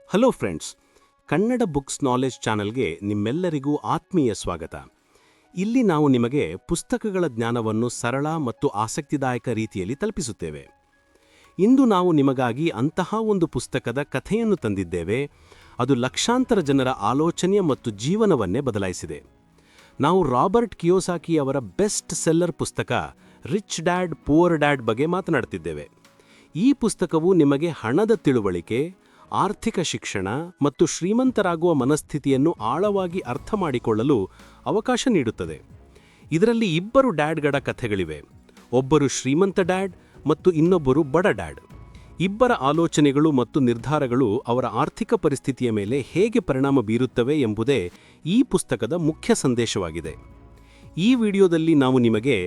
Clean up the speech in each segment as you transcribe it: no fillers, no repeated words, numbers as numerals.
Hello friends, Kannada books knowledge ಚಾನೆಲ್ಗೆ ನಿಮ್ಮೆಲ್ಲರಿಗೂ ಆತ್ಮೀಯ ಸ್ವಾಗತ. ಇಲ್ಲಿ ನಾವು ನಿಮಗೆ ಪುಸ್ತಕಗಳ ಜ್ಞಾನವನ್ನು ಸರಳ ಮತ್ತು ಆಸಕ್ತಿದಾಯಕ ರೀತಿಯಲ್ಲಿ ತಲುಪಿಸುತ್ತೇವೆ. ಇಂದು ನಾವು ನಿಮಗಾಗಿ ಅಂತಹ ಒಂದು ಪುಸ್ತಕದ ಕಥೆಯನ್ನು ತಂದಿದ್ದೇವೆ. ಅದು ಲಕ್ಷಾಂತರ ಜನರ ಆಲೋಚನೆ ಮತ್ತು ಜೀವನವನ್ನೇ ಬದಲಾಯಿಸಿದೆ. ನಾವು ರಾಬರ್ಟ್ ಕಿಯೋಸಾಕಿ ಅವರ ಬೆಸ್ಟ್ ಸೆಲ್ಲರ್ ಪುಸ್ತಕ ರಿಚ್ ಡ್ಯಾಡ್ ಪೂರ್ ಡ್ಯಾಡ್ ಬಗ್ಗೆ ಮಾತನಾಡುತ್ತಿದ್ದೇವೆ. ಈ ಪುಸ್ತಕವು ನಿಮಗೆ ಹಣದ ತಿಳುವಳಿಕೆ, ಆರ್ಥಿಕ ಶಿಕ್ಷಣ ಮತ್ತು ಶ್ರೀಮಂತರಾಗುವ ಮನಸ್ಥಿತಿಯನ್ನು ಆಳವಾಗಿ ಅರ್ಥ ಮಾಡಿಕೊಳ್ಳಲು ಅವಕಾಶ ನೀಡುತ್ತದೆ. ಇದರಲ್ಲಿ ಇಬ್ಬರು ಡ್ಯಾಡ್ಗಳ ಕಥೆಗಳಿವೆ. ಒಬ್ಬರು ಶ್ರೀಮಂತ ಡ್ಯಾಡ್ ಮತ್ತು ಇನ್ನೊಬ್ಬರು ಬಡ ಡ್ಯಾಡ್. ಇಬ್ಬರ ಆಲೋಚನೆಗಳು ಮತ್ತು ನಿರ್ಧಾರಗಳು ಅವರ ಆರ್ಥಿಕ ಪರಿಸ್ಥಿತಿಯ ಮೇಲೆ ಹೇಗೆ ಪರಿಣಾಮ ಬೀರುತ್ತವೆ ಎಂಬುದೇ ಈ ಪುಸ್ತಕದ ಮುಖ್ಯ ಸಂದೇಶವಾಗಿದೆ. ಈ ವಿಡಿಯೋದಲ್ಲಿ ನಾವು ನಿಮಗೆ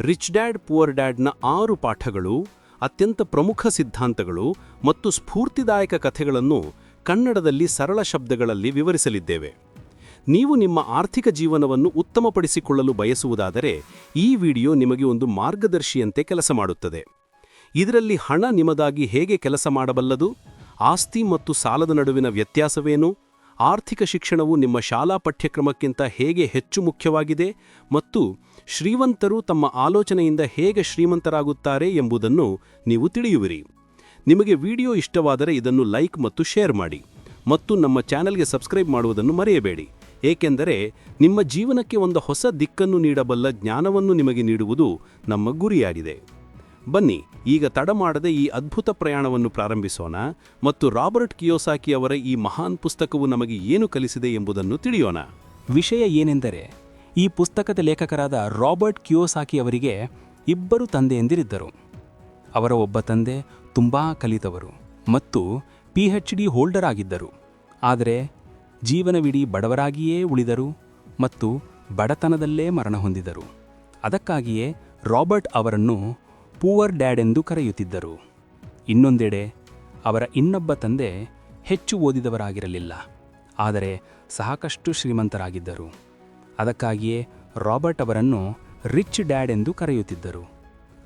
ರಿಚ್ ಡ್ಯಾಡ್ ಪೂರ್ ಡ್ಯಾಡ್ನ 6 ಪಾಠಗಳು, ಅತ್ಯಂತ ಪ್ರಮುಖ ಸಿದ್ಧಾಂತಗಳು ಮತ್ತು ಸ್ಫೂರ್ತಿದಾಯಕ ಕಥೆಗಳನ್ನು ಕನ್ನಡದಲ್ಲಿ ಸರಳ ಶಬ್ದಗಳಲ್ಲಿ ವಿವರಿಸಲಿದ್ದೇವೆ. ನೀವು ನಿಮ್ಮ ಆರ್ಥಿಕ ಜೀವನವನ್ನು ಉತ್ತಮಪಡಿಸಿಕೊಳ್ಳಲು ಬಯಸುವುದಾದರೆ ಈ ವಿಡಿಯೋ ನಿಮಗೆ ಒಂದು ಮಾರ್ಗದರ್ಶಿಯಂತೆ ಕೆಲಸ ಮಾಡುತ್ತದೆ. ಇದರಲ್ಲಿ ಹಣ ನಿಮಗಾಗಿ ಹೇಗೆ ಕೆಲಸ ಮಾಡಬಲ್ಲದು, ಆಸ್ತಿ ಮತ್ತು ಸಾಲದ ನಡುವಿನ ವ್ಯತ್ಯಾಸವೇನು, ಆರ್ಥಿಕ ಶಿಕ್ಷಣವು ನಿಮ್ಮ ಶಾಲಾ ಪಠ್ಯಕ್ರಮಕ್ಕಿಂತ ಹೇಗೆ ಹೆಚ್ಚು ಮುಖ್ಯವಾಗಿದೆ ಮತ್ತು ಶ್ರೀಮಂತರು ತಮ್ಮ ಆಲೋಚನೆಯಿಂದ ಹೇಗೆ ಶ್ರೀಮಂತರಾಗುತ್ತಾರೆ ಎಂಬುದನ್ನು ನೀವು ತಿಳಿಯುವಿರಿ. ನಿಮಗೆ ವಿಡಿಯೋ ಇಷ್ಟವಾದರೆ ಇದನ್ನು ಲೈಕ್ ಮತ್ತು ಶೇರ್ ಮಾಡಿ ಮತ್ತು ನಮ್ಮ ಚಾನೆಲ್ಗೆ ಸಬ್ಸ್ಕ್ರೈಬ್ ಮಾಡುವುದನ್ನು ಮರೆಯಬೇಡಿ, ಏಕೆಂದರೆ ನಿಮ್ಮ ಜೀವನಕ್ಕೆ ಒಂದು ಹೊಸ ದಿಕ್ಕನ್ನು ನೀಡಬಲ್ಲ ಜ್ಞಾನವನ್ನು ನಿಮಗೆ ನೀಡುವುದು ನಮ್ಮ ಗುರಿಯಾಗಿದೆ. ಬನ್ನಿ, ಈಗ ತಡ ಮಾಡದೆ ಈ ಅದ್ಭುತ ಪ್ರಯಾಣವನ್ನು ಪ್ರಾರಂಭಿಸೋಣ ಮತ್ತು ರಾಬರ್ಟ್ ಕಿಯೋಸಾಕಿ ಅವರ ಈ ಮಹಾನ್ ಪುಸ್ತಕವು ನಮಗೆ ಏನು ಕಲಿಸಿದೆ ಎಂಬುದನ್ನು ತಿಳಿಯೋಣ. ವಿಷಯ ಏನೆಂದರೆ, ಈ ಪುಸ್ತಕದ ಲೇಖಕರಾದ ರಾಬರ್ಟ್ ಕಿಯೋಸಾಕಿ ಅವರಿಗೆ ಇಬ್ಬರು ತಂದೆಯಂದಿರಿದ್ದರು. ಅವರ ಒಬ್ಬ ತಂದೆ ತುಂಬಾ ಕಲಿತವರು ಮತ್ತು PhD ಹೋಲ್ಡರ್ ಆಗಿದ್ದರು. ಆದರೆ ಜೀವನವಿಡೀ ಬಡವರಾಗಿಯೇ ಉಳಿದರು ಮತ್ತು ಬಡತನದಲ್ಲೇ ಮರಣ ಹೊಂದಿದರು. ಅದಕ್ಕಾಗಿಯೇ ರಾಬರ್ಟ್ ಅವರನ್ನು ಪೂವರ್ ಡ್ಯಾಡ್ ಎಂದು ಕರೆಯುತ್ತಿದ್ದರು. ಇನ್ನೊಂದೆಡೆ ಅವರ ಇನ್ನೊಬ್ಬ ತಂದೆ ಹೆಚ್ಚು ಓದಿದವರಾಗಿರಲಿಲ್ಲ, ಆದರೆ ಸಾಕಷ್ಟು ಶ್ರೀಮಂತರಾಗಿದ್ದರು. ಅದಕ್ಕಾಗಿಯೇ ರಾಬರ್ಟ್ ಅವರನ್ನು ರಿಚ್ ಡ್ಯಾಡ್ ಎಂದು ಕರೆಯುತ್ತಿದ್ದರು.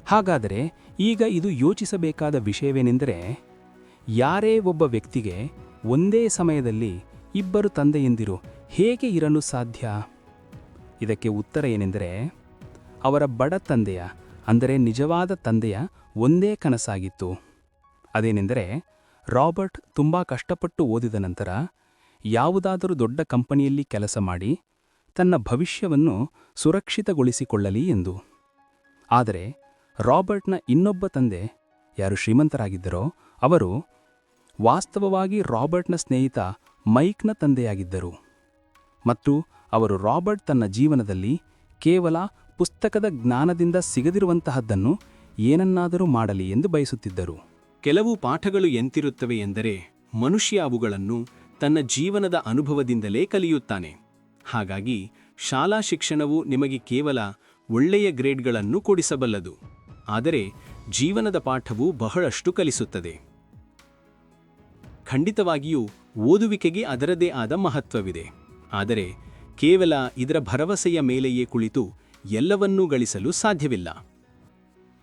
ಹಾಗಾದರೆ ಈಗ ಇದು ಯೋಚಿಸಬೇಕಾದ ವಿಷಯವೇನೆಂದರೆ, ಯಾರೇ ಒಬ್ಬ ವ್ಯಕ್ತಿಗೆ ಒಂದೇ ಸಮಯದಲ್ಲಿ ಇಬ್ಬರು ತಂದೆಯಂದಿರು ಹೇಗೆ ಇರಲು ಸಾಧ್ಯ? ಇದಕ್ಕೆ ಉತ್ತರ ಏನೆಂದರೆ, ಅವರ ಬಡ ತಂದೆಯ ಅಂದರೆ ನಿಜವಾದ ತಂದೆಯ ಒಂದೇ ಕನಸಾಗಿತ್ತು. ಅದೇನೆಂದರೆ, ರಾಬರ್ಟ್ ತುಂಬ ಕಷ್ಟಪಟ್ಟು ಓದಿದ ನಂತರ ಯಾವುದಾದರೂ ದೊಡ್ಡ ಕಂಪನಿಯಲ್ಲಿ ಕೆಲಸ ಮಾಡಿ ತನ್ನ ಭವಿಷ್ಯವನ್ನು ಸುರಕ್ಷಿತಗೊಳಿಸಿಕೊಳ್ಳಲಿ ಎಂದು. ಆದರೆ ರಾಬರ್ಟ್ನ ಇನ್ನೊಬ್ಬ ತಂದೆ, ಯಾರು ಶ್ರೀಮಂತರಾಗಿದ್ದರೋ, ಅವರು ವಾಸ್ತವವಾಗಿ ರಾಬರ್ಟ್ನ ಸ್ನೇಹಿತ ಮೈಕ್ನ ತಂದೆಯಾಗಿದ್ದರು ಮತ್ತು ಅವರು ರಾಬರ್ಟ್ ತನ್ನ ಜೀವನದಲ್ಲಿ ಕೇವಲ ಪುಸ್ತಕದ ಜ್ಞಾನದಿಂದ ಸಿಗದಿರುವಂತಹದ್ದನ್ನು ಏನನ್ನಾದರೂ ಮಾಡಲಿ ಎಂದು ಬಯಸುತ್ತಿದ್ದರು. ಕೆಲವು ಪಾಠಗಳು ಎಂತಿರುತ್ತವೆ ಎಂದರೆ, ಮನುಷ್ಯ ಅವುಗಳನ್ನು ತನ್ನ ಜೀವನದ ಅನುಭವದಿಂದಲೇ ಕಲಿಯುತ್ತಾನೆ. ಹಾಗಾಗಿ ಶಾಲಾ ಶಿಕ್ಷಣವು ನಿಮಗೆ ಕೇವಲ ಒಳ್ಳೆಯ ಗ್ರೇಡ್ಗಳನ್ನು ಕೊಡಿಸಬಲ್ಲದು, ಆದರೆ ಜೀವನದ ಪಾಠವು ಬಹಳಷ್ಟು ಕಲಿಸುತ್ತದೆ. ಖಂಡಿತವಾಗಿಯೂ ಓದುವಿಕೆಗೆ ಅದರದೇ ಆದ ಮಹತ್ವವಿದೆ, ಆದರೆ ಕೇವಲ ಇದರ ಭರವಸೆಯ ಮೇಲೆಯೇ ಕುಳಿತು ಎಲ್ಲವನ್ನೂ ಗಳಿಸಲು ಸಾಧ್ಯವಿಲ್ಲ.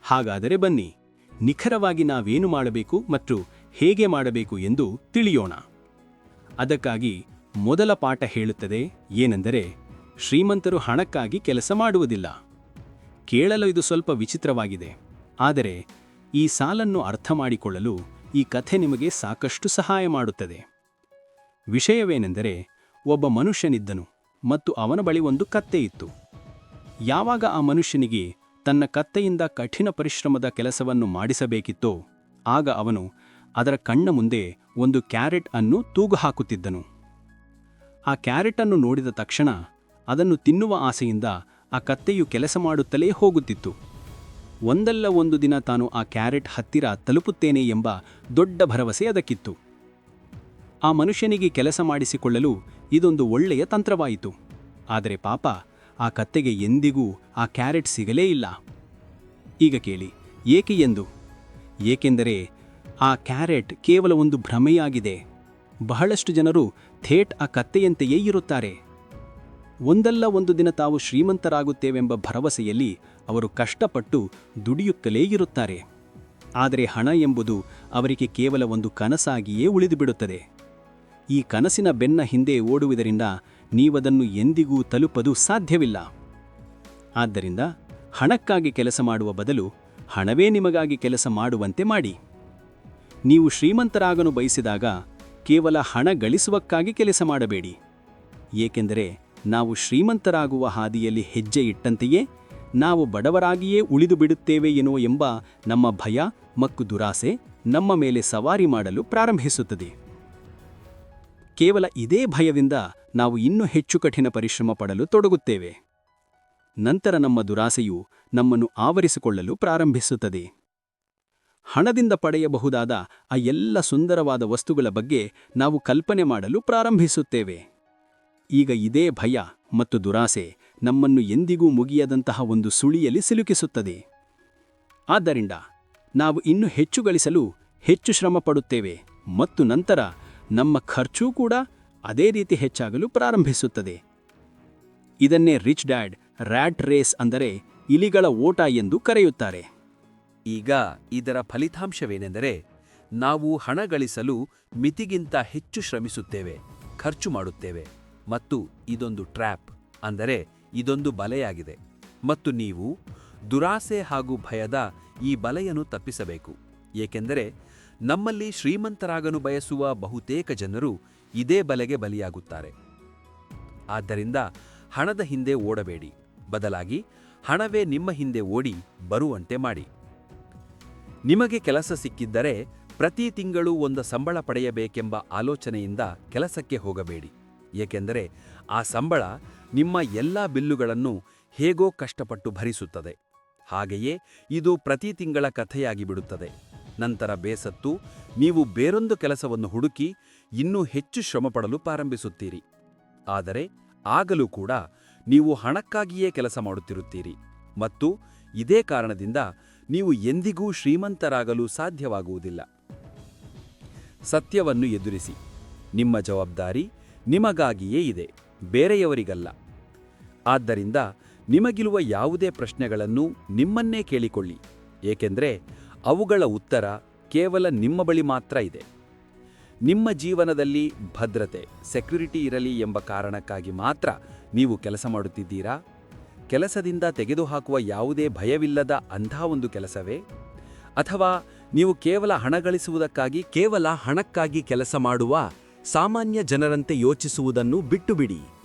ಹಾಗಾದರೆ ಬನ್ನಿ, ನಿಖರವಾಗಿ ನಾವೇನು ಮಾಡಬೇಕು ಮತ್ತು ಹೇಗೆ ಮಾಡಬೇಕು ಎಂದು ತಿಳಿಯೋಣ. ಅದಕ್ಕಾಗಿ ಮೊದಲ ಪಾಠ ಹೇಳುತ್ತದೆ ಏನೆಂದರೆ, ಶ್ರೀಮಂತರು ಹಣಕ್ಕಾಗಿ ಕೆಲಸ ಮಾಡುವುದಿಲ್ಲ. ಕೇಳಲು ಇದು ಸ್ವಲ್ಪ ವಿಚಿತ್ರವಾಗಿದೆ, ಆದರೆ ಈ ಸಾಲನ್ನು ಅರ್ಥ ಮಾಡಿಕೊಳ್ಳಲು ಈ ಕಥೆ ನಿಮಗೆ ಸಾಕಷ್ಟು ಸಹಾಯ ಮಾಡುತ್ತದೆ. ವಿಷಯವೇನೆಂದರೆ, ಒಬ್ಬ ಮನುಷ್ಯನಿದ್ದನು ಮತ್ತು ಅವನ ಬಳಿ ಒಂದು ಕತ್ತೆ ಇತ್ತು. ಯಾವಾಗ ಆ ಮನುಷ್ಯನಿಗೆ ತನ್ನ ಕತ್ತೆಯಿಂದ ಕಠಿಣ ಪರಿಶ್ರಮದ ಕೆಲಸವನ್ನು ಮಾಡಿಸಬೇಕಿತ್ತೋ, ಆಗ ಅವನು ಅದರ ಕಣ್ಣ ಮುಂದೆ ಒಂದು ಕ್ಯಾರೆಟ್ ಅನ್ನು ತೂಗು ಹಾಕುತ್ತಿದ್ದನು. ಆ ಕ್ಯಾರೆಟ್ ಅನ್ನು ನೋಡಿದ ತಕ್ಷಣ ಅದನ್ನು ತಿನ್ನುವ ಆಸೆಯಿಂದ ಆ ಕತ್ತೆಯು ಕೆಲಸ ಮಾಡುತ್ತಲೇ ಹೋಗುತ್ತಿತ್ತು. ಒಂದಲ್ಲ ಒಂದು ದಿನ ತಾನು ಆ ಕ್ಯಾರೆಟ್ ಹತ್ತಿರ ತಲುಪುತ್ತೇನೆ ಎಂಬ ದೊಡ್ಡ ಭರವಸೆ ಅದಕ್ಕಿತ್ತು. ಆ ಮನುಷ್ಯನಿಗೆ ಕೆಲಸ ಮಾಡಿಸಿಕೊಳ್ಳಲು ಇದೊಂದು ಒಳ್ಳೆಯ ತಂತ್ರವಾಯಿತು. ಆದರೆ ಪಾಪ, ಆ ಕತ್ತೆಗೆ ಎಂದಿಗೂ ಆ ಕ್ಯಾರೆಟ್ ಸಿಗಲೇ ಇಲ್ಲ. ಈಗ ಕೇಳಿ, ಏಕೆ ಎಂದು? ಏಕೆಂದರೆ ಆ ಕ್ಯಾರೆಟ್ ಕೇವಲ ಒಂದು ಭ್ರಮೆಯಾಗಿದೆ. ಬಹಳಷ್ಟು ಜನರು ಥೇಟ್ ಆ ಕತ್ತೆಯಂತೆಯೇ ಇರುತ್ತಾರೆ. ಒಂದಲ್ಲ ಒಂದು ದಿನ ತಾವು ಶ್ರೀಮಂತರಾಗುತ್ತೇವೆಂಬ ಭರವಸೆಯಲ್ಲಿ ಅವರು ಕಷ್ಟಪಟ್ಟು ದುಡಿಯುತ್ತಲೇ ಇರುತ್ತಾರೆ. ಆದರೆ ಹಣ ಎಂಬುದು ಅವರಿಗೆ ಕೇವಲ ಒಂದು ಕನಸಾಗಿಯೇ ಉಳಿದುಬಿಡುತ್ತದೆ. ಈ ಕನಸಿನ ಬೆನ್ನ ಹಿಂದೆ ಓಡುವುದರಿಂದ ನೀವದನ್ನು ಎಂದಿಗೂ ತಲುಪಲು ಸಾಧ್ಯವಿಲ್ಲ. ಆದ್ದರಿಂದ ಹಣಕ್ಕಾಗಿ ಕೆಲಸ ಮಾಡುವ ಬದಲು ಹಣವೇ ನಿಮಗಾಗಿ ಕೆಲಸ ಮಾಡುವಂತೆ ಮಾಡಿ. ನೀವು ಶ್ರೀಮಂತರಾಗಲು ಬಯಸಿದಾಗ ಕೇವಲ ಹಣ ಗಳಿಸುವಕ್ಕಾಗಿ ಕೆಲಸ ಮಾಡಬೇಡಿ. ಏಕೆಂದರೆ ನಾವು ಶ್ರೀಮಂತರಾಗುವ ಹಾದಿಯಲ್ಲಿ ಹೆಜ್ಜೆ ಇಟ್ಟಂತೆಯೇ ನಾವು ಬಡವರಾಗಿಯೇ ಉಳಿದು ಬಿಡುತ್ತೇವೆ ಎಂಬ ನಮ್ಮ ಭಯ ಮತ್ತು ದುರಾಸೆ ನಮ್ಮ ಮೇಲೆ ಸವಾರಿ ಮಾಡಲು ಪ್ರಾರಂಭಿಸುತ್ತದೆ. ಕೇವಲ ಇದೇ ಭಯದಿಂದ ನಾವು ಇನ್ನೂ ಹೆಚ್ಚು ಕಠಿಣ ಪರಿಶ್ರಮ ಪಡಲು ತೊಡಗುತ್ತೇವೆ. ನಂತರ ನಮ್ಮ ದುರಾಸೆಯು ನಮ್ಮನ್ನು ಆವರಿಸಿಕೊಳ್ಳಲು ಪ್ರಾರಂಭಿಸುತ್ತದೆ. ಹಣದಿಂದ ಪಡೆಯಬಹುದಾದ ಆ ಎಲ್ಲ ಸುಂದರವಾದ ವಸ್ತುಗಳ ಬಗ್ಗೆ ನಾವು ಕಲ್ಪನೆ ಮಾಡಲು ಪ್ರಾರಂಭಿಸುತ್ತೇವೆ. ಈಗ ಇದೇ ಭಯ ಮತ್ತು ದುರಾಸೆ ನಮ್ಮನ್ನು ಎಂದಿಗೂ ಮುಗಿಯದಂತಹ ಒಂದು ಸುಳಿಯಲ್ಲಿ ಸಿಲುಕಿಸುತ್ತದೆ. ಆದ್ದರಿಂದ ನಾವು ಇನ್ನೂ ಹೆಚ್ಚು ಗಳಿಸಲು ಹೆಚ್ಚು ಶ್ರಮ ಪಡುತ್ತೇವೆ ಮತ್ತು ನಂತರ ನಮ್ಮ ಖರ್ಚೂ ಕೂಡ ಅದೇ ರೀತಿ ಹೆಚ್ಚಾಗಲು ಪ್ರಾರಂಭಿಸುತ್ತದೆ. ಇದನ್ನೇ ರಿಚ್ ಡ್ಯಾಡ್ ರ್ಯಾಟ್ ರೇಸ್ ಅಂದರೆ ಇಲಿಗಳ ಓಟ ಎಂದು ಕರೆಯುತ್ತಾರೆ. ಈಗ ಇದರ ಫಲಿತಾಂಶವೇನೆಂದರೆ ನಾವು ಹಣ ಗಳಿಸಲು ಮಿತಿಗಿಂತ ಹೆಚ್ಚು ಶ್ರಮಿಸುತ್ತೇವೆ, ಖರ್ಚು ಮಾಡುತ್ತೇವೆ ಮತ್ತು ಇದೊಂದು ಟ್ರ್ಯಾಪ್ ಅಂದರೆ ಇದೊಂದು ಬಲೆಯಾಗಿದೆ ಮತ್ತು ನೀವು ದುರಾಸೆ ಹಾಗೂ ಭಯದ ಈ ಬಲೆಯನ್ನು ತಪ್ಪಿಸಬೇಕು. ಏಕೆಂದರೆ ನಮ್ಮಲ್ಲಿ ಶ್ರೀಮಂತರಾಗಲು ಬಯಸುವ ಬಹುತೇಕ ಜನರು ಇದೇ ಬಲೆಗೆ ಬಲಿಯಾಗುತ್ತಾರೆ. ಆದ್ದರಿಂದ ಹಣದ ಹಿಂದೆ ಓಡಬೇಡಿ, ಬದಲಾಗಿ ಹಣವೇ ನಿಮ್ಮ ಹಿಂದೆ ಓಡಿ ಬರುವಂತೆ ಮಾಡಿ. ನಿಮಗೆ ಕೆಲಸ ಸಿಕ್ಕಿದ್ದರೆ ಪ್ರತಿ ತಿಂಗಳು ಒಂದು ಸಂಬಳ ಪಡೆಯಬೇಕೆಂಬ ಆಲೋಚನೆಯಿಂದ ಕೆಲಸಕ್ಕೆ ಹೋಗಬೇಡಿ. ಏಕೆಂದರೆ ಆ ಸಂಬಳ ನಿಮ್ಮ ಎಲ್ಲಾ ಬಿಲ್ಲುಗಳನ್ನು ಹೇಗೋ ಕಷ್ಟಪಟ್ಟು ಭರಿಸುತ್ತದೆ. ಹಾಗೆಯೇ ಇದು ಪ್ರತಿ ತಿಂಗಳ ಕಥೆಯಾಗಿ ಬಿಡುತ್ತದೆ. ನಂತರ ಬೇಸತ್ತು ನೀವು ಬೇರೊಂದು ಕೆಲಸವನ್ನು ಹುಡುಕಿ ಇನ್ನೂ ಹೆಚ್ಚು ಶ್ರಮಪಡಲು ಪ್ರಾರಂಭಿಸುತ್ತೀರಿ. ಆದರೆ ಆಗಲೂ ಕೂಡ ನೀವು ಹಣಕ್ಕಾಗಿಯೇ ಕೆಲಸ ಮಾಡುತ್ತಿರುತ್ತೀರಿ ಮತ್ತು ಇದೇ ಕಾರಣದಿಂದ ನೀವು ಎಂದಿಗೂ ಶ್ರೀಮಂತರಾಗಲು ಸಾಧ್ಯವಾಗುವುದಿಲ್ಲ. ಸತ್ಯವನ್ನು ಎದುರಿಸಿ. ನಿಮ್ಮ ಜವಾಬ್ದಾರಿ ನಿಮಗಾಗಿಯೇ ಇದೆ, ಬೇರೆಯವರಿಗಲ್ಲ. ಆದ್ದರಿಂದ ನಿಮಗಿರುವ ಯಾವುದೇ ಪ್ರಶ್ನೆಗಳನ್ನು ನಿಮ್ಮನ್ನೇ ಕೇಳಿಕೊಳ್ಳಿ, ಏಕೆಂದರೆ ಅವುಗಳ ಉತ್ತರ ಕೇವಲ ನಿಮ್ಮ ಬಳಿ ಮಾತ್ರ ಇದೆ. ನಿಮ್ಮ ಜೀವನದಲ್ಲಿ ಭದ್ರತೆ, ಸೆಕ್ಯುರಿಟಿ ಇರಲಿ ಎಂಬ ಕಾರಣಕ್ಕಾಗಿ ಮಾತ್ರ ನೀವು ಕೆಲಸ ಮಾಡುತ್ತಿದ್ದೀರಾ? ಕೆಲಸದಿಂದ ತೆಗೆದುಹಾಕುವ ಯಾವುದೇ ಭಯವಿಲ್ಲದ ಅಂಥ ಒಂದು ಕೆಲಸವೇ? ಅಥವಾ ನೀವು ಕೇವಲ ಹಣ ಗಳಿಸುವುದಕ್ಕಾಗಿ ಕೇವಲ ಹಣಕ್ಕಾಗಿ ಕೆಲಸ ಮಾಡುವ ಸಾಮಾನ್ಯ ಜನರಂತೆ ಯೋಚಿಸುವುದನ್ನು ಬಿಟ್ಟುಬಿಡಿ.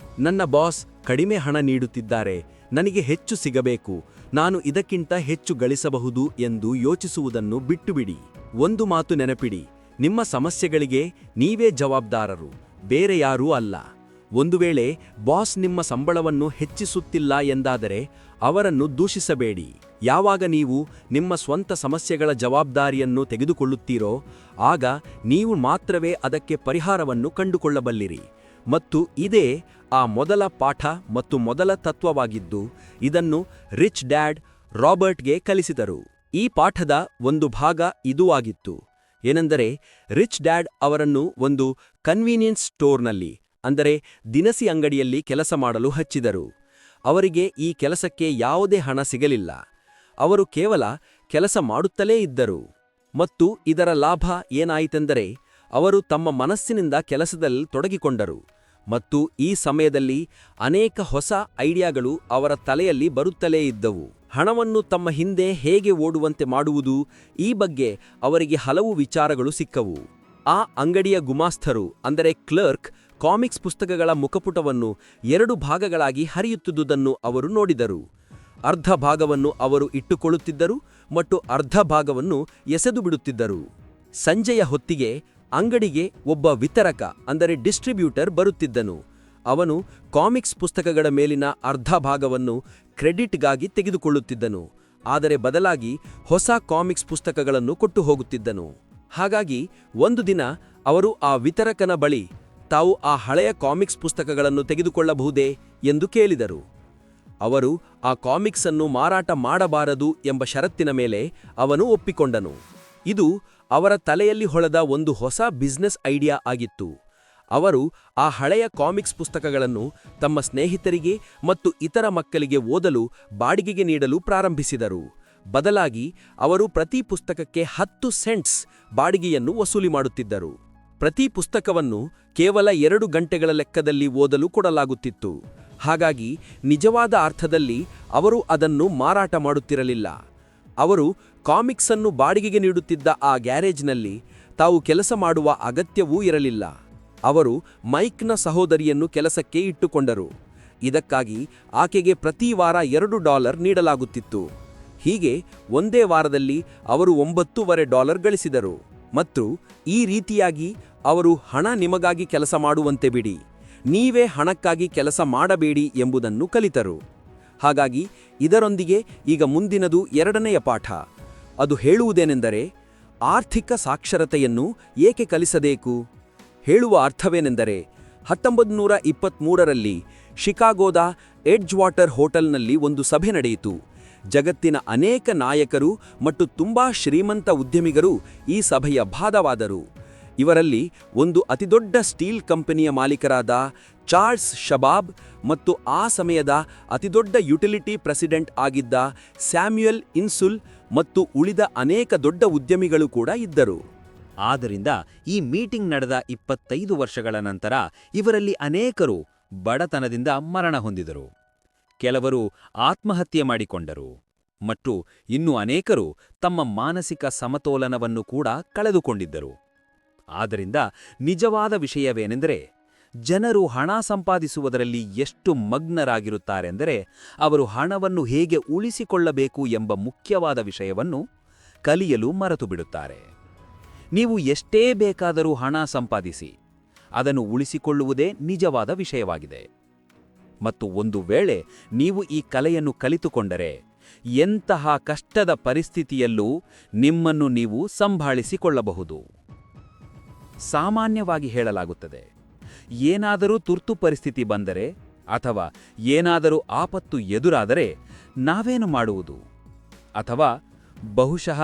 ನನ್ನ ಬಾಸ್ ಕಡಿಮೆ ಹಣ ನೀಡುತ್ತಿದ್ದಾರೆ, ನನಗೆ ಹೆಚ್ಚು ಸಿಗಬೇಕು, ನಾನು ಇದಕ್ಕಿಂತ ಹೆಚ್ಚು ಗಳಿಸಬಹುದು ಎಂದು ಯೋಚಿಸುವುದನ್ನು ಬಿಟ್ಟುಬಿಡಿ. ಒಂದು ಮಾತು ನೆನಪಿಡಿ, ನಿಮ್ಮ ಸಮಸ್ಯೆಗಳಿಗೆ ನೀವೇ ಜವಾಬ್ದಾರರು, ಬೇರೆ ಯಾರೂ ಅಲ್ಲ. ಒಂದು ವೇಳೆ ಬಾಸ್ ನಿಮ್ಮ ಸಂಬಳವನ್ನು ಹೆಚ್ಚಿಸುತ್ತಿಲ್ಲ ಎಂದಾದರೆ ಅವರನ್ನು ದೂಷಿಸಬೇಡಿ. ಯಾವಾಗ ನೀವು ನಿಮ್ಮ ಸ್ವಂತ ಸಮಸ್ಯೆಗಳ ಜವಾಬ್ದಾರಿಯನ್ನು ತೆಗೆದುಕೊಳ್ಳುತ್ತೀರೋ ಆಗ ನೀವು ಮಾತ್ರವೇ ಅದಕ್ಕೆ ಪರಿಹಾರವನ್ನು ಕಂಡುಕೊಳ್ಳಬಲ್ಲಿರಿ. ಮತ್ತು ಇದೇ ಆ ಮೊದಲ ಪಾಠ ಮತ್ತು ಮೊದಲ ತತ್ವವಾಗಿದ್ದು ಇದನ್ನು ರಿಚ್ ಡ್ಯಾಡ್ ರಾಬರ್ಟ್ಗೆ ಕಲಿಸಿದರು. ಈ ಪಾಠದ ಒಂದು ಭಾಗ ಇದೂ ಆಗಿತ್ತು. ಏನೆಂದರೆ ರಿಚ್ ಡ್ಯಾಡ್ ಅವರನ್ನು ಒಂದು ಕನ್ವೀನಿಯನ್ಸ್ ಸ್ಟೋರ್ನಲ್ಲಿ ಅಂದರೆ ದಿನಸಿ ಅಂಗಡಿಯಲ್ಲಿ ಕೆಲಸ ಮಾಡಲು ಹಚ್ಚಿದರು. ಅವರಿಗೆ ಈ ಕೆಲಸಕ್ಕೆ ಯಾವುದೇ ಹಣ ಸಿಗಲಿಲ್ಲ. ಅವರು ಕೇವಲ ಕೆಲಸ ಮಾಡುತ್ತಲೇ ಇದ್ದರು. ಮತ್ತು ಇದರ ಲಾಭ ಏನಾಯಿತೆಂದರೆ ಅವರು ತಮ್ಮ ಮನಸ್ಸಿನಿಂದ ಕೆಲಸದಲ್ಲಿ ತೊಡಗಿಕೊಂಡರು ಮತ್ತು ಈ ಸಮಯದಲ್ಲಿ ಅನೇಕ ಹೊಸ ಐಡಿಯಾಗಳು ಅವರ ತಲೆಯಲ್ಲಿ ಬರುತ್ತಲೇ ಇದ್ದವು. ಹಣವನ್ನು ತಮ್ಮ ಹಿಂದೆ ಹೇಗೆ ಓಡುವಂತೆ ಮಾಡುವುದು ಈ ಬಗ್ಗೆ ಅವರಿಗೆ ಹಲವು ವಿಚಾರಗಳು ಸಿಕ್ಕವು. ಆ ಅಂಗಡಿಯ ಗುಮಾಸ್ತರು ಅಂದರೆ ಕ್ಲರ್ಕ್ ಕಾಮಿಕ್ಸ್ ಪುಸ್ತಕಗಳ ಮುಖಪುಟವನ್ನು 2 ಭಾಗಗಳಾಗಿ ಹರಿಯುತ್ತಿದ್ದುದನ್ನು ಅವರು ನೋಡಿದರು. ಅರ್ಧ ಭಾಗವನ್ನು ಅವರು ಇಟ್ಟುಕೊಳ್ಳುತ್ತಿದ್ದರು ಮತ್ತು ಅರ್ಧ ಭಾಗವನ್ನು ಎಸೆದು ಬಿಡುತ್ತಿದ್ದರು. ಸಂಜೆಯ ಹೊತ್ತಿಗೆ ಅಂಗಡಿಗೆ ಒಬ್ಬ ವಿತರಕ ಅಂದರೆ ಡಿಸ್ಟ್ರಿಬ್ಯೂಟರ್ ಬರುತ್ತಿದ್ದನು. ಅವನು ಕಾಮಿಕ್ಸ್ ಪುಸ್ತಕಗಳ ಮೇಲಿನ ಅರ್ಧ ಭಾಗವನ್ನು ಕ್ರೆಡಿಟ್ಗಾಗಿ ತೆಗೆದುಕೊಳ್ಳುತ್ತಿದ್ದನು, ಆದರೆ ಬದಲಾಗಿ ಹೊಸ ಕಾಮಿಕ್ಸ್ ಪುಸ್ತಕಗಳನ್ನು ಕೊಟ್ಟು ಹೋಗುತ್ತಿದ್ದನು. ಹಾಗಾಗಿ ಒಂದು ದಿನ ಅವರು ಆ ವಿತರಕನ ಬಳಿ ತಾವು ಆ ಹಳೆಯ ಕಾಮಿಕ್ಸ್ ಪುಸ್ತಕಗಳನ್ನು ತೆಗೆದುಕೊಳ್ಳಬಹುದೇ ಎಂದು ಕೇಳಿದರು. ಅವರು ಆ ಕಾಮಿಕ್ಸ್ ಅನ್ನು ಮಾರಾಟ ಮಾಡಬಾರದು ಎಂಬ ಷರತ್ತಿನ ಮೇಲೆ ಅವನು ಒಪ್ಪಿಕೊಂಡನು. ಇದು ಅವರ ತಲೆಯಲ್ಲಿ ಹೊಳೆದ ಒಂದು ಹೊಸ ಬಿಸ್ನೆಸ್ ಐಡಿಯಾ ಆಗಿತ್ತು. ಅವರು ಆ ಹಳೆಯ ಕಾಮಿಕ್ಸ್ ಪುಸ್ತಕಗಳನ್ನು ತಮ್ಮ ಸ್ನೇಹಿತರಿಗೆ ಮತ್ತು ಇತರ ಮಕ್ಕಳಿಗೆ ಓದಲು ಬಾಡಿಗೆಗೆ ನೀಡಲು ಪ್ರಾರಂಭಿಸಿದರು. ಬದಲಾಗಿ ಅವರು ಪ್ರತಿ ಪುಸ್ತಕಕ್ಕೆ 10 ಸೆಂಟ್ಸ್ ಬಾಡಿಗೆಯನ್ನು ವಸೂಲಿ ಮಾಡುತ್ತಿದ್ದರು. ಪ್ರತಿ ಪುಸ್ತಕವನ್ನು ಕೇವಲ 2 ಗಂಟೆಗಳ ಲೆಕ್ಕದಲ್ಲಿ ಓದಲು ಕೊಡಲಾಗುತ್ತಿತ್ತು. ಹಾಗಾಗಿ ನಿಜವಾದ ಅರ್ಥದಲ್ಲಿ ಅವರು ಅದನ್ನು ಮಾರಾಟ ಮಾಡುತ್ತಿರಲಿಲ್ಲ. ಅವರು ಕಾಮಿಕ್ಸ್ ಅನ್ನು ಬಾಡಿಗೆಗೆ ನೀಡುತ್ತಿದ್ದ ಆ ಗ್ಯಾರೇಜ್ನಲ್ಲಿ ತಾವು ಕೆಲಸ ಮಾಡುವ ಅಗತ್ಯವೂ ಇರಲಿಲ್ಲ. ಅವರು ಮೈಕ್ನ ಸಹೋದರಿಯನ್ನು ಕೆಲಸಕ್ಕೆ ಇಟ್ಟುಕೊಂಡರು. ಇದಕ್ಕಾಗಿ ಆಕೆಗೆ ಪ್ರತಿ ವಾರ $2 ನೀಡಲಾಗುತ್ತಿತ್ತು. ಹೀಗೆ ಒಂದೇ ವಾರದಲ್ಲಿ ಅವರು $9.5 ಗಳಿಸಿದರು. ಮತ್ತು ಈ ರೀತಿಯಾಗಿ ಅವರು ಹಣ ನಿಮಗಾಗಿ ಕೆಲಸ ಮಾಡುವಂತೆ ಬಿಡಿ, ನೀವೇ ಹಣಕ್ಕಾಗಿ ಕೆಲಸ ಮಾಡಬೇಡಿ ಎಂಬುದನ್ನು ಕಲಿತರು. ಹಾಗಾಗಿ ಇದರೊಂದಿಗೆ ಈಗ ಮುಂದಿನದು 2ನೆಯ ಪಾಠ. ಅದು ಹೇಳುವುದೇನೆಂದರೆ, ಆರ್ಥಿಕ ಸಾಕ್ಷರತೆಯನ್ನು ಏಕೆ ಕಲಿಸಬೇಕು? ಹೇಳುವ ಅರ್ಥವೇನೆಂದರೆ, 1923ರಲ್ಲಿ ಶಿಕಾಗೋದ ಎಡ್ಜ್ವಾಟರ್ ಹೋಟೆಲ್ನಲ್ಲಿ ಒಂದು ಸಭೆ ನಡೆಯಿತು. ಜಗತ್ತಿನ ಅನೇಕ ನಾಯಕರು ಮತ್ತು ತುಂಬಾ ಶ್ರೀಮಂತ ಉದ್ಯಮಿಗರು ಈ ಸಭೆಯ ಭಾಗವಾದರು. ಇವರಲ್ಲಿ ಒಂದು ಅತಿದೊಡ್ಡ ಸ್ಟೀಲ್ ಕಂಪನಿಯ ಮಾಲೀಕರಾದ ಚಾರ್ಲ್ಸ್ ಶಬಾಬ್ ಮತ್ತು ಆ ಸಮಯದ ಅತಿದೊಡ್ಡ ಯುಟಿಲಿಟಿ ಪ್ರೆಸಿಡೆಂಟ್ ಆಗಿದ್ದ ಸ್ಯಾಮ್ಯುಯಲ್ ಇನ್ಸುಲ್ ಮತ್ತು ಉಳಿದ ಅನೇಕ ದೊಡ್ಡ ಉದ್ಯಮಿಗಳು ಕೂಡ ಇದ್ದರು. ಆದ್ದರಿಂದ ಈ ಮೀಟಿಂಗ್ ನಡೆದ 25 ವರ್ಷಗಳ ನಂತರ ಇವರಲ್ಲಿ ಅನೇಕರು ಬಡತನದಿಂದ ಮರಣ ಹೊಂದಿದರು. ಕೆಲವರು ಆತ್ಮಹತ್ಯೆ ಮಾಡಿಕೊಂಡರು ಮತ್ತು ಇನ್ನೂ ಅನೇಕರು ತಮ್ಮ ಮಾನಸಿಕ ಸಮತೋಲನವನ್ನು ಕೂಡ ಕಳೆದುಕೊಂಡಿದ್ದರು. ಆದ್ದರಿಂದ ನಿಜವಾದ ವಿಷಯವೇನೆಂದರೆ, ಜನರು ಹಣ ಸಂಪಾದಿಸುವುದರಲ್ಲಿ ಎಷ್ಟು ಮಗ್ನರಾಗಿರುತ್ತಾರೆಂದರೆ ಅವರು ಹಣವನ್ನು ಹೇಗೆ ಉಳಿಸಿಕೊಳ್ಳಬೇಕು ಎಂಬ ಮುಖ್ಯವಾದ ವಿಷಯವನ್ನು ಕಲಿಯಲು ಮರೆತುಬಿಡುತ್ತಾರೆ. ನೀವು ಎಷ್ಟೇ ಬೇಕಾದರೂ ಹಣ ಸಂಪಾದಿಸಿ, ಅದನ್ನು ಉಳಿಸಿಕೊಳ್ಳುವುದೇ ನಿಜವಾದ ವಿಷಯವಾಗಿದೆ. ಮತ್ತು ಒಂದು ವೇಳೆ ನೀವು ಈ ಕಲೆಯನ್ನು ಕಲಿತುಕೊಂಡರೆ, ಎಂತಹ ಕಷ್ಟದ ಪರಿಸ್ಥಿತಿಯಲ್ಲೂ ನಿಮ್ಮನ್ನು ನೀವು ಸಂಭಾಳಿಸಿಕೊಳ್ಳಬಹುದು. ಸಾಮಾನ್ಯವಾಗಿ ಹೇಳಲಾಗುತ್ತದೆ, ಏನಾದರೂ ತುರ್ತು ಪರಿಸ್ಥಿತಿ ಬಂದರೆ ಅಥವಾ ಏನಾದರೂ ಆಪತ್ತು ಎದುರಾದರೆ ನಾವೇನು ಮಾಡುವುದು? ಅಥವಾ ಬಹುಶಃ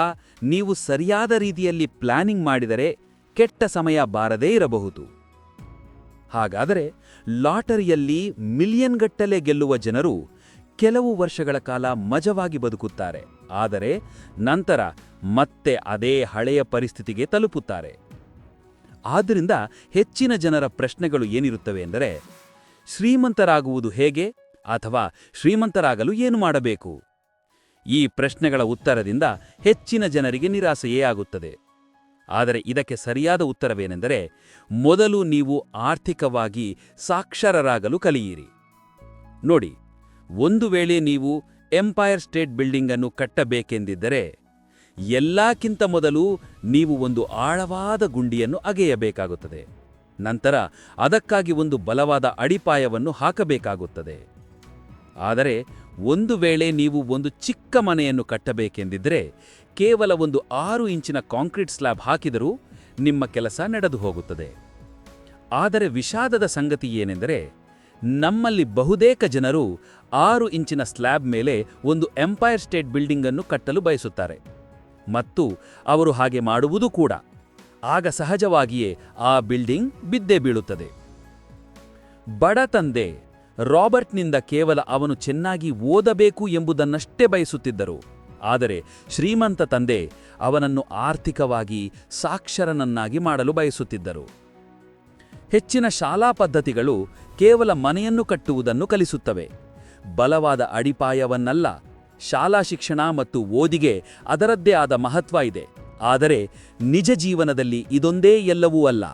ನೀವು ಸರಿಯಾದ ರೀತಿಯಲ್ಲಿ ಪ್ಲಾನಿಂಗ್ ಮಾಡಿದರೆ ಕೆಟ್ಟ ಸಮಯ ಬಾರದೇ ಇರಬಹುದು. ಹಾಗಾದರೆ ಲಾಟರಿಯಲ್ಲಿ ಮಿಲಿಯನ್ಗಟ್ಟಲೆ ಗೆಲ್ಲುವ ಜನರು ಕೆಲವು ವರ್ಷಗಳ ಕಾಲ ಮಜವಾಗಿ ಬದುಕುತ್ತಾರೆ, ಆದರೆ ನಂತರ ಮತ್ತೆ ಅದೇ ಹಳೆಯ ಪರಿಸ್ಥಿತಿಗೆ ತಲುಪುತ್ತಾರೆ. ಆದ್ದರಿಂದ ಹೆಚ್ಚಿನ ಜನರ ಪ್ರಶ್ನೆಗಳು ಏನಿರುತ್ತವೆ ಎಂದರೆ, ಶ್ರೀಮಂತರಾಗುವುದು ಹೇಗೆ ಅಥವಾ ಶ್ರೀಮಂತರಾಗಲು ಏನು ಮಾಡಬೇಕು? ಈ ಪ್ರಶ್ನೆಗಳ ಉತ್ತರದಿಂದ ಹೆಚ್ಚಿನ ಜನರಿಗೆ ನಿರಾಸೆಯೇ ಆಗುತ್ತದೆ. ಆದರೆ ಇದಕ್ಕೆ ಸರಿಯಾದ ಉತ್ತರವೇನೆಂದರೆ, ಮೊದಲು ನೀವು ಆರ್ಥಿಕವಾಗಿ ಸಾಕ್ಷರರಾಗಲು ಕಲಿಯಿರಿ. ನೋಡಿ, ಒಂದು ವೇಳೆ ನೀವು ಎಂಪೈರ್ ಸ್ಟೇಟ್ ಬಿಲ್ಡಿಂಗ್ ಅನ್ನು ಕಟ್ಟಬೇಕೆಂದಿದ್ದರೆ ಎಲ್ಲಕ್ಕಿಂತ ಮೊದಲು ನೀವು ಒಂದು ಆಳವಾದ ಗುಂಡಿಯನ್ನು ಅಗೆಯಬೇಕಾಗುತ್ತದೆ. ನಂತರ ಅದಕ್ಕಾಗಿ ಒಂದು ಬಲವಾದ ಅಡಿಪಾಯವನ್ನು ಹಾಕಬೇಕಾಗುತ್ತದೆ. ಆದರೆ ಒಂದು ವೇಳೆ ನೀವು ಒಂದು ಚಿಕ್ಕ ಮನೆಯನ್ನು ಕಟ್ಟಬೇಕೆಂದಿದ್ದರೆ ಕೇವಲ ಒಂದು 6 ಇಂಚಿನ ಕಾಂಕ್ರೀಟ್ ಸ್ಲ್ಯಾಬ್ ಹಾಕಿದರೂ ನಿಮ್ಮ ಕೆಲಸ ನಡೆದು ಹೋಗುತ್ತದೆ. ಆದರೆ ವಿಷಾದದ ಸಂಗತಿ ಏನೆಂದರೆ, ನಮ್ಮಲ್ಲಿ ಬಹುತೇಕ ಜನರು 6 ಇಂಚಿನ ಸ್ಲ್ಯಾಬ್ ಮೇಲೆ ಒಂದು ಎಂಪೈರ್ ಸ್ಟೇಟ್ ಬಿಲ್ಡಿಂಗ್ ಅನ್ನು ಕಟ್ಟಲು ಬಯಸುತ್ತಾರೆ, ಮತ್ತು ಅವರು ಹಾಗೆ ಮಾಡುವುದೂ ಕೂಡ. ಆಗ ಸಹಜವಾಗಿಯೇ ಆ ಬಿಲ್ಡಿಂಗ್ ಬಿದ್ದೇ ಬೀಳುತ್ತದೆ. ಬಡ ತಂದೆ ರಾಬರ್ಟ್ನಿಂದ ಕೇವಲ ಅವನು ಚೆನ್ನಾಗಿ ಓದಬೇಕು ಎಂಬುದನ್ನಷ್ಟೇ ಬಯಸುತ್ತಿದ್ದರು. ಆದರೆ ಶ್ರೀಮಂತ ತಂದೆ ಅವನನ್ನು ಆರ್ಥಿಕವಾಗಿ ಸಾಕ್ಷರನನ್ನಾಗಿ ಮಾಡಲು ಬಯಸುತ್ತಿದ್ದರು. ಹೆಚ್ಚಿನ ಶಾಲಾ ಪದ್ಧತಿಗಳು ಕೇವಲ ಮನೆಯನ್ನು ಕಟ್ಟುವುದನ್ನು ಕಲಿಸುತ್ತವೆ, ಬಲವಾದ ಅಡಿಪಾಯವನ್ನಲ್ಲ. ಶಾಲಾ ಶಿಕ್ಷಣ ಮತ್ತು ಓದಿಗೆ ಅದರದ್ದೇ ಆದ ಮಹತ್ವ ಇದೆ, ಆದರೆ ನಿಜ ಜೀವನದಲ್ಲಿ ಇದೊಂದೇ ಎಲ್ಲವೂ ಅಲ್ಲ.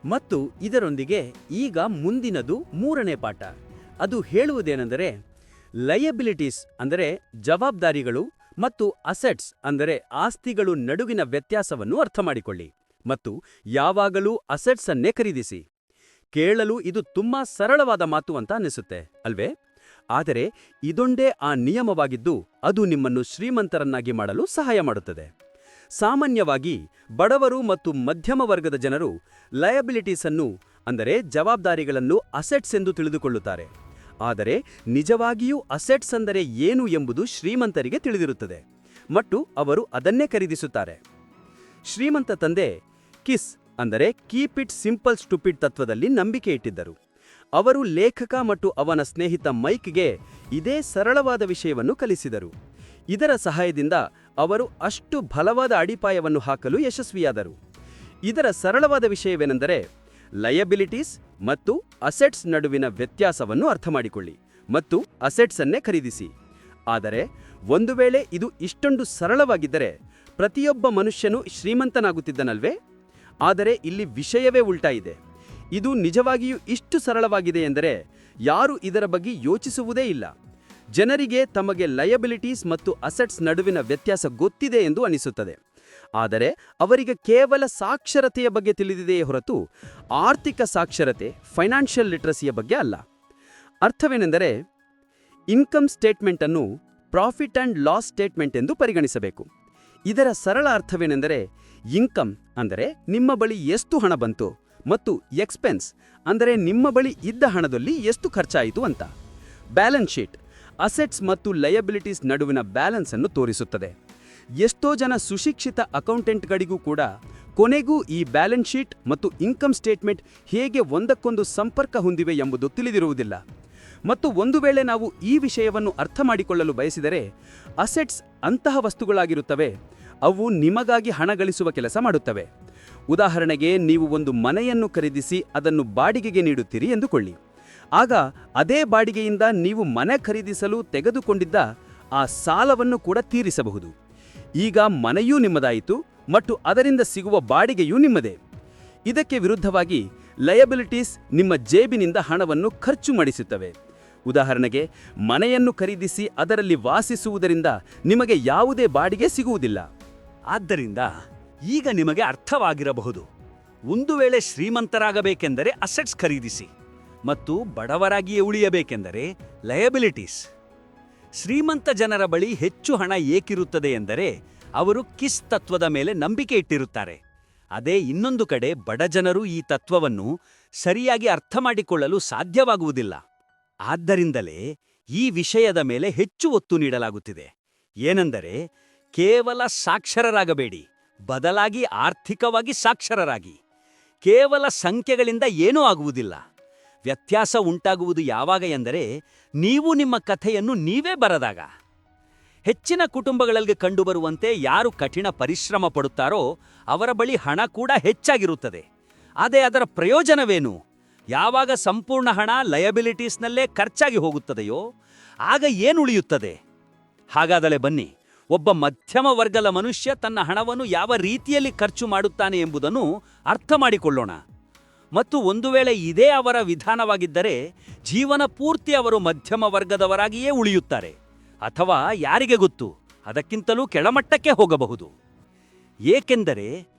ಮತ್ತು ಇದರೊಂದಿಗೆ ಈಗ ಮುಂದಿನದು 3ನೇ ಪಾಠ. ಅದು ಹೇಳುವುದೇನೆಂದರೆ, ಲಯಬಿಲಿಟೀಸ್ ಅಂದರೆ ಜವಾಬ್ದಾರಿಗಳು ಮತ್ತು ಅಸೆಟ್ಸ್ ಅಂದರೆ ಆಸ್ತಿಗಳು ನಡುವಿನ ವ್ಯತ್ಯಾಸವನ್ನು ಅರ್ಥಮಾಡಿಕೊಳ್ಳಿ ಮತ್ತು ಯಾವಾಗಲೂ ಅಸೆಟ್ಸ್ ಅನ್ನೇ ಖರೀದಿಸಿ. ಕೇಳಲು ಇದು ತುಂಬಾ ಸರಳವಾದ ಮಾತು ಅಂತ ಅನ್ನಿಸುತ್ತೆ ಅಲ್ವೇ? ಆದರೆ ಇದೊಂದೇ ಆ ನಿಯಮವಾಗಿದ್ದು ಅದು ನಿಮ್ಮನ್ನು ಶ್ರೀಮಂತರನ್ನಾಗಿ ಮಾಡಲು ಸಹಾಯ ಮಾಡುತ್ತದೆ. ಸಾಮಾನ್ಯವಾಗಿ ಬಡವರು ಮತ್ತು ಮಧ್ಯಮ ವರ್ಗದ ಜನರು ಲಯಬಿಲಿಟೀಸ್ ಅನ್ನು ಅಂದರೆ ಜವಾಬ್ದಾರಿಗಳನ್ನು ಅಸೆಟ್ಸ್ ಎಂದು ತಿಳಿದುಕೊಳ್ಳುತ್ತಾರೆ. ಆದರೆ ನಿಜವಾಗಿಯೂ ಅಸೆಟ್ಸ್ ಅಂದರೆ ಏನು ಎಂಬುದು ಶ್ರೀಮಂತರಿಗೆ ತಿಳಿದಿರುತ್ತದೆ ಮತ್ತು ಅವರು ಅದನ್ನೇ ಖರೀದಿಸುತ್ತಾರೆ. ಶ್ರೀಮಂತ ತಂದೆ ಕಿಸ್ ಅಂದರೆ ಕೀಪ್ ಇಟ್ ಸಿಂಪಲ್ ಸ್ಟುಪಿಡ್ ತತ್ವದಲ್ಲಿ ನಂಬಿಕೆ ಇಟ್ಟಿದ್ದರು. ಅವರು ಲೇಖಕ ಮತ್ತು ಅವನ ಸ್ನೇಹಿತ ಮೈಕ್ಗೆ ಇದೇ ಸರಳವಾದ ವಿಷಯವನ್ನು ಕಲಿಸಿದರು. ಇದರ ಸಹಾಯದಿಂದ ಅವರು ಅಷ್ಟು ಬಲವಾದ ಅಡಿಪಾಯವನ್ನು ಹಾಕಲು ಯಶಸ್ವಿಯಾದರು. ಇದರ ಸರಳವಾದ ವಿಷಯವೇನೆಂದರೆ ಲಯಬಿಲಿಟೀಸ್ ಮತ್ತು ಅಸೆಟ್ಸ್ ನಡುವಿನ ವ್ಯತ್ಯಾಸವನ್ನು ಅರ್ಥಮಾಡಿಕೊಳ್ಳಿ ಮತ್ತು ಅಸೆಟ್ಸ್ ಅನ್ನೇ ಖರೀದಿಸಿ. ಆದರೆ ಒಂದು ವೇಳೆ ಇದು ಇಷ್ಟೊಂದು ಸರಳವಾಗಿದ್ದರೆ ಪ್ರತಿಯೊಬ್ಬ ಮನುಷ್ಯನೂ ಶ್ರೀಮಂತನಾಗುತ್ತಿದ್ದನಲ್ವೇ? ಆದರೆ ಇಲ್ಲಿ ವಿಷಯವೇ ಉಲ್ಟಾ ಇದೆ. ಇದು ನಿಜವಾಗಿಯೂ ಇಷ್ಟು ಸರಳವಾಗಿದೆ ಎಂದರೆ ಯಾರೂ ಇದರ ಬಗ್ಗೆ ಯೋಚಿಸುವುದೇ ಇಲ್ಲ. ಜನರಿಗೆ ತಮಗೆ ಲಯಬಿಲಿಟೀಸ್ ಮತ್ತು ಅಸೆಟ್ಸ್ ನಡುವಿನ ವ್ಯತ್ಯಾಸ ಗೊತ್ತಿದೆ ಎಂದು ಅನಿಸುತ್ತದೆ. ಆದರೆ ಅವರಿಗೆ ಕೇವಲ ಸಾಕ್ಷರತೆಯ ಬಗ್ಗೆ ತಿಳಿದಿದೆಯೇ ಹೊರತು ಆರ್ಥಿಕ ಸಾಕ್ಷರತೆ, ಫೈನಾನ್ಷಿಯಲ್ ಲಿಟ್ರಸಿಯ ಬಗ್ಗೆ ಅಲ್ಲ. ಅರ್ಥವೇನೆಂದರೆ ಇನ್ಕಮ್ ಸ್ಟೇಟ್ಮೆಂಟ್ ಅನ್ನು ಪ್ರಾಫಿಟ್ ಆ್ಯಂಡ್ ಲಾಸ್ ಸ್ಟೇಟ್ಮೆಂಟ್ ಎಂದು ಪರಿಗಣಿಸಬೇಕು. ಇದರ ಸರಳ ಅರ್ಥವೇನೆಂದರೆ ಇನ್ಕಮ್ ಅಂದರೆ ನಿಮ್ಮ ಬಳಿ ಎಷ್ಟು ಹಣ ಬಂತು ಮತ್ತು ಎಕ್ಸ್ಪೆನ್ಸ್ ಅಂದರೆ ನಿಮ್ಮ ಬಳಿ ಇದ್ದ ಹಣದಲ್ಲಿ ಎಷ್ಟು ಖರ್ಚಾಯಿತು ಅಂತ. ಬ್ಯಾಲೆನ್ಸ್ ಶೀಟ್ ಅಸೆಟ್ಸ್ ಮತ್ತು ಲಯಬಿಲಿಟೀಸ್ ನಡುವಿನ ಬ್ಯಾಲೆನ್ಸ್ ಅನ್ನು ತೋರಿಸುತ್ತದೆ. ಎಷ್ಟೋ ಜನ ಸುಶಿಕ್ಷಿತ ಅಕೌಂಟೆಂಟ್ಗಳಿಗೂ ಕೂಡ ಕೊನೆಗೂ ಈ ಬ್ಯಾಲೆನ್ಸ್ ಶೀಟ್ ಮತ್ತು ಇನ್ಕಮ್ ಸ್ಟೇಟ್ಮೆಂಟ್ ಹೇಗೆ ಒಂದಕ್ಕೊಂದು ಸಂಪರ್ಕ ಹೊಂದಿವೆ ಎಂಬುದು ತಿಳಿದಿರುವುದಿಲ್ಲ. ಮತ್ತು ಒಂದು ವೇಳೆ ನಾವು ಈ ವಿಷಯವನ್ನು ಅರ್ಥ ಮಾಡಿಕೊಳ್ಳಲು ಬಯಸಿದರೆ ಅಸೆಟ್ಸ್ ಅಂತಹ ವಸ್ತುಗಳಾಗಿರುತ್ತವೆ, ಅವು ನಿಮಗಾಗಿ ಹಣ ಗಳಿಸುವ ಕೆಲಸ ಮಾಡುತ್ತವೆ. ಉದಾಹರಣೆಗೆ ನೀವು ಒಂದು ಮನೆಯನ್ನು ಖರೀದಿಸಿ ಅದನ್ನು ಬಾಡಿಗೆಗೆ ನೀಡುತ್ತೀರಿ ಎಂದುಕೊಳ್ಳಿ. ಆಗ ಅದೇ ಬಾಡಿಗೆಯಿಂದ ನೀವು ಮನೆ ಖರೀದಿಸಲು ತೆಗೆದುಕೊಂಡಿದ್ದ ಆ ಸಾಲವನ್ನು ಕೂಡ ತೀರಿಸಬಹುದು. ಈಗ ಮನೆಯೂ ನಿಮ್ಮದಾಯಿತು ಮತ್ತು ಅದರಿಂದ ಸಿಗುವ ಬಾಡಿಗೆಯೂ ನಿಮ್ಮದೇ. ಇದಕ್ಕೆ ವಿರುದ್ಧವಾಗಿ ಲಯಬಿಲಿಟೀಸ್ ನಿಮ್ಮ ಜೇಬಿನಿಂದ ಹಣವನ್ನು ಖರ್ಚು ಮಾಡಿಸುತ್ತವೆ. ಉದಾಹರಣೆಗೆ ಮನೆಯನ್ನು ಖರೀದಿಸಿ ಅದರಲ್ಲಿ ವಾಸಿಸುವುದರಿಂದ ನಿಮಗೆ ಯಾವುದೇ ಬಾಡಿಗೆ ಸಿಗುವುದಿಲ್ಲ. ಆದ್ದರಿಂದ ಈಗ ನಿಮಗೆ ಅರ್ಥವಾಗಿರಬಹುದು, ಒಂದು ವೇಳೆ ಶ್ರೀಮಂತರಾಗಬೇಕೆಂದರೆ ಅಸೆಟ್ಸ್ ಖರೀದಿಸಿ ಮತ್ತು ಬಡವರಾಗಿಯೇ ಉಳಿಯಬೇಕೆಂದರೆ ಲಯಬಿಲಿಟೀಸ್. ಶ್ರೀಮಂತ ಜನರ ಬಳಿ ಹೆಚ್ಚು ಹಣ ಏಕಿರುತ್ತದೆ ಎಂದರೆ ಅವರು ಕಿಸ್ ತತ್ವದ ಮೇಲೆ ನಂಬಿಕೆ ಇಟ್ಟಿರುತ್ತಾರೆ. ಅದೇ ಇನ್ನೊಂದು ಕಡೆ ಬಡ ಜನರು ಈ ತತ್ವವನ್ನು ಸರಿಯಾಗಿ ಅರ್ಥ ಮಾಡಿಕೊಳ್ಳಲು ಸಾಧ್ಯವಾಗುವುದಿಲ್ಲ. ಆದ್ದರಿಂದಲೇ ಈ ವಿಷಯದ ಮೇಲೆ ಹೆಚ್ಚು ಒತ್ತು ನೀಡಲಾಗುತ್ತಿದೆ. ಏನೆಂದರೆ ಕೇವಲ ಸಾಕ್ಷರರಾಗಬೇಡಿ, ಬದಲಾಗಿ ಆರ್ಥಿಕವಾಗಿ ಸಾಕ್ಷರರಾಗಿ. ಕೇವಲ ಸಂಖ್ಯೆಗಳಿಂದ ಏನೂ ಆಗುವುದಿಲ್ಲ. ವ್ಯತ್ಯಾಸ ಉಂಟಾಗುವುದು ಯಾವಾಗ ಎಂದರೆ ನೀವು ನಿಮ್ಮ ಕಥೆಯನ್ನು ನೀವೇ ಬರೆದಾಗ. ಹೆಚ್ಚಿನ ಕುಟುಂಬಗಳಲ್ಲಿ ಕಂಡುಬರುವಂತೆ ಯಾರು ಕಠಿಣ ಪರಿಶ್ರಮ ಪಡುತ್ತಾರೋ ಅವರ ಬಳಿ ಹಣ ಕೂಡ ಹೆಚ್ಚಾಗಿರುತ್ತದೆ. ಆದರೆ ಅದರ ಪ್ರಯೋಜನವೇನು? ಯಾವಾಗ ಸಂಪೂರ್ಣ ಹಣ ಲಯಬಿಲಿಟೀಸ್ನಲ್ಲೇ ಖರ್ಚಾಗಿ ಹೋಗುತ್ತದೆಯೋ ಆಗ ಏನುಳಿಯುತ್ತದೆ? ಹಾಗಾದರೆ ಬನ್ನಿ, ಒಬ್ಬ ಮಧ್ಯಮ ವರ್ಗದ ಮನುಷ್ಯ ತನ್ನ ಹಣವನ್ನು ಯಾವ ರೀತಿಯಲ್ಲಿ ಖರ್ಚು ಮಾಡುತ್ತಾನೆ ಎಂಬುದನ್ನು ಅರ್ಥ ಮಾಡಿಕೊಳ್ಳೋಣ. ಮತ್ತು ಒಂದು ವೇಳೆ ಇದೇ ಅವರ ವಿಧಾನವಾಗಿದ್ದರೆ ಜೀವನ ಪೂರ್ತಿ ಅವರು ಮಧ್ಯಮ ವರ್ಗದವರಾಗಿಯೇ ಉಳಿಯುತ್ತಾರೆ, ಅಥವಾ ಯಾರಿಗೆ ಗೊತ್ತು, ಅದಕ್ಕಿಂತಲೂ ಕೆಳಮಟ್ಟಕ್ಕೆ ಹೋಗಬಹುದು. ಏಕೆಂದರೆ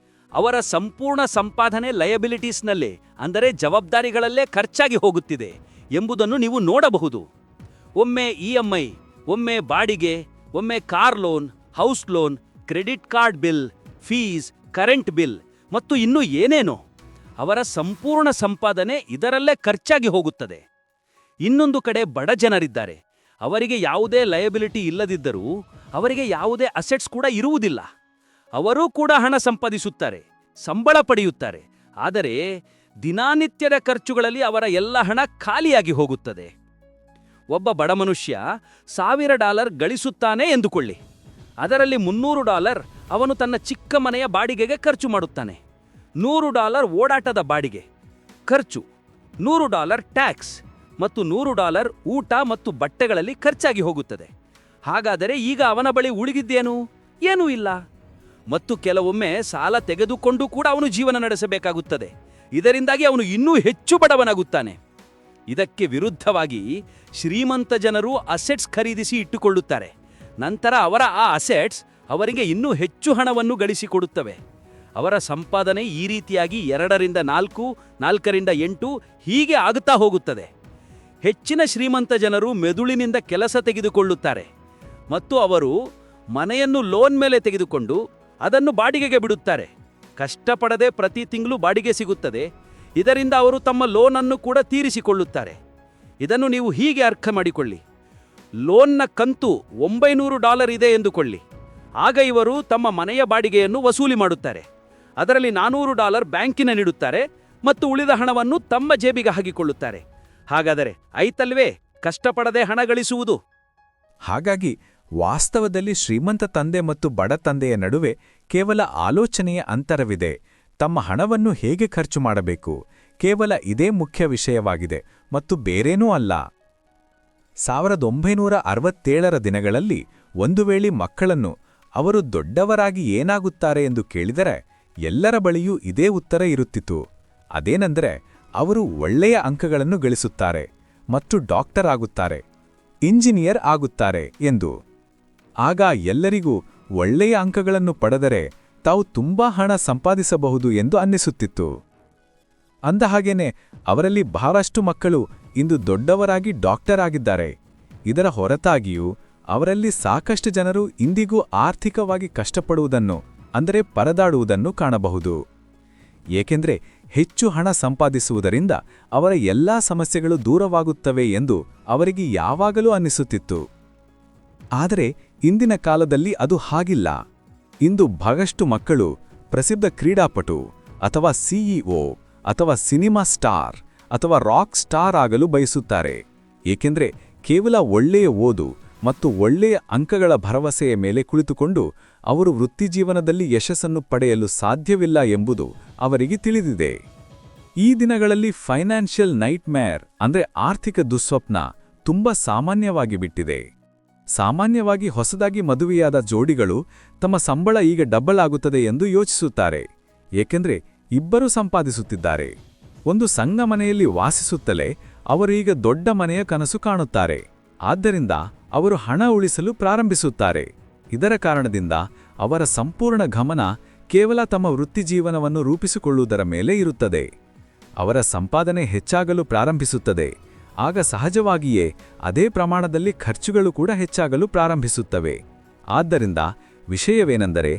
ಅವರ ಸಂಪೂರ್ಣ ಸಂಪಾದನೆ ಲಯಬಿಲಿಟೀಸ್ನಲ್ಲೇ, ಅಂದರೆ ಜವಾಬ್ದಾರಿಗಳಲ್ಲೇ ಖರ್ಚಾಗಿ ಹೋಗುತ್ತಿದೆ ಎಂಬುದನ್ನು ನೀವು ನೋಡಬಹುದು. ಒಮ್ಮೆ EMI, ಒಮ್ಮೆ ಬಾಡಿಗೆ, ಒಮ್ಮೆ car loan, house loan, credit card bill, fees, current bill ಮತ್ತು ಇನ್ನೂ ಏನೇನೋ. ಅವರ ಸಂಪೂರ್ಣ ಸಂಪಾದನೆ ಇದರಲ್ಲೇ ಖರ್ಚಾಗಿ ಹೋಗುತ್ತದೆ. ಇನ್ನೊಂದು ಕಡೆ ಬಡ ಜನರಿದ್ದಾರೆ. ಅವರಿಗೆ ಯಾವುದೇ ಲಯಬಿಲಿಟಿ ಇಲ್ಲದಿದ್ದರೂ ಅವರಿಗೆ ಯಾವುದೇ ಅಸೆಟ್ಸ್ ಕೂಡ ಇರುವುದಿಲ್ಲ. ಅವರೂ ಕೂಡ ಹಣ ಸಂಪಾದಿಸುತ್ತಾರೆ, ಸಂಬಳ ಪಡೆಯುತ್ತಾರೆ. ಆದರೆ ದಿನನಿತ್ಯದ ಖರ್ಚುಗಳಲ್ಲಿ ಅವರ ಎಲ್ಲ ಹಣ ಖಾಲಿಯಾಗಿ ಹೋಗುತ್ತದೆ. ಒಬ್ಬ ಬಡ ಮನುಷ್ಯ $1000 ಗಳಿಸುತ್ತಾನೆ ಎಂದುಕೊಳ್ಳಿ. ಅದರಲ್ಲಿ $300 ಅವನು ತನ್ನ ಚಿಕ್ಕ ಮನೆಯ ಬಾಡಿಗೆಗೆ ಖರ್ಚು ಮಾಡುತ್ತಾನೆ, $100 ಓಡಾಟದ ಬಾಡಿಗೆ ಖರ್ಚು, $100 ಟ್ಯಾಕ್ಸ್ ಮತ್ತು $100 ಊಟ ಮತ್ತು ಬಟ್ಟೆಗಳಲ್ಲಿ ಖರ್ಚಾಗಿ ಹೋಗುತ್ತದೆ. ಹಾಗಾದರೆ ಈಗ ಅವನ ಬಳಿ ಉಳಿದಿದ್ದೇನು? ಏನೂ ಇಲ್ಲ. ಮತ್ತು ಕೆಲವೊಮ್ಮೆ ಸಾಲ ತೆಗೆದುಕೊಂಡು ಕೂಡ ಅವನು ಜೀವನ ನಡೆಸಬೇಕಾಗುತ್ತದೆ. ಇದರಿಂದಾಗಿ ಅವನು ಇನ್ನೂ ಹೆಚ್ಚು ಬಡವನಾಗುತ್ತಾನೆ. ಇದಕ್ಕೆ ವಿರುದ್ಧವಾಗಿ ಶ್ರೀಮಂತ ಜನರು ಅಸೆಟ್ಸ್ ಖರೀದಿಸಿ ಇಟ್ಟುಕೊಳ್ಳುತ್ತಾರೆ. ನಂತರ ಅವರ ಆ ಅಸೆಟ್ಸ್ ಅವರಿಗೆ ಇನ್ನೂ ಹೆಚ್ಚು ಹಣವನ್ನು ಗಳಿಸಿಕೊಡುತ್ತವೆ. ಅವರ ಸಂಪಾದನೆ ಈ ರೀತಿಯಾಗಿ 2ರಿಂದ 4, 4ರಿಂದ 8 ಹೀಗೆ ಆಗುತ್ತಾ ಹೋಗುತ್ತದೆ. ಹೆಚ್ಚಿನ ಶ್ರೀಮಂತ ಜನರು ಮೆದುಳಿನಿಂದ ಕೆಲಸ ತೆಗೆದುಕೊಳ್ಳುತ್ತಾರೆ ಮತ್ತು ಅವರು ಮನೆಯನ್ನು ಲೋನ್ ಮೇಲೆ ತೆಗೆದುಕೊಂಡು ಅದನ್ನು ಬಾಡಿಗೆಗೆ ಬಿಡುತ್ತಾರೆ. ಕಷ್ಟಪಡದೆ ಪ್ರತಿ ತಿಂಗಳು ಬಾಡಿಗೆ ಸಿಗುತ್ತದೆ. ಇದರಿಂದ ಅವರು ತಮ್ಮ ಲೋನನ್ನು ಕೂಡ ತೀರಿಸಿಕೊಳ್ಳುತ್ತಾರೆ. ಇದನ್ನು ನೀವು ಹೀಗೆ ಅರ್ಥ ಮಾಡಿಕೊಳ್ಳಿ. ಲೋನ್ನ ಕಂತು $900 ಇದೆ ಎಂದುಕೊಳ್ಳಿ. ಆಗ ಇವರು ತಮ್ಮ ಮನೆಯ ಬಾಡಿಗೆಯನ್ನು ವಸೂಲಿ ಮಾಡುತ್ತಾರೆ. ಅದರಲ್ಲಿ $400 ಬ್ಯಾಂಕಿನ ನೀಡುತ್ತಾರೆ ಮತ್ತು ಉಳಿದ ಹಣವನ್ನು ತಮ್ಮ ಜೇಬಿಗೆ ಹಾಕಿಕೊಳ್ಳುತ್ತಾರೆ. ಹಾಗಾದರೆ ಐತಲ್ವೇ ಕಷ್ಟಪಡದೆ ಹಣ ಗಳಿಸುವುದು? ಹಾಗಾಗಿ ವಾಸ್ತವದಲ್ಲಿ ಶ್ರೀಮಂತ ತಂದೆ ಮತ್ತು ಬಡ ತಂದೆಯ ನಡುವೆ ಕೇವಲ ಆಲೋಚನೆಯ ಅಂತರವಿದೆ. ತಮ್ಮ ಹಣವನ್ನು ಹೇಗೆ ಖರ್ಚು ಮಾಡಬೇಕು, ಕೇವಲ ಇದೇ ಮುಖ್ಯ ವಿಷಯವಾಗಿದೆ ಮತ್ತು ಬೇರೇನೂ ಅಲ್ಲ. 1967ರ ದಿನಗಳಲ್ಲಿ ಒಂದು ವೇಳೆ ಮಕ್ಕಳನ್ನು ಅವರು ದೊಡ್ಡವರಾಗಿ ಏನಾಗುತ್ತಾರೆ ಎಂದು ಕೇಳಿದರೆ ಎಲ್ಲರ ಬಳಿಯೂ ಇದೇ ಉತ್ತರ ಇರುತ್ತಿತ್ತು. ಅದೇನೆಂದರೆ ಅವರು ಒಳ್ಳೆಯ ಅಂಕಗಳನ್ನು ಗಳಿಸುತ್ತಾರೆ ಮತ್ತು ಡಾಕ್ಟರ್ ಆಗುತ್ತಾರೆ, ಇಂಜಿನಿಯರ್ ಆಗುತ್ತಾರೆ ಎಂದು. ಆಗ ಎಲ್ಲರಿಗೂ ಒಳ್ಳೆಯ ಅಂಕಗಳನ್ನು ಪಡೆದರೆ ತಾವು ತುಂಬಾ ಹಣ ಸಂಪಾದಿಸಬಹುದು ಎಂದು ಅನ್ನಿಸುತ್ತಿತ್ತು. ಅಂದಹಾಗೇನೆ ಅವರಲ್ಲಿ ಬಹಳಷ್ಟು ಮಕ್ಕಳು ಇಂದು ದೊಡ್ಡವರಾಗಿ ಡಾಕ್ಟರ್ ಆಗಿದ್ದಾರೆ. ಇದರ ಹೊರತಾಗಿಯೂ ಅವರಲ್ಲಿ ಸಾಕಷ್ಟು ಜನರು ಇಂದಿಗೂ ಆರ್ಥಿಕವಾಗಿ ಕಷ್ಟಪಡುವುದನ್ನು, ಅಂದರೆ ಪರದಾಡುವುದನ್ನು ಕಾಣಬಹುದು. ಏಕೆಂದರೆ ಹೆಚ್ಚು ಹಣ ಸಂಪಾದಿಸುವುದರಿಂದ ಅವರ ಎಲ್ಲಾ ಸಮಸ್ಯೆಗಳು ದೂರವಾಗುತ್ತವೆ ಎಂದು ಅವರಿಗೆ ಯಾವಾಗಲೂ ಅನ್ನಿಸುತ್ತಿತ್ತು. ಆದರೆ ಇಂದಿನ ಕಾಲದಲ್ಲಿ ಅದು ಹಾಗಿಲ್ಲ. ಇಂದು ಬಹಳಷ್ಟು ಮಕ್ಕಳು ಪ್ರಸಿದ್ಧ ಕ್ರೀಡಾಪಟು ಅಥವಾ ಸಿಇಒ ಅಥವಾ ಸಿನಿಮಾ ಸ್ಟಾರ್ ಅಥವಾ ರಾಕ್ ಸ್ಟಾರ್ ಆಗಲು ಬಯಸುತ್ತಾರೆ. ಏಕೆಂದರೆ ಕೇವಲ ಒಳ್ಳೆಯ ಓದು ಮತ್ತು ಒಳ್ಳೆಯ ಅಂಕಗಳ ಭರವಸೆಯ ಮೇಲೆ ಕುಳಿತುಕೊಂಡು ಅವರು ವೃತ್ತಿಜೀವನದಲ್ಲಿ ಯಶಸ್ಸನ್ನು ಪಡೆಯಲು ಸಾಧ್ಯವಿಲ್ಲ ಎಂಬುದು ಅವರಿಗೆ ತಿಳಿದಿದೆ. ಈ ದಿನಗಳಲ್ಲಿ ಫೈನಾನ್ಷಿಯಲ್ ನೈಟ್ಮೇರ್ ಅಂದರೆ ಆರ್ಥಿಕ ದುಸ್ವಪ್ನ ತುಂಬಾ ಸಾಮಾನ್ಯವಾಗಿ ಬಿಟ್ಟಿದೆ. ಸಾಮಾನ್ಯವಾಗಿ ಹೊಸದಾಗಿ ಮದುವೆಯಾದ ಜೋಡಿಗಳು ತಮ್ಮ ಸಂಬಳ ಈಗ ಡಬಲ್ ಆಗುತ್ತದೆ ಎಂದು ಯೋಚಿಸುತ್ತಾರೆ. ಏಕೆಂದರೆ ಇಬ್ಬರೂ ಸಂಪಾದಿಸುತ್ತಿದ್ದಾರೆ. ಒಂದು ಸಣ್ಣ ಮನೆಯಲ್ಲಿ ವಾಸಿಸುತ್ತಲೇ ಅವರು ಈಗ ದೊಡ್ಡ ಮನೆಯ ಕನಸು ಕಾಣುತ್ತಾರೆ. ಆದ್ದರಿಂದ ಅವರು ಹಣ ಉಳಿಸಲು ಪ್ರಾರಂಭಿಸುತ್ತಾರೆ. ಇದರ ಕಾರಣದಿಂದ ಅವರ ಸಂಪೂರ್ಣ ಗಮನ ಕೇವಲ ತಮ್ಮ ವೃತ್ತಿಜೀವನವನ್ನು ರೂಪಿಸಿಕೊಳ್ಳುವುದರ ಮೇಲೆ ಇರುತ್ತದೆ. ಅವರ ಸಂಪಾದನೆ ಹೆಚ್ಚಾಗಲು ಪ್ರಾರಂಭಿಸುತ್ತದೆ. ಆಗ ಸಹಜವಾಗಿಯೇ ಅದೇ ಪ್ರಮಾಣದಲ್ಲಿ ಖರ್ಚುಗಳು ಕೂಡ ಹೆಚ್ಚಾಗಲು ಪ್ರಾರಂಭಿಸುತ್ತವೆ. ಆದ್ದರಿಂದ ವಿಷಯವೇನೆಂದರೆ,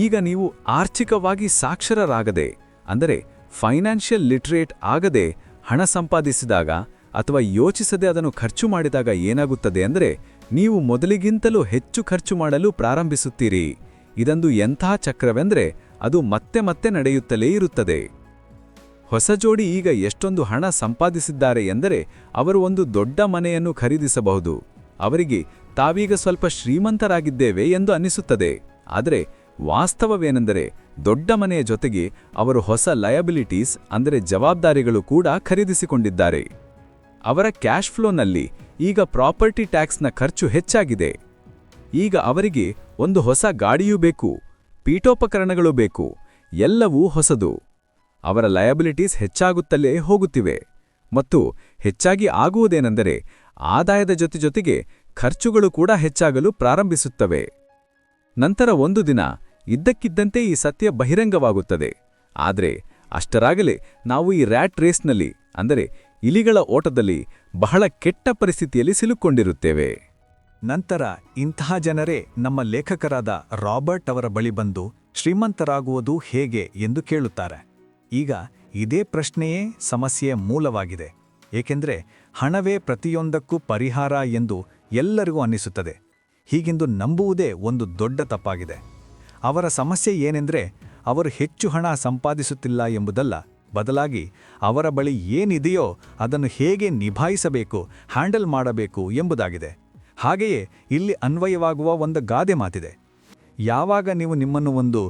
ಈಗ ನೀವು ಆರ್ಥಿಕವಾಗಿ ಸಾಕ್ಷರರಾಗದೆ, ಅಂದರೆ ಫೈನಾನ್ಷಿಯಲ್ ಲಿಟ್ರೇಟ್ ಆಗದೆ ಹಣ ಸಂಪಾದಿಸಿದಾಗ ಅಥವಾ ಯೋಚಿಸದೆ ಅದನ್ನು ಖರ್ಚು ಮಾಡಿದಾಗ ಏನಾಗುತ್ತದೆ ಅಂದರೆ, ನೀವು ಮೊದಲಿಗಿಂತಲೂ ಹೆಚ್ಚು ಖರ್ಚು ಮಾಡಲು ಪ್ರಾರಂಭಿಸುತ್ತೀರಿ. ಇದೊಂದು ಎಂಥ ಚಕ್ರವೆಂದರೆ ಅದು ಮತ್ತೆ ಮತ್ತೆ ನಡೆಯುತ್ತಲೇ ಇರುತ್ತದೆ. ಹೊಸ ಜೋಡಿ ಈಗ ಎಷ್ಟೊಂದು ಹಣ ಸಂಪಾದಿಸಿದ್ದಾರೆ ಎಂದರೆ ಅವರು ಒಂದು ದೊಡ್ಡ ಮನೆಯನ್ನು ಖರೀದಿಸಬಹುದು. ಅವರಿಗೆ ತಾವೀಗ ಸ್ವಲ್ಪ ಶ್ರೀಮಂತರಾಗಿದ್ದೇವೆ ಎಂದು ಅನ್ನಿಸುತ್ತದೆ. ಆದರೆ ವಾಸ್ತವವೇನೆಂದರೆ ದೊಡ್ಡ ಮನೆಯ ಜೊತೆಗೆ ಅವರು ಹೊಸ ಲಯಬಿಲಿಟೀಸ್ ಅಂದರೆ ಜವಾಬ್ದಾರಿಗಳು ಕೂಡ ಖರೀದಿಸಿಕೊಂಡಿದ್ದಾರೆ. ಅವರ ಕ್ಯಾಶ್ ಫ್ಲೋನಲ್ಲಿ ಈಗ ಪ್ರಾಪರ್ಟಿ ಟ್ಯಾಕ್ಸ್ನ ಖರ್ಚು ಹೆಚ್ಚಾಗಿದೆ. ಈಗ ಅವರಿಗೆ ಒಂದು ಹೊಸ ಗಾಡಿಯೂ ಬೇಕು, ಪೀಠೋಪಕರಣಗಳು ಬೇಕು, ಎಲ್ಲವೂ ಹೊಸದು. ಅವರ ಲಯಬಿಲಿಟೀಸ್ ಹೆಚ್ಚಾಗುತ್ತಲೇ ಹೋಗುತ್ತಿವೆ. ಮತ್ತು ಹೆಚ್ಚಾಗಿ ಆಗುವುದೇನೆಂದರೆ ಆದಾಯದ ಜೊತೆಗೆ ಖರ್ಚುಗಳು ಕೂಡ ಹೆಚ್ಚಾಗಲು ಪ್ರಾರಂಭಿಸುತ್ತವೆ. ನಂತರ ಒಂದು ದಿನ ಇದ್ದಕ್ಕಿದ್ದಂತೆ ಈ ಸತ್ಯ ಬಹಿರಂಗವಾಗುತ್ತದೆ. ಆದರೆ ಅಷ್ಟರಾಗಲೇ ನಾವು ಈ ರ್ಯಾಟ್ ರೇಸ್ನಲ್ಲಿ, ಅಂದರೆ ಇಲಿಗಳ ಓಟದಲ್ಲಿ ಬಹಳ ಕೆಟ್ಟ ಪರಿಸ್ಥಿತಿಯಲ್ಲಿ ಸಿಲುಕೊಂಡಿರುತ್ತೇವೆ. ನಂತರ ಇಂತಹ ಜನರೇ ನಮ್ಮ ಲೇಖಕರಾದ ರಾಬರ್ಟ್ ಅವರ ಬಳಿ ಬಂದು ಶ್ರೀಮಂತರಾಗುವುದು ಹೇಗೆ ಎಂದು ಕೇಳುತ್ತಾರೆ. ಈಗ ಇದೇ ಪ್ರಶ್ನೆಯೇ ಸಮಸ್ಯೆಯ ಮೂಲವಾಗಿದೆ. ಏಕೆಂದರೆ ಹಣವೇ ಪ್ರತಿಯೊಂದಕ್ಕೂ ಪರಿಹಾರ ಎಂದು ಎಲ್ಲರಿಗೂ ಅನ್ನಿಸುತ್ತದೆ. ಹೀಗೆಂದು ನಂಬುವುದೇ ಒಂದು ದೊಡ್ಡ ತಪ್ಪಾಗಿದೆ. ಅವರ ಸಮಸ್ಯೆ ಏನೆಂದರೆ ಅವರು ಹೆಚ್ಚು ಹಣ ಸಂಪಾದಿಸುತ್ತಿಲ್ಲ ಎಂಬುದಲ್ಲ, ಬದಲಾಗಿ ಅವರ ಬಳಿ ಏನಿದೆಯೋ ಅದನ್ನು ಹೇಗೆ ನಿಭಾಯಿಸಬೇಕು, ಹ್ಯಾಂಡಲ್ ಮಾಡಬೇಕು ಎಂಬುದಾಗಿದೆ. ಹಾಗೆಯೇ ಇಲ್ಲಿ ಅನ್ವಯವಾಗುವ ಒಂದು ಗಾದೆ ಮಾತಿದೆ. ಯಾವಾಗ ನೀವು ನಿಮ್ಮನ್ನು ಒಂದು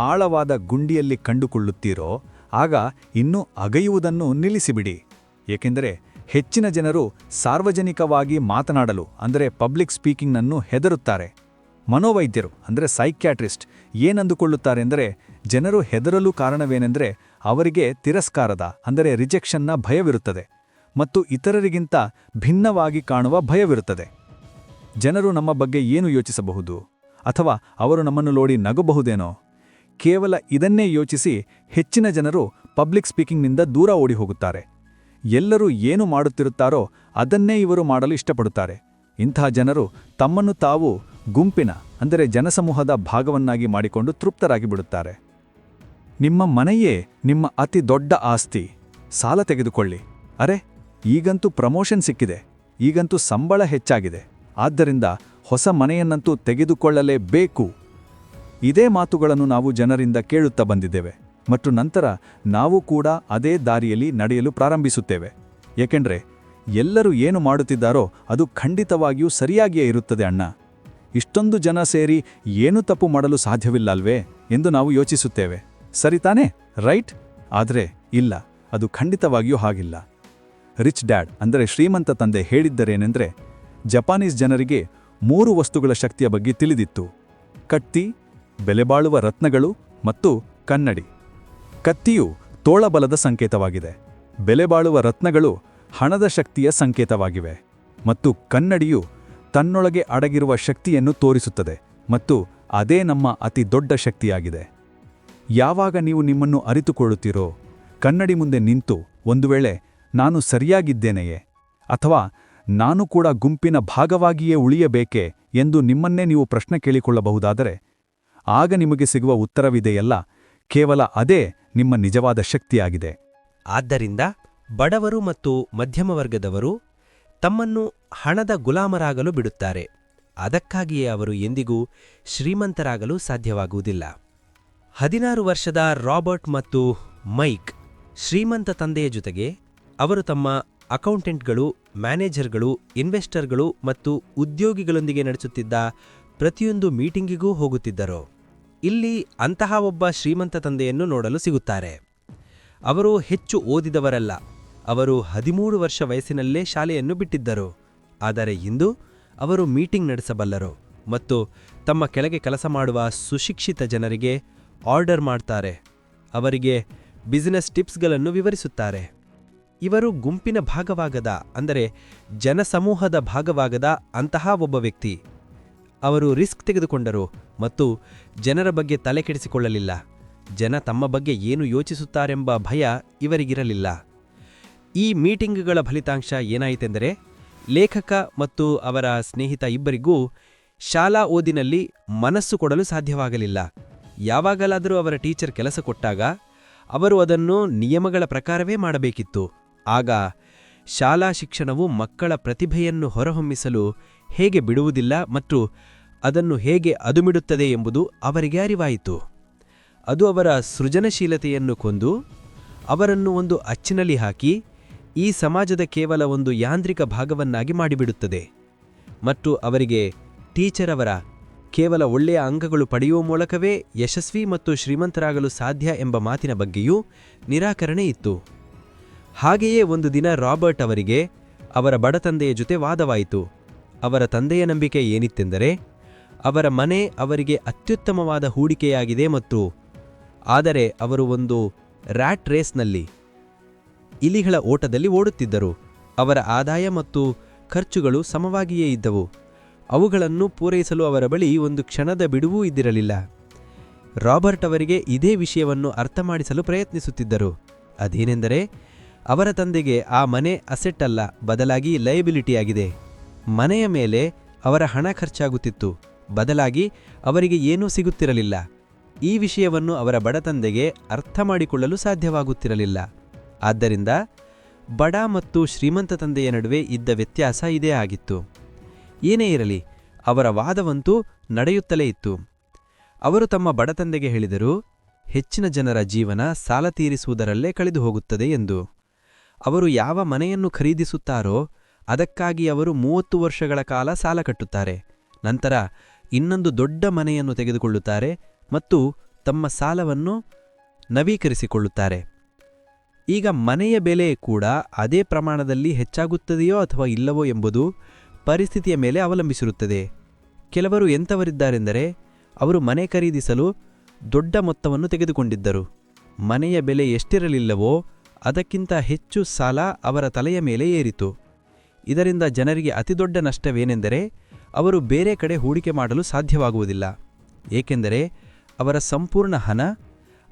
ಆಳವಾದ ಗುಂಡಿಯಲ್ಲಿ ಕಂಡುಕೊಳ್ಳುತ್ತೀರೋ ಆಗ ಇನ್ನೂ ಅಗೆಯುವುದನ್ನು ನಿಲ್ಲಿಸಿಬಿಡಿ. ಏಕೆಂದರೆ ಹೆಚ್ಚಿನ ಜನರು ಸಾರ್ವಜನಿಕವಾಗಿ ಮಾತನಾಡಲು, ಅಂದರೆ ಪಬ್ಲಿಕ್ ಸ್ಪೀಕಿಂಗ್ನನ್ನು ಹೆದರುತ್ತಾರೆ. ಮನೋವೈದ್ಯರು, ಅಂದರೆ ಸೈಕ್ಯಾಟ್ರಿಸ್ಟ್ ಏನಂದುಕೊಳ್ಳುತ್ತಾರೆಂದರೆ ಜನರು ಹೆದರಲು ಕಾರಣವೇನೆಂದರೆ ಅವರಿಗೆ ತಿರಸ್ಕಾರದ, ಅಂದರೆ ರಿಜೆಕ್ಷನ್ನ ಭಯವಿರುತ್ತದೆ ಮತ್ತು ಇತರರಿಗಿಂತ ಭಿನ್ನವಾಗಿ ಕಾಣುವ ಭಯವಿರುತ್ತದೆ. ಜನರು ನಮ್ಮ ಬಗ್ಗೆ ಏನು ಯೋಚಿಸಬಹುದು, ಅಥವಾ ಅವರು ನಮ್ಮನ್ನು ನೋಡಿ ನಗಬಹುದೇನೋ? ಕೇವಲ ಇದನ್ನೇ ಯೋಚಿಸಿ ಹೆಚ್ಚಿನ ಜನರು ಪಬ್ಲಿಕ್ ಸ್ಪೀಕಿಂಗ್ನಿಂದ ದೂರ ಓಡಿ ಹೋಗುತ್ತಾರೆ. ಎಲ್ಲರೂ ಏನು ಮಾಡುತ್ತಿರುತ್ತಾರೋ ಅದನ್ನೇ ಇವರು ಮಾಡಲು ಇಷ್ಟಪಡುತ್ತಾರೆ. ಇಂತಹ ಜನರು ತಮ್ಮನ್ನು ತಾವು ಗುಂಪಿನ, ಅಂದರೆ ಜನಸಮೂಹದ ಭಾಗವನ್ನಾಗಿ ಮಾಡಿಕೊಂಡು ತೃಪ್ತರಾಗಿ ಬಿಡುತ್ತಾರೆ. ನಿಮ್ಮ ಮನೆಯೇ ನಿಮ್ಮ ಅತಿ ದೊಡ್ಡ ಆಸ್ತಿ. ಸಾಲ ತೆಗೆದುಕೊಳ್ಳಿ. ಅರೆ, ಈಗಂತೂ ಪ್ರಮೋಷನ್ ಸಿಕ್ಕಿದೆ, ಈಗಂತೂ ಸಂಬಳ ಹೆಚ್ಚಾಗಿದೆ, ಆದ್ದರಿಂದ ಹೊಸ ಮನೆಯನ್ನಂತೂ ತೆಗೆದುಕೊಳ್ಳಲೇಬೇಕು. ಇದೇ ಮಾತುಗಳನ್ನು ನಾವು ಜನರಿಂದ ಕೇಳುತ್ತಾ ಬಂದಿದ್ದೇವೆ ಮತ್ತು ನಂತರ ನಾವು ಕೂಡ ಅದೇ ದಾರಿಯಲ್ಲಿ ನಡೆಯಲು ಪ್ರಾರಂಭಿಸುತ್ತೇವೆ. ಏಕೆಂದರೆ ಎಲ್ಲರೂ ಏನು ಮಾಡುತ್ತಿದ್ದಾರೋ ಅದು ಖಂಡಿತವಾಗಿಯೂ ಸರಿಯಾಗಿಯೇ ಇರುತ್ತದೆ ಅಣ್ಣ. ಇಷ್ಟೊಂದು ಜನ ಸೇರಿ ಏನೂ ತಪ್ಪು ಮಾಡಲು ಸಾಧ್ಯವಿಲ್ಲ ಅಲ್ವೇ ಎಂದು ನಾವು ಯೋಚಿಸುತ್ತೇವೆ. ಸರಿತಾನೆ, ರೈಟ್? ಆದರೆ ಇಲ್ಲ, ಅದು ಖಂಡಿತವಾಗಿಯೂ ಹಾಗಿಲ್ಲ. ರಿಚ್ ಡ್ಯಾಡ್ ಅಂದರೆ ಶ್ರೀಮಂತ ತಂದೆ ಹೇಳಿದ್ದರೇನೆಂದರೆ, ಜಪಾನೀಸ್ ಜನರಿಗೆ 3 ವಸ್ತುಗಳ ಶಕ್ತಿಯ ಬಗ್ಗೆ ತಿಳಿದಿತ್ತು: ಕತ್ತಿ, ಬೆಲೆಬಾಳುವ ರತ್ನಗಳು ಮತ್ತು ಕನ್ನಡಿ. ಕತ್ತಿಯು ತೋಳಬಲದ ಸಂಕೇತವಾಗಿದೆ, ಬೆಲೆಬಾಳುವ ರತ್ನಗಳು ಹಣದ ಶಕ್ತಿಯ ಸಂಕೇತವಾಗಿವೆ, ಮತ್ತು ಕನ್ನಡಿಯು ತನ್ನೊಳಗೆ ಅಡಗಿರುವ ಶಕ್ತಿಯನ್ನು ತೋರಿಸುತ್ತದೆ, ಮತ್ತು ಅದೇ ನಮ್ಮ ಅತಿ ದೊಡ್ಡ ಶಕ್ತಿಯಾಗಿದೆ. ಯಾವಾಗ ನೀವು ನಿಮ್ಮನ್ನು ಅರಿತುಕೊಳ್ಳುತ್ತೀರೋ, ಕನ್ನಡಿ ಮುಂದೆ ನಿಂತು ಒಂದು ವೇಳೆ ನಾನು ಸರಿಯಾಗಿದ್ದೇನೆಯೇ ಅಥವಾ ನಾನು ಕೂಡ ಗುಂಪಿನ ಭಾಗವಾಗಿಯೇ ಉಳಿಯಬೇಕೇ ಎಂದು ನಿಮ್ಮನ್ನೇ ನೀವು ಪ್ರಶ್ನೆ ಕೇಳಿಕೊಳ್ಳಬಹುದಾದರೆ, ಆಗ ನಿಮಗೆ ಸಿಗುವ ಉತ್ತರವಿದೆಯಲ್ಲ, ಕೇವಲ ಅದೇ ನಿಮ್ಮ ನಿಜವಾದ ಶಕ್ತಿಯಾಗಿದೆ. ಆದ್ದರಿಂದ ಬಡವರು ಮತ್ತು ಮಧ್ಯಮ ವರ್ಗದವರು ತಮ್ಮನ್ನು ಹಣದ ಗುಲಾಮರಾಗಲು ಬಿಡುತ್ತಾರೆ. ಅದಕ್ಕಾಗಿಯೇ ಅವರು ಎಂದಿಗೂ ಶ್ರೀಮಂತರಾಗಲು ಸಾಧ್ಯವಾಗುವುದಿಲ್ಲ. 16 ವರ್ಷದ ರಾಬರ್ಟ್ ಮತ್ತು ಮೈಕ್ ಶ್ರೀಮಂತ ತಂದೆಯ ಜೊತೆಗೆ ಅವರು ತಮ್ಮ ಅಕೌಂಟೆಂಟ್ಗಳು, ಮ್ಯಾನೇಜರ್ಗಳು, ಇನ್ವೆಸ್ಟರ್ಗಳು ಮತ್ತು ಉದ್ಯೋಗಿಗಳೊಂದಿಗೆ ನಡೆಸುತ್ತಿದ್ದ ಪ್ರತಿಯೊಂದು ಮೀಟಿಂಗಿಗೂ ಹೋಗುತ್ತಿದ್ದರು. ಇಲ್ಲಿ ಅಂತಹ ಒಬ್ಬ ಶ್ರೀಮಂತ ತಂದೆಯನ್ನು ನೋಡಲು ಸಿಗುತ್ತಾರೆ. ಅವರು ಹೆಚ್ಚು ಓದಿದವರಲ್ಲ, ಅವರು 13 ವರ್ಷ ವಯಸ್ಸಿನಲ್ಲೇ ಶಾಲೆಯನ್ನು ಬಿಟ್ಟಿದ್ದರು. ಆದರೆ ಇಂದು ಅವರು ಮೀಟಿಂಗ್ ನಡೆಸಬಲ್ಲರು ಮತ್ತು ತಮ್ಮ ಕೆಳಗೆ ಕೆಲಸ ಮಾಡುವ ಸುಶಿಕ್ಷಿತ ಜನರಿಗೆ ಆರ್ಡರ್ ಮಾಡ್ತಾರೆ, ಅವರಿಗೆ ಬಿಸಿನೆಸ್ ಟಿಪ್ಸ್ಗಳನ್ನು ವಿವರಿಸುತ್ತಾರೆ. ಇವರು ಗುಂಪಿನ ಭಾಗವಾಗದ, ಅಂದರೆ ಜನಸಮೂಹದ ಭಾಗವಾಗದ ಅಂತಹ ಒಬ್ಬ ವ್ಯಕ್ತಿ. ಅವರು ರಿಸ್ಕ್ ತೆಗೆದುಕೊಂಡರು ಮತ್ತು ಜನರ ಬಗ್ಗೆ ತಲೆಕೆಡಿಸಿಕೊಳ್ಳಲಿಲ್ಲ. ಜನ ತಮ್ಮ ಬಗ್ಗೆ ಏನು ಯೋಚಿಸುತ್ತಾರೆಂಬ ಭಯ ಇವರಿಗಿರಲಿಲ್ಲ. ಈ ಮೀಟಿಂಗ್ಗಳ ಫಲಿತಾಂಶ ಏನಾಯಿತೆಂದರೆ, ಲೇಖಕ ಮತ್ತು ಅವರ ಸ್ನೇಹಿತ ಇಬ್ಬರಿಗೂ ಶಾಲಾ ಓದಿನಲ್ಲಿ ಮನಸ್ಸು ಕೊಡಲು ಸಾಧ್ಯವಾಗಲಿಲ್ಲ. ಯಾವಾಗಲಾದರೂ ಅವರ ಟೀಚರ್ ಕೆಲಸ ಕೊಟ್ಟಾಗ ಅವರು ಅದನ್ನು ನಿಯಮಗಳ ಪ್ರಕಾರವೇ ಮಾಡಬೇಕಿತ್ತು. ಆಗ ಶಾಲಾ ಶಿಕ್ಷಣವು ಮಕ್ಕಳ ಪ್ರತಿಭೆಯನ್ನು ಹೊರಹೊಮ್ಮಿಸಲು ಹೇಗೆ ಬಿಡುವುದಿಲ್ಲ ಮತ್ತು ಅದನ್ನು ಹೇಗೆ ಅದುಮಿಡುತ್ತದೆ ಎಂಬುದು ಅವರಿಗೆ ಅರಿವಾಯಿತು. ಅದು ಅವರ ಸೃಜನಶೀಲತೆಯನ್ನು ಕೊಂದು ಅವರನ್ನು ಒಂದು ಅಚ್ಚಿನಲ್ಲಿ ಹಾಕಿ ಈ ಸಮಾಜದ ಕೇವಲ ಒಂದು ಯಾಂತ್ರಿಕ ಭಾಗವನ್ನಾಗಿ ಮಾಡಿಬಿಡುತ್ತದೆ. ಮತ್ತು ಅವರಿಗೆ ಟೀಚರ್ ಅವರ ಕೇವಲ ಒಳ್ಳೆಯ ಅಂಕಗಳು ಪಡೆಯುವ ಮೂಲಕವೇ ಯಶಸ್ವಿ ಮತ್ತು ಶ್ರೀಮಂತರಾಗಲು ಸಾಧ್ಯ ಎಂಬ ಮಾತಿನ ಬಗ್ಗೆಯೂ ನಿರಾಕರಣೆ ಇತ್ತು. ಹಾಗೆಯೇ ಒಂದು ದಿನ ರಾಬರ್ಟ್ ಅವರಿಗೆ ಅವರ ಬಡತಂದೆಯ ಜೊತೆ ವಾದವಾಯಿತು. ಅವರ ತಂದೆಯ ನಂಬಿಕೆ ಏನಿತ್ತೆಂದರೆ, ಅವರ ಮನೆ ಅವರಿಗೆ ಅತ್ಯುತ್ತಮವಾದ ಹೂಡಿಕೆಯಾಗಿದೆ ಮತ್ತು ಆದರೆ ಅವರು ಒಂದು ರ್ಯಾಟ್ ರೇಸ್ನಲ್ಲಿ, ಇಲಿಗಳ ಓಟದಲ್ಲಿ ಓಡುತ್ತಿದ್ದರು. ಅವರ ಆದಾಯ ಮತ್ತು ಖರ್ಚುಗಳು ಸಮವಾಗಿಯೇ ಇದ್ದವು. ಅವುಗಳನ್ನು ಪೂರೈಸಲು ಅವರ ಬಳಿ ಒಂದು ಕ್ಷಣದ ಬಿಡುವೂ ಇದ್ದಿರಲಿಲ್ಲ. ರಾಬರ್ಟ್ ಅವರಿಗೆ ಇದೇ ವಿಷಯವನ್ನು ಅರ್ಥಮಾಡಿಸಲು ಪ್ರಯತ್ನಿಸುತ್ತಿದ್ದರು. ಅದೇನೆಂದರೆ, ಅವರ ತಂದೆಗೆ ಆ ಮನೆ ಅಸೆಟ್ ಅಲ್ಲ, ಬದಲಾಗಿ ಲಯಬಿಲಿಟಿಯಾಗಿದೆ. ಮನೆಯ ಮೇಲೆ ಅವರ ಹಣ ಖರ್ಚಾಗುತ್ತಿತ್ತು, ಬದಲಾಗಿ ಅವರಿಗೆ ಏನೂ ಸಿಗುತ್ತಿರಲಿಲ್ಲ. ಈ ವಿಷಯವನ್ನು ಅವರ ಬಡತಂದೆಗೆ ಅರ್ಥ ಮಾಡಿಕೊಳ್ಳಲು ಸಾಧ್ಯವಾಗುತ್ತಿರಲಿಲ್ಲ. ಆದ್ದರಿಂದ ಬಡ ಮತ್ತು ಶ್ರೀಮಂತ ತಂದೆಯ ನಡುವೆ ಇದ್ದ ವ್ಯತ್ಯಾಸ ಇದೇ ಆಗಿತ್ತು. ಏನೇ ಇರಲಿ, ಅವರ ವಾದವಂತೂ ನಡೆಯುತ್ತಲೇ ಇತ್ತು. ಅವರು ತಮ್ಮ ಬಡತಂದೆಗೆ ಹೇಳಿದರು, ಹೆಚ್ಚಿನ ಜನರ ಜೀವನ ಸಾಲ ತೀರಿಸುವುದರಲ್ಲೇ ಕಳೆದು ಹೋಗುತ್ತದೆ ಎಂದು. ಅವರು ಯಾವ ಮನೆಯನ್ನು ಖರೀದಿಸುತ್ತಾರೋ ಅದಕ್ಕಾಗಿ ಅವರು 30 ವರ್ಷಗಳ ಕಾಲ ಸಾಲ ಕಟ್ಟುತ್ತಾರೆ. ನಂತರ ಇನ್ನೊಂದು ದೊಡ್ಡ ಮನೆಯನ್ನು ತೆಗೆದುಕೊಳ್ಳುತ್ತಾರೆ ಮತ್ತು ತಮ್ಮ ಸಾಲವನ್ನು ನವೀಕರಿಸಿಕೊಳ್ಳುತ್ತಾರೆ. ಈಗ ಮನೆಯ ಬೆಲೆ ಕೂಡ ಅದೇ ಪ್ರಮಾಣದಲ್ಲಿ ಹೆಚ್ಚಾಗುತ್ತದೆಯೋ ಅಥವಾ ಇಲ್ಲವೋ ಎಂಬುದು ಪರಿಸ್ಥಿತಿಯ ಮೇಲೆ ಅವಲಂಬಿಸಿರುತ್ತದೆ. ಕೆಲವರು ಎಂಥವರಿದ್ದಾರೆಂದರೆ, ಅವರು ಮನೆ ಖರೀದಿಸಲು ದೊಡ್ಡ ಮೊತ್ತವನ್ನು ತೆಗೆದುಕೊಂಡಿದ್ದರು. ಮನೆಯ ಬೆಲೆ ಎಷ್ಟಿರಲಿಲ್ಲವೋ ಅದಕ್ಕಿಂತ ಹೆಚ್ಚು ಸಾಲ ಅವರ ತಲೆಯ ಮೇಲೆ ಏರಿತು. ಇದರಿಂದ ಜನರಿಗೆ ಅತಿದೊಡ್ಡ ನಷ್ಟವೇನೆಂದರೆ, ಅವರು ಬೇರೆ ಕಡೆ ಹೂಡಿಕೆ ಮಾಡಲು ಸಾಧ್ಯವಾಗುವುದಿಲ್ಲ, ಏಕೆಂದರೆ ಅವರ ಸಂಪೂರ್ಣ ಹಣ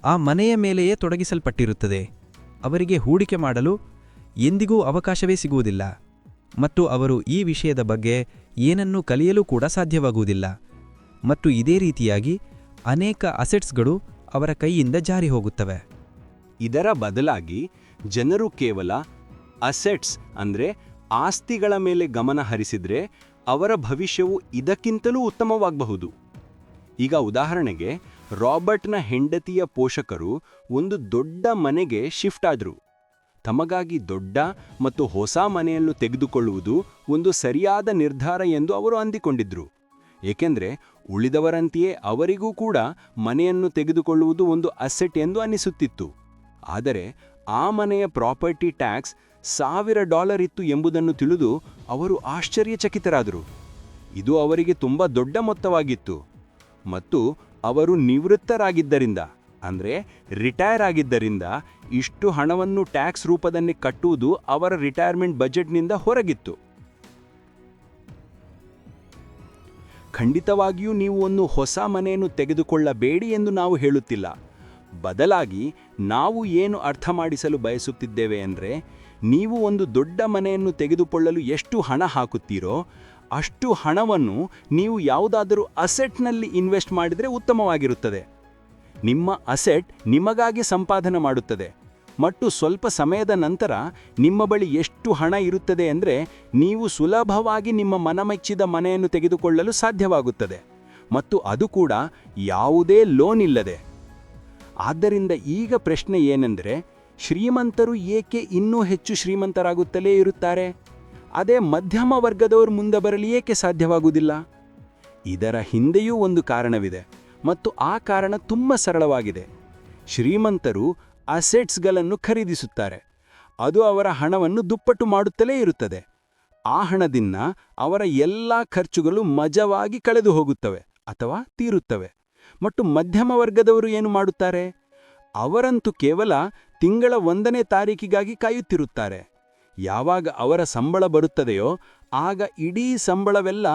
ಆ ಮನೆಯ ಮೇಲೆಯೇ ತೊಡಗಿಸಲ್ಪಟ್ಟಿರುತ್ತದೆ. ಅವರಿಗೆ ಹೂಡಿಕೆ ಮಾಡಲು ಎಂದಿಗೂ ಅವಕಾಶವೇ ಸಿಗುವುದಿಲ್ಲ ಮತ್ತು ಅವರು ಈ ವಿಷಯದ ಬಗ್ಗೆ ಏನನ್ನೂ ಕಲಿಯಲು ಕೂಡ ಸಾಧ್ಯವಾಗುವುದಿಲ್ಲ. ಮತ್ತು ಇದೇ ರೀತಿಯಾಗಿ ಅನೇಕ ಅಸೆಟ್ಸ್ಗಳು ಅವರ ಕೈಯಿಂದ ಜಾರಿ ಹೋಗುತ್ತವೆ. ಇದರ ಬದಲಾಗಿ ಜನರು ಕೇವಲ ಅಸೆಟ್ಸ್ ಅಂದರೆ ಆಸ್ತಿಗಳ ಮೇಲೆ ಗಮನ ಹರಿಸಿದ್ರೆ ಅವರ ಭವಿಷ್ಯವು ಇದಕ್ಕಿಂತಲೂ ಉತ್ತಮವಾಗಬಹುದು. ಈಗ ಉದಾಹರಣೆಗೆ, ರಾಬರ್ಟ್ನ ಹೆಂಡತಿಯ ಪೋಷಕರು ಒಂದು ದೊಡ್ಡ ಮನೆಗೆ ಶಿಫ್ಟ್ ಆದರು. ತಮಗಾಗಿ ದೊಡ್ಡ ಮತ್ತು ಹೊಸ ಮನೆಯನ್ನು ತೆಗೆದುಕೊಳ್ಳುವುದು ಒಂದು ಸರಿಯಾದ ನಿರ್ಧಾರ ಎಂದು ಅವರು ಅಂದಿಕೊಂಡಿದ್ರು. ಏಕೆಂದರೆ ಉಳಿದವರಂತೆಯೇ ಅವರಿಗೂ ಕೂಡ ಮನೆಯನ್ನು ತೆಗೆದುಕೊಳ್ಳುವುದು ಒಂದು ಅಸೆಟ್ ಎಂದು ಅನ್ನಿಸುತ್ತಿತ್ತು. ಆದರೆ ಆ ಮನೆಯ ಪ್ರಾಪರ್ಟಿ ಟ್ಯಾಕ್ಸ್ $1000 ಇತ್ತು ಎಂಬುದನ್ನು ತಿಳಿದು ಅವರು ಆಶ್ಚರ್ಯಚಕಿತರಾದರು. ಇದು ಅವರಿಗೆ ತುಂಬ ದೊಡ್ಡ ಮೊತ್ತವಾಗಿತ್ತು ಮತ್ತು ಅವರು ನಿವೃತ್ತರಾಗಿದ್ದರಿಂದ ಅಂದರೆ ರಿಟೈರ್ ಆಗಿದ್ದರಿಂದ ಇಷ್ಟು ಹಣವನ್ನು ಟ್ಯಾಕ್ಸ್ ರೂಪದಲ್ಲಿ ಕಟ್ಟುವುದು ಅವರ ರಿಟೈರ್ಮೆಂಟ್ ಬಜೆಟ್ನಿಂದ ಹೊರಗಿತ್ತು. ಖಂಡಿತವಾಗಿಯೂ ನೀವು ಒಂದು ಹೊಸ ಮನೆಯನ್ನು ತೆಗೆದುಕೊಳ್ಳಬೇಡಿ ಎಂದು ನಾವು ಹೇಳುತ್ತಿಲ್ಲ. ಬದಲಾಗಿ ನಾವು ಏನು ಅರ್ಥ ಮಾಡಿಸಲು ಬಯಸುತ್ತಿದ್ದೇವೆ ಅಂದರೆ, ನೀವು ಒಂದು ದೊಡ್ಡ ಮನೆಯನ್ನು ತೆಗೆದುಕೊಳ್ಳಲು ಎಷ್ಟು ಹಣ ಹಾಕುತ್ತೀರೋ ಅಷ್ಟು ಹಣವನ್ನು ನೀವು ಯಾವುದಾದರೂ ಅಸೆಟ್ನಲ್ಲಿ ಇನ್ವೆಸ್ಟ್ ಮಾಡಿದರೆ ಉತ್ತಮವಾಗಿರುತ್ತದೆ. ನಿಮ್ಮ ಅಸೆಟ್ ನಿಮಗಾಗಿ ಸಂಪಾದನೆ ಮಾಡುತ್ತದೆ ಮತ್ತು ಸ್ವಲ್ಪ ಸಮಯದ ನಂತರ ನಿಮ್ಮ ಬಳಿ ಎಷ್ಟು ಹಣ ಇರುತ್ತದೆ ಅಂದರೆ ನೀವು ಸುಲಭವಾಗಿ ನಿಮ್ಮ ಮನಮೆಚ್ಚಿದ ಮನೆಯನ್ನು ತೆಗೆದುಕೊಳ್ಳಲು ಸಾಧ್ಯವಾಗುತ್ತದೆ, ಮತ್ತು ಅದು ಕೂಡ ಯಾವುದೇ ಲೋನ್ ಇಲ್ಲದೆ. ಆದ್ದರಿಂದ ಈಗ ಪ್ರಶ್ನೆ ಏನೆಂದರೆ, ಶ್ರೀಮಂತರು ಏಕೆ ಇನ್ನೂ ಹೆಚ್ಚು ಶ್ರೀಮಂತರಾಗುತ್ತಲೇ ಇರುತ್ತಾರೆ? ಅದೇ ಮಧ್ಯಮ ವರ್ಗದವರು ಮುಂದೆ ಬರಲು ಏಕೆ ಸಾಧ್ಯವಾಗುವುದಿಲ್ಲ? ಇದರ ಹಿಂದೆಯೂ ಒಂದು ಕಾರಣವಿದೆ, ಮತ್ತು ಆ ಕಾರಣ ತುಂಬ ಸರಳವಾಗಿದೆ. ಶ್ರೀಮಂತರು ಅಸೆಟ್ಸ್ಗಳನ್ನು ಖರೀದಿಸುತ್ತಾರೆ. ಅದು ಅವರ ಹಣವನ್ನು ದುಪ್ಪಟ್ಟು ಮಾಡುತ್ತಲೇ ಇರುತ್ತದೆ. ಆ ಹಣದಿಂದ ಅವರ ಎಲ್ಲ ಖರ್ಚುಗಳು ಮಜವಾಗಿ ಕಳೆದು ಹೋಗುತ್ತವೆ ಅಥವಾ ತೀರುತ್ತವೆ. ಮತ್ತು ಮಧ್ಯಮ ವರ್ಗದವರು ಏನು ಮಾಡುತ್ತಾರೆ? ಅವರಂತೂ ಕೇವಲ ತಿಂಗಳ 1ನೇ ತಾರೀಕಿಗಾಗಿ ಕಾಯುತ್ತಿರುತ್ತಾರೆ. ಯಾವಾಗ ಅವರ ಸಂಬಳ ಬರುತ್ತದೆಯೋ ಆಗ ಇಡೀ ಸಂಬಳವೆಲ್ಲ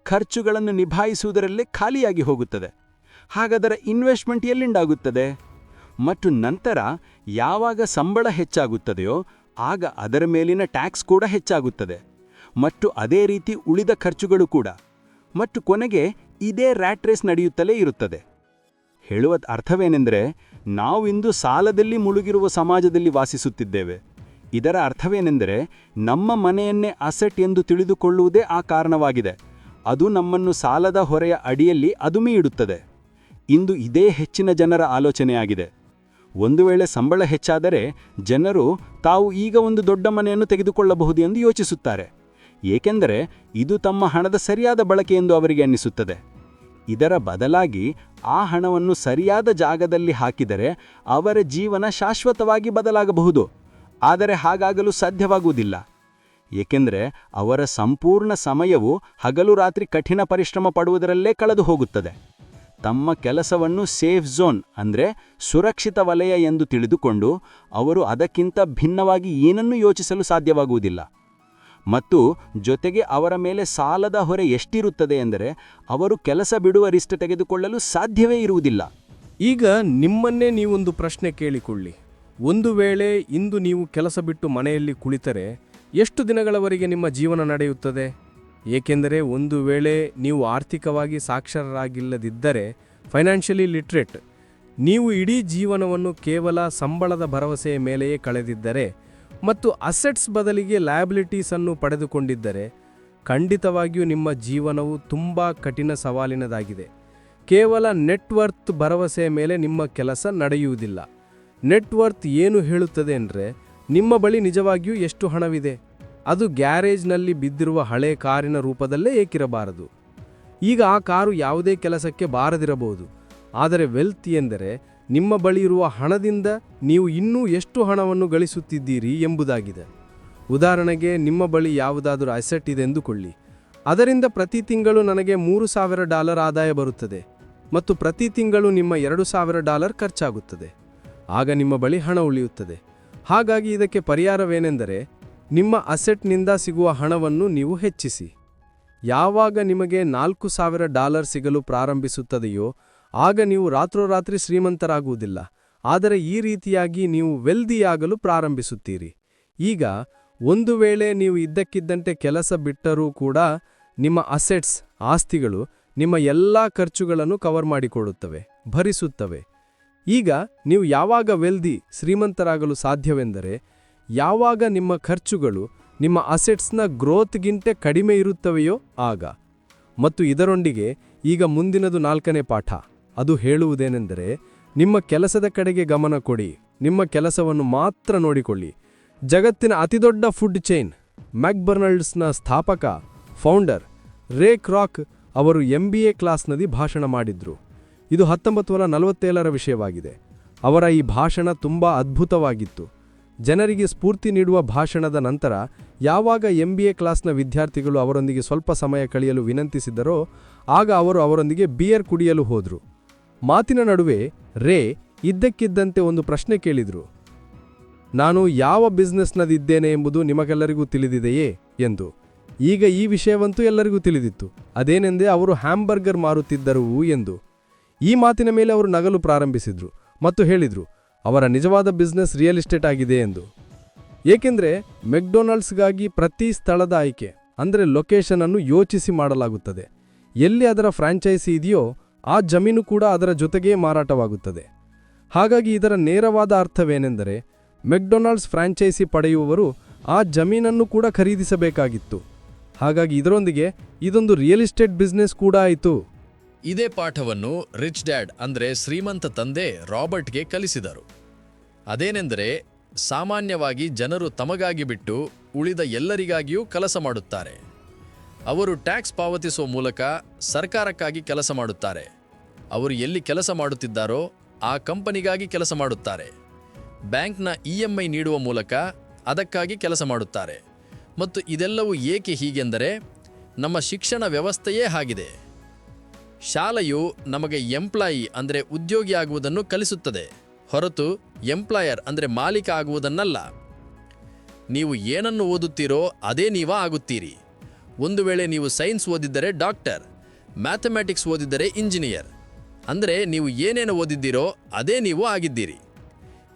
ಖರ್ಚುಗಳನ್ನು ನಿಭಾಯಿಸುವುದರಲ್ಲೇ ಖಾಲಿಯಾಗಿ ಹೋಗುತ್ತದೆ. ಹಾಗಾದರೆ ಇನ್ವೆಸ್ಟ್ಮೆಂಟ್ ಎಲ್ಲಿಂದಾಗುತ್ತದೆ? ಮತ್ತು ನಂತರ ಯಾವಾಗ ಸಂಬಳ ಹೆಚ್ಚಾಗುತ್ತದೆಯೋ ಆಗ ಅದರ ಮೇಲಿನ ಟ್ಯಾಕ್ಸ್ ಕೂಡ ಹೆಚ್ಚಾಗುತ್ತದೆ, ಮತ್ತು ಅದೇ ರೀತಿ ಉಳಿದ ಖರ್ಚುಗಳು ಕೂಡ, ಮತ್ತು ಕೊನೆಗೆ ಇದೇ ರ್ಯಾಟ್ ರೇಸ್ ನಡೆಯುತ್ತಲೇ ಇರುತ್ತದೆ. ಹೇಳುವ ಅರ್ಥವೇನೆಂದರೆ, ನಾವಿಂದು ಸಾಲದಲ್ಲಿ ಮುಳುಗಿರುವ ಸಮಾಜದಲ್ಲಿ ವಾಸಿಸುತ್ತಿದ್ದೇವೆ. ಇದರ ಅರ್ಥವೇನೆಂದರೆ, ನಮ್ಮ ಮನೆಯನ್ನೇ ಅಸೆಟ್ ಎಂದು ತಿಳಿದುಕೊಳ್ಳುವುದೇ ಆ ಕಾರಣವಾಗಿದೆ. ಅದು ನಮ್ಮನ್ನು ಸಾಲದ ಹೊರೆಯ ಅಡಿಯಲ್ಲಿ ಅದುಮಿ ಇಡುತ್ತದೆ. ಇಂದು ಇದೇ ಹೆಚ್ಚಿನ ಜನರ ಆಲೋಚನೆಯಾಗಿದೆ. ಒಂದು ವೇಳೆ ಸಂಬಳ ಹೆಚ್ಚಾದರೆ ಜನರು ತಾವು ಈಗ ಒಂದು ದೊಡ್ಡ ಮನೆಯನ್ನು ತೆಗೆದುಕೊಳ್ಳಬಹುದು ಎಂದು ಯೋಚಿಸುತ್ತಾರೆ, ಏಕೆಂದರೆ ಇದು ತಮ್ಮ ಹಣದ ಸರಿಯಾದ ಬಳಕೆ ಎಂದು ಅವರಿಗೆ ಅನ್ನಿಸುತ್ತದೆ. ಇದರ ಬದಲಾಗಿ ಆ ಹಣವನ್ನು ಸರಿಯಾದ ಜಾಗದಲ್ಲಿ ಹಾಕಿದರೆ ಅವರ ಜೀವನ ಶಾಶ್ವತವಾಗಿ ಬದಲಾಗಬಹುದು. ಆದರೆ ಹಾಗಾಗಲು ಸಾಧ್ಯವಾಗುವುದಿಲ್ಲ, ಏಕೆಂದರೆ ಅವರ ಸಂಪೂರ್ಣ ಸಮಯವು ಹಗಲು ರಾತ್ರಿ ಕಠಿಣ ಪರಿಶ್ರಮ ಪಡುವುದರಲ್ಲೇ ಕಳೆದು ಹೋಗುತ್ತದೆ. ತಮ್ಮ ಕೆಲಸವನ್ನು ಸೇಫ್ ಝೋನ್ ಅಂದರೆ ಸುರಕ್ಷಿತ ವಲಯ ಎಂದು ತಿಳಿದುಕೊಂಡು ಅವರು ಅದಕ್ಕಿಂತ ಭಿನ್ನವಾಗಿ ಏನನ್ನೂ ಯೋಚಿಸಲು ಸಾಧ್ಯವಾಗುವುದಿಲ್ಲ. ಮತ್ತು ಜೊತೆಗೆ ಅವರ ಮೇಲೆ ಸಾಲದ ಹೊರೆ ಎಷ್ಟಿರುತ್ತದೆ ಎಂದರೆ ಅವರು ಕೆಲಸ ಬಿಡುವ ರಿಸ್ಕ್ ತೆಗೆದುಕೊಳ್ಳಲು ಸಾಧ್ಯವೇ ಇರುವುದಿಲ್ಲ. ಈಗ ನಿಮ್ಮನ್ನೇ ನೀವೊಂದು ಪ್ರಶ್ನೆ ಕೇಳಿಕೊಳ್ಳಿ. ಒಂದು ವೇಳೆ ಇಂದು ನೀವು ಕೆಲಸ ಬಿಟ್ಟು ಮನೆಯಲ್ಲಿ ಕುಳಿತರೆ ಎಷ್ಟು ದಿನಗಳವರೆಗೆ ನಿಮ್ಮ ಜೀವನ ನಡೆಯುತ್ತದೆ? ಏಕೆಂದರೆ ಒಂದು ವೇಳೆ ನೀವು ಆರ್ಥಿಕವಾಗಿ ಸಾಕ್ಷರರಾಗಿಲ್ಲದಿದ್ದರೆ, ಫೈನಾನ್ಷಿಯಲಿ ಲಿಟ್ರೇಟ್, ನೀವು ಇಡೀ ಜೀವನವನ್ನು ಕೇವಲ ಸಂಬಳದ ಭರವಸೆಯ ಮೇಲೆಯೇ ಕಳೆದಿದ್ದರೆ ಮತ್ತು ಅಸೆಟ್ಸ್ ಬದಲಿಗೆ ಲಯಬಿಲಿಟೀಸನ್ನು ಪಡೆದುಕೊಂಡಿದ್ದರೆ, ಖಂಡಿತವಾಗಿಯೂ ನಿಮ್ಮ ಜೀವನವು ತುಂಬ ಕಠಿಣ ಸವಾಲಿನದಾಗಿದೆ. ಕೇವಲ ನೆಟ್ವರ್ತ್ ಭರವಸೆಯ ಮೇಲೆ ನಿಮ್ಮ ಕೆಲಸ ನಡೆಯುವುದಿಲ್ಲ. ನೆಟ್ವರ್ತ್ ಏನು ಹೇಳುತ್ತದೆ ಅಂದರೆ, ನಿಮ್ಮ ಬಳಿ ನಿಜವಾಗಿಯೂ ಎಷ್ಟು ಹಣವಿದೆ. ಅದು ಗ್ಯಾರೇಜ್ನಲ್ಲಿ ಬಿದ್ದಿರುವ ಹಳೆ ಕಾರಿನ ರೂಪದಲ್ಲೇ ಏಕಿರಬಾರದು. ಈಗ ಆ ಕಾರು ಯಾವುದೇ ಕೆಲಸಕ್ಕೆ ಬಾರದಿರಬಹುದು, ಆದರೆ ವೆಲ್ತ್ ಎಂದರೆ ನಿಮ್ಮ ಬಳಿ ಇರುವ ಹಣದಿಂದ ನೀವು ಇನ್ನೂ ಎಷ್ಟು ಹಣವನ್ನು ಗಳಿಸುತ್ತಿದ್ದೀರಿ ಎಂಬುದಾಗಿದೆ. ಉದಾಹರಣೆಗೆ, ನಿಮ್ಮ ಬಳಿ ಯಾವುದಾದರೂ ಅಸೆಟ್ ಇದೆ ಎಂದುಕೊಳ್ಳಿ. ಅದರಿಂದ ಪ್ರತಿ ತಿಂಗಳು ನನಗೆ $3000 ಆದಾಯ ಬರುತ್ತದೆ ಮತ್ತು ಪ್ರತಿ ತಿಂಗಳು ನಿಮ್ಮ $2000 ಖರ್ಚಾಗುತ್ತದೆ. ಆಗ ನಿಮ್ಮ ಬಳಿ ಹಣ ಉಳಿಯುತ್ತದೆ. ಹಾಗಾಗಿ ಇದಕ್ಕೆ ಪರಿಹಾರವೇನೆಂದರೆ, ನಿಮ್ಮ ಅಸೆಟ್ನಿಂದ ಸಿಗುವ ಹಣವನ್ನು ನೀವು ಹೆಚ್ಚಿಸಿ. ಯಾವಾಗ ನಿಮಗೆ $4000 ಸಿಗಲು ಪ್ರಾರಂಭಿಸುತ್ತದೆಯೋ ಆಗ ನೀವು ರಾತ್ರೋರಾತ್ರಿ ಶ್ರೀಮಂತರಾಗುವುದಿಲ್ಲ, ಆದರೆ ಈ ರೀತಿಯಾಗಿ ನೀವು ವೆಲ್ದಿಯಾಗಲು ಪ್ರಾರಂಭಿಸುತ್ತೀರಿ. ಈಗ ಒಂದು ವೇಳೆ ನೀವು ಇದ್ದಕ್ಕಿದ್ದಂತೆ ಕೆಲಸ ಬಿಟ್ಟರೂ ಕೂಡ ನಿಮ್ಮ ಅಸೆಟ್ಸ್, ಆಸ್ತಿಗಳು ನಿಮ್ಮ ಎಲ್ಲ ಖರ್ಚುಗಳನ್ನು ಕವರ್ ಮಾಡಿಕೊಳ್ಳುತ್ತವೆ, ಭರಿಸುತ್ತವೆ. ಈಗ ನೀವು ಯಾವಾಗ ವೆಲ್ದಿ, ಶ್ರೀಮಂತರಾಗಲು ಸಾಧ್ಯವೆಂದರೆ ಯಾವಾಗ ನಿಮ್ಮ ಖರ್ಚುಗಳು ನಿಮ್ಮ ಅಸೆಟ್ಸ್ನ ಗ್ರೋತ್ಗಿಂತ ಕಡಿಮೆ ಇರುತ್ತವೆಯೋ ಆಗ. ಮತ್ತು ಇದರೊಂದಿಗೆ ಈಗ ಮುಂದಿನದು 4ನೇ ಪಾಠ. ಅದು ಹೇಳುವುದೇನೆಂದರೆ, ನಿಮ್ಮ ಕೆಲಸದ ಕಡೆಗೆ ಗಮನ ಕೊಡಿ, ನಿಮ್ಮ ಕೆಲಸವನ್ನು ಮಾತ್ರ ನೋಡಿಕೊಳ್ಳಿ. ಜಗತ್ತಿನ ಅತಿದೊಡ್ಡ ಫುಡ್ ಚೈನ್ ಮ್ಯಾಕ್ಡೊನಾಲ್ಡ್ಸ್ನ ಸ್ಥಾಪಕ, ಫೌಂಡರ್ ರೇ ಕ್ರಾಕ್ ಅವರು MBA ಕ್ಲಾಸ್ನಲ್ಲಿ ಭಾಷಣ ಮಾಡಿದ್ರು. ಇದು 1947ರ ವಿಷಯವಾಗಿದೆ. ಅವರ ಈ ಭಾಷಣ ತುಂಬಾ ಅದ್ಭುತವಾಗಿತ್ತು. ಜನರಿಗೆ ಸ್ಫೂರ್ತಿ ನೀಡುವ ಭಾಷಣದ ನಂತರ ಯಾವಾಗ MBA ಕ್ಲಾಸ್ನ ವಿದ್ಯಾರ್ಥಿಗಳು ಅವರೊಂದಿಗೆ ಸ್ವಲ್ಪ ಸಮಯ ಕಳೆಯಲು ವಿನಂತಿಸಿದರೋ ಆಗ ಅವರು ಅವರೊಂದಿಗೆ ಬಿಯರ್ ಕುಡಿಯಲು ಹೋದರು. ಮಾತಿನ ನಡುವೆ ರೇ ಇದ್ದಕ್ಕಿದ್ದಂತೆ ಒಂದು ಪ್ರಶ್ನೆ ಕೇಳಿದ್ರು. ನಾನು ಯಾವ ಬಿಸ್ನೆಸ್ನದಿದ್ದೇನೆ ಎಂಬುದು ನಿಮಗೆಲ್ಲರಿಗೂ ತಿಳಿದಿದೆಯೇ ಎಂದು. ಈಗ ಈ ವಿಷಯವಂತೂ ಎಲ್ಲರಿಗೂ ತಿಳಿದಿತ್ತು. ಅದೇನೆಂದೇ ಅವರು ಹ್ಯಾಂಬರ್ಗರ್ ಮಾರುತ್ತಿದ್ದರು ಎಂದು. ಈ ಮಾತಿನ ಮೇಲೆ ಅವರು ನಗಲು ಪ್ರಾರಂಭಿಸಿದ್ರು ಮತ್ತು ಹೇಳಿದ್ರು ಅವರ ನಿಜವಾದ ಬಿಸ್ನೆಸ್ ರಿಯಲ್ ಎಸ್ಟೇಟ್ ಆಗಿದೆ ಎಂದು. ಏಕೆಂದರೆ ಮೆಕ್ಡೊನಾಲ್ಡ್ಸ್ಗಾಗಿ ಪ್ರತಿ ಸ್ಥಳದ ಆಯ್ಕೆ ಅಂದರೆ ಲೊಕೇಶನ್ ಅನ್ನು ಯೋಚಿಸಿ ಮಾಡಲಾಗುತ್ತದೆ. ಎಲ್ಲಿ ಅದರ ಫ್ರಾಂಚೈಸಿ ಇದೆಯೋ ಆ ಜಮೀನು ಕೂಡ ಅದರ ಜೊತೆಗೇ ಮಾರಾಟವಾಗುತ್ತದೆ. ಹಾಗಾಗಿ ಇದರ ನೇರವಾದ ಅರ್ಥವೇನೆಂದರೆ ಮೆಕ್ಡೊನಾಲ್ಡ್ಸ್ ಫ್ರಾಂಚೈಸಿ ಪಡೆಯುವವರು ಆ ಜಮೀನನ್ನು ಕೂಡ ಖರೀದಿಸಬೇಕಾಗಿತ್ತು. ಹಾಗಾಗಿ ಇದರೊಂದಿಗೆ ಇದೊಂದು ರಿಯಲ್ ಎಸ್ಟೇಟ್ ಬಿಸ್ನೆಸ್ ಕೂಡ ಆಯಿತು. ಇದೇ ಪಾಠವನ್ನು ರಿಚ್ ಡ್ಯಾಡ್ ಅಂದರೆ ಶ್ರೀಮಂತ ತಂದೆ ರಾಬರ್ಟ್ಗೆ ಕಲಿಸಿದರು. ಅದೇನೆಂದರೆ ಸಾಮಾನ್ಯವಾಗಿ ಜನರು ತಮಗಾಗಿ ಬಿಟ್ಟು ಉಳಿದ ಎಲ್ಲರಿಗಾಗಿಯೂ ಕೆಲಸ ಮಾಡುತ್ತಾರೆ. ಅವರು ಟ್ಯಾಕ್ಸ್ ಪಾವತಿಸುವ ಮೂಲಕ ಸರ್ಕಾರಕ್ಕಾಗಿ ಕೆಲಸ ಮಾಡುತ್ತಾರೆ. ಅವರು ಎಲ್ಲಿ ಕೆಲಸ ಮಾಡುತ್ತಿದ್ದಾರೋ ಆ ಕಂಪನಿಗಾಗಿ ಕೆಲಸ ಮಾಡುತ್ತಾರೆ. ಬ್ಯಾಂಕ್ನ EMI ನೀಡುವ ಮೂಲಕ ಅದಕ್ಕಾಗಿ ಕೆಲಸ ಮಾಡುತ್ತಾರೆ. ಮತ್ತು ಇದೆಲ್ಲವೂ ಏಕೆ ಹೀಗೆಂದರೆ ನಮ್ಮ ಶಿಕ್ಷಣ ವ್ಯವಸ್ಥೆಯೇ ಆಗಿದೆ. ಶಾಲೆಯು ನಮಗೆ ಎಂಪ್ಲಾಯಿ ಅಂದರೆ ಉದ್ಯೋಗಿಯಾಗುವುದನ್ನು ಕಲಿಸುತ್ತದೆ, ಹೊರತು ಎಂಪ್ಲಾಯರ್ ಅಂದರೆ ಮಾಲೀಕ ಆಗುವುದನ್ನಲ್ಲ. ನೀವು ಏನನ್ನು ಓದುತ್ತೀರೋ ಅದೇ ನೀವೇ ಆಗುತ್ತೀರಿ. ಒಂದು ವೇಳೆ ನೀವು ಸೈನ್ಸ್ ಓದಿದ್ದರೆ ಡಾಕ್ಟರ್, ಮ್ಯಾಥಮೆಟಿಕ್ಸ್ ಓದಿದ್ದರೆ ಇಂಜಿನಿಯರ್, ಅಂದರೆ ನೀವು ಏನೇನು ಓದಿದ್ದೀರೋ ಅದೇ ನೀವು ಆಗಿದ್ದೀರಿ.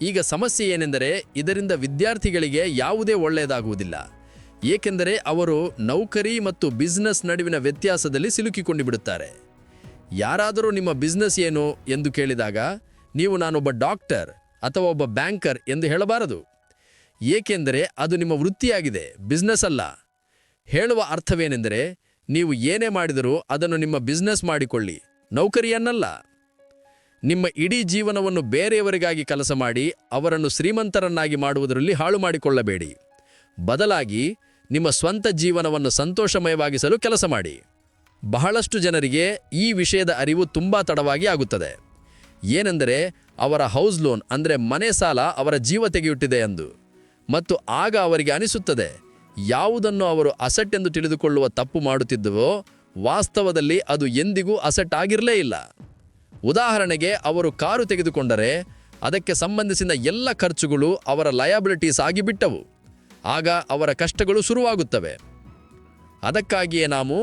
ಈಗ ಸಮಸ್ಯೆ ಏನೆಂದರೆ ಇದರಿಂದ ವಿದ್ಯಾರ್ಥಿಗಳಿಗೆ ಯಾವುದೇ ಒಳ್ಳೆಯದಾಗುವುದಿಲ್ಲ. ಏಕೆಂದರೆ ಅವರು ನೌಕರಿ ಮತ್ತು ಬಿಸ್ನೆಸ್ ನಡುವಿನ ವ್ಯತ್ಯಾಸದಲ್ಲಿ ಸಿಲುಕಿಕೊಂಡು ಬಿಡುತ್ತಾರೆ. ಯಾರಾದರೂ ನಿಮ್ಮ ಬಿಸ್ನೆಸ್ ಏನು ಎಂದು ಕೇಳಿದಾಗ ನೀವು ನಾನೊಬ್ಬ ಡಾಕ್ಟರ್ ಅಥವಾ ಒಬ್ಬ ಬ್ಯಾಂಕರ್ ಎಂದು ಹೇಳಬಾರದು. ಏಕೆಂದರೆ ಅದು ನಿಮ್ಮ ವೃತ್ತಿಯಾಗಿದೆ, ಬಿಸ್ನೆಸ್ ಅಲ್ಲ. ಹೇಳುವ ಅರ್ಥವೇನೆಂದರೆ ನೀವು ಏನೇ ಮಾಡಿದರೂ ಅದನ್ನು ನಿಮ್ಮ ಬಿಸ್ನೆಸ್ ಮಾಡಿಕೊಳ್ಳಿ, ನೌಕರಿಯನ್ನಲ್ಲ. ನಿಮ್ಮ ಇಡೀ ಜೀವನವನ್ನು ಬೇರೆಯವರಿಗಾಗಿ ಕೆಲಸ ಮಾಡಿ ಅವರನ್ನು ಶ್ರೀಮಂತರನ್ನಾಗಿ ಮಾಡುವುದರಲ್ಲಿ ಹಾಳು ಮಾಡಿಕೊಳ್ಳಬೇಡಿ. ಬದಲಾಗಿ ನಿಮ್ಮ ಸ್ವಂತ ಜೀವನವನ್ನು ಸಂತೋಷಮಯವಾಗಿಸಲು ಕೆಲಸ ಮಾಡಿ. ಬಹಳಷ್ಟು ಜನರಿಗೆ ಈ ವಿಷಯದ ಅರಿವು ತುಂಬಾ ತಡವಾಗಿ ಆಗುತ್ತದೆ. ಏನೆಂದರೆ ಅವರ ಹೌಸ್ ಲೋನ್ ಅಂದರೆ ಮನೆ ಸಾಲ ಅವರ ಜೀವ ತೆಗೆಯುತ್ತಿದೆ ಎಂದು. ಮತ್ತು ಆಗ ಅವರಿಗೆ ಅನಿಸುತ್ತದೆ ಯಾವುದನ್ನು ಅವರು ಅಸೆಟ್ ಎಂದು ತಿಳಿದುಕೊಳ್ಳುವ ತಪ್ಪು ಮಾಡುತ್ತಿದ್ದವೋ ವಾಸ್ತವದಲ್ಲಿ ಅದು ಎಂದಿಗೂ ಅಸೆಟ್ ಆಗಿರಲೇ ಇಲ್ಲ. ಉದಾಹರಣೆಗೆ ಅವರು ಕಾರು ತೆಗೆದುಕೊಂಡರೆ ಅದಕ್ಕೆ ಸಂಬಂಧಿಸಿದ ಎಲ್ಲ ಖರ್ಚುಗಳು ಅವರ ಲಯಬಿಲಿಟೀಸ್ ಆಗಿಬಿಟ್ಟವು. ಆಗ ಅವರ ಕಷ್ಟಗಳು ಶುರುವಾಗುತ್ತವೆ. ಅದಕ್ಕಾಗಿಯೇ ನಾವು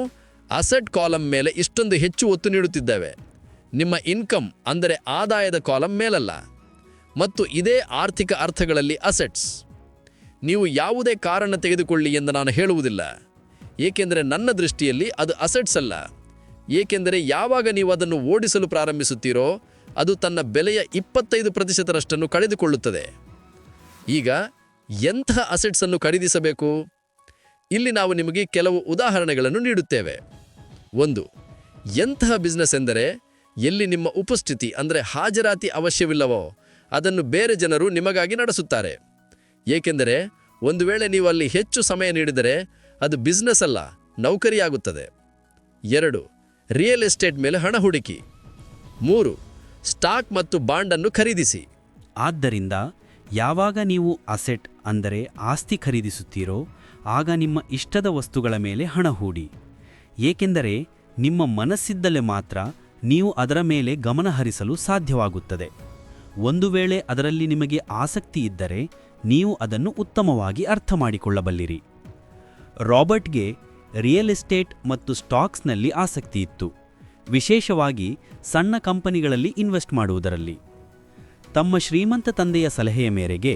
ಅಸೆಟ್ ಕಾಲಮ್ ಮೇಲೆ ಇಷ್ಟೊಂದು ಹೆಚ್ಚು ಒತ್ತು ನೀಡುತ್ತಿದ್ದೇವೆ, ನಿಮ್ಮ ಇನ್ಕಮ್ ಅಂದರೆ ಆದಾಯದ ಕಾಲಮ್ ಮೇಲಲ್ಲ. ಮತ್ತು ಇದೇ ಆರ್ಥಿಕ ಅರ್ಥಗಳಲ್ಲಿ ಅಸೆಟ್ಸ್. ನೀವು ಯಾವುದೇ ಕಾರನ್ನು ತೆಗೆದುಕೊಳ್ಳಿ ಎಂದು ನಾನು ಹೇಳುವುದಿಲ್ಲ, ಏಕೆಂದರೆ ನನ್ನ ದೃಷ್ಟಿಯಲ್ಲಿ ಅದು ಅಸೆಟ್ಸ್ ಅಲ್ಲ. ಏಕೆಂದರೆ ಯಾವಾಗ ನೀವು ಅದನ್ನು ಓಡಿಸಲು ಪ್ರಾರಂಭಿಸುತ್ತೀರೋ ಅದು ತನ್ನ ಬೆಲೆಯ 25% ಕಳೆದುಕೊಳ್ಳುತ್ತದೆ. ಈಗ ಎಂತಹ ಅಸೆಟ್ಸನ್ನು ಖರೀದಿಸಬೇಕು? ಇಲ್ಲಿ ನಾವು ನಿಮಗೆ ಕೆಲವು ಉದಾಹರಣೆಗಳನ್ನು ನೀಡುತ್ತೇವೆ. 1. ಎಂತಹ ಬಿಸ್ನೆಸ್ ಎಂದರೆ ಎಲ್ಲಿ ನಿಮ್ಮ ಉಪಸ್ಥಿತಿ ಅಂದರೆ ಹಾಜರಾತಿ ಅವಶ್ಯವಿಲ್ಲವೋ ಅದನ್ನು ಬೇರೆ ಜನರು ನಿಮಗಾಗಿ ನಡೆಸುತ್ತಾರೆ. ಏಕೆಂದರೆ ಒಂದು ವೇಳೆ ನೀವು ಅಲ್ಲಿ ಹೆಚ್ಚು ಸಮಯ ನೀಡಿದರೆ ಅದು ಬಿಸ್ನೆಸ್ ಅಲ್ಲ, ನೌಕರಿಯಾಗುತ್ತದೆ. 2. ರಿಯಲ್ ಎಸ್ಟೇಟ್ ಮೇಲೆ ಹಣ ಹೂಡಿಕೆ. 3. ಸ್ಟಾಕ್ ಮತ್ತು ಬಾಂಡನ್ನು ಖರೀದಿಸಿ. ಆದ್ದರಿಂದ ಯಾವಾಗ ನೀವು ಅಸೆಟ್ ಅಂದರೆ ಆಸ್ತಿ ಖರೀದಿಸುತ್ತೀರೋ ಆಗ ನಿಮ್ಮ ಇಷ್ಟದ ವಸ್ತುಗಳ ಮೇಲೆ ಹಣ ಹೂಡಿ. ಏಕೆಂದರೆ ನಿಮ್ಮ ಮನಸ್ಸಿದ್ದಲೇ ಮಾತ್ರ ನೀವು ಅದರ ಮೇಲೆ ಗಮನ ಹರಿಸಲು ಸಾಧ್ಯವಾಗುತ್ತದೆ. ಒಂದು ವೇಳೆ ಅದರಲ್ಲಿ ನಿಮಗೆ ಆಸಕ್ತಿ ಇದ್ದರೆ ನೀವು ಅದನ್ನು ಉತ್ತಮವಾಗಿ ಅರ್ಥ ಮಾಡಿಕೊಳ್ಳಬಲ್ಲಿರಿ. ರಾಬರ್ಟ್ಗೆ ರಿಯಲ್ ಎಸ್ಟೇಟ್ ಮತ್ತು ಸ್ಟಾಕ್ಸ್ನಲ್ಲಿ ಆಸಕ್ತಿ ಇತ್ತು, ವಿಶೇಷವಾಗಿ ಸಣ್ಣ ಕಂಪನಿಗಳಲ್ಲಿ ಇನ್ವೆಸ್ಟ್ ಮಾಡುವುದರಲ್ಲಿ. ತಮ್ಮ ಶ್ರೀಮಂತ ತಂದೆಯ ಸಲಹೆಯ ಮೇರೆಗೆ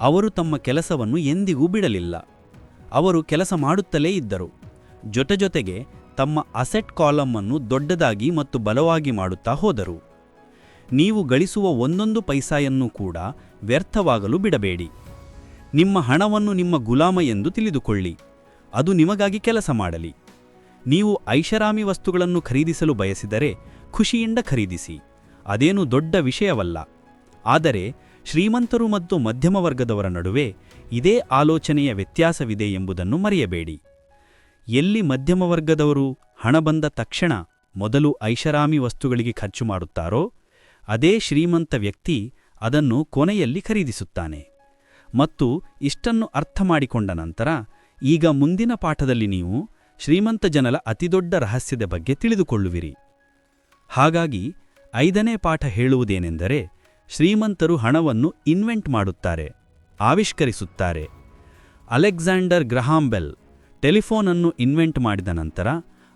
ಅವರು ತಮ್ಮ ಕೆಲಸವನ್ನು ಎಂದಿಗೂ ಬಿಡಲಿಲ್ಲ. ಅವರು ಕೆಲಸ ಮಾಡುತ್ತಲೇ ಇದ್ದರು. ಜೊತೆಗೆ ತಮ್ಮ ಅಸೆಟ್ ಕಾಲಮ್ ಅನ್ನು ದೊಡ್ಡದಾಗಿ ಮತ್ತು ಬಲವಾಗಿ ಮಾಡುತ್ತಾ ಹೋದರು. ನೀವು ಗಳಿಸುವ ಒಂದೊಂದು ಪೈಸಾಯನ್ನು ಕೂಡ ವ್ಯರ್ಥವಾಗಲು ಬಿಡಬೇಡಿ. ನಿಮ್ಮ ಹಣವನ್ನು ನಿಮ್ಮ ಗುಲಾಮ ಎಂದು ತಿಳಿದುಕೊಳ್ಳಿ, ಅದು ನಿಮಗಾಗಿ ಕೆಲಸ ಮಾಡಲಿ. ನೀವು ಐಷಾರಾಮಿ ವಸ್ತುಗಳನ್ನು ಖರೀದಿಸಲು ಬಯಸಿದರೆ ಖುಷಿಯಿಂದ ಖರೀದಿಸಿ, ಅದೇನು ದೊಡ್ಡ ವಿಷಯವಲ್ಲ. ಆದರೆ ಶ್ರೀಮಂತರು ಮತ್ತು ಮಧ್ಯಮ ವರ್ಗದವರ ನಡುವೆ ಇದೇ ಆಲೋಚನೆಯ ವ್ಯತ್ಯಾಸವಿದೆ ಎಂಬುದನ್ನು ಮರೆಯಬೇಡಿ. ಎಲ್ಲಿ ಮಧ್ಯಮ ವರ್ಗದವರು ಹಣ ಬಂದ ತಕ್ಷಣ ಮೊದಲು ಐಷಾರಾಮಿ ವಸ್ತುಗಳಿಗೆ ಖರ್ಚು ಮಾಡುತ್ತಾರೋ ಅದೇ ಶ್ರೀಮಂತ ವ್ಯಕ್ತಿ ಅದನ್ನು ಕೊನೆಯಲ್ಲಿ ಖರೀದಿಸುತ್ತಾನೆ. ಮತ್ತು ಇಷ್ಟನ್ನು ಅರ್ಥ ಮಾಡಿಕೊಂಡ ನಂತರ ಈಗ ಮುಂದಿನ ಪಾಠದಲ್ಲಿ ನೀವು ಶ್ರೀಮಂತ ಜನರ ಅತಿದೊಡ್ಡ ರಹಸ್ಯದ ಬಗ್ಗೆ ತಿಳಿದುಕೊಳ್ಳುವಿರಿ. ಹಾಗಾಗಿ 5ನೇ ಪಾಠ ಹೇಳುವುದೇನೆಂದರೆ, ಶ್ರೀಮಂತರು ಹಣವನ್ನು ಇನ್ವೆಂಟ್ ಮಾಡುತ್ತಾರೆ, ಆವಿಷ್ಕರಿಸುತ್ತಾರೆ. ಅಲೆಕ್ಸಾಂಡರ್ ಗ್ರಹಾಂ ಬೆಲ್ ಟೆಲಿಫೋನನ್ನು ಇನ್ವೆಂಟ್ ಮಾಡಿದ ನಂತರ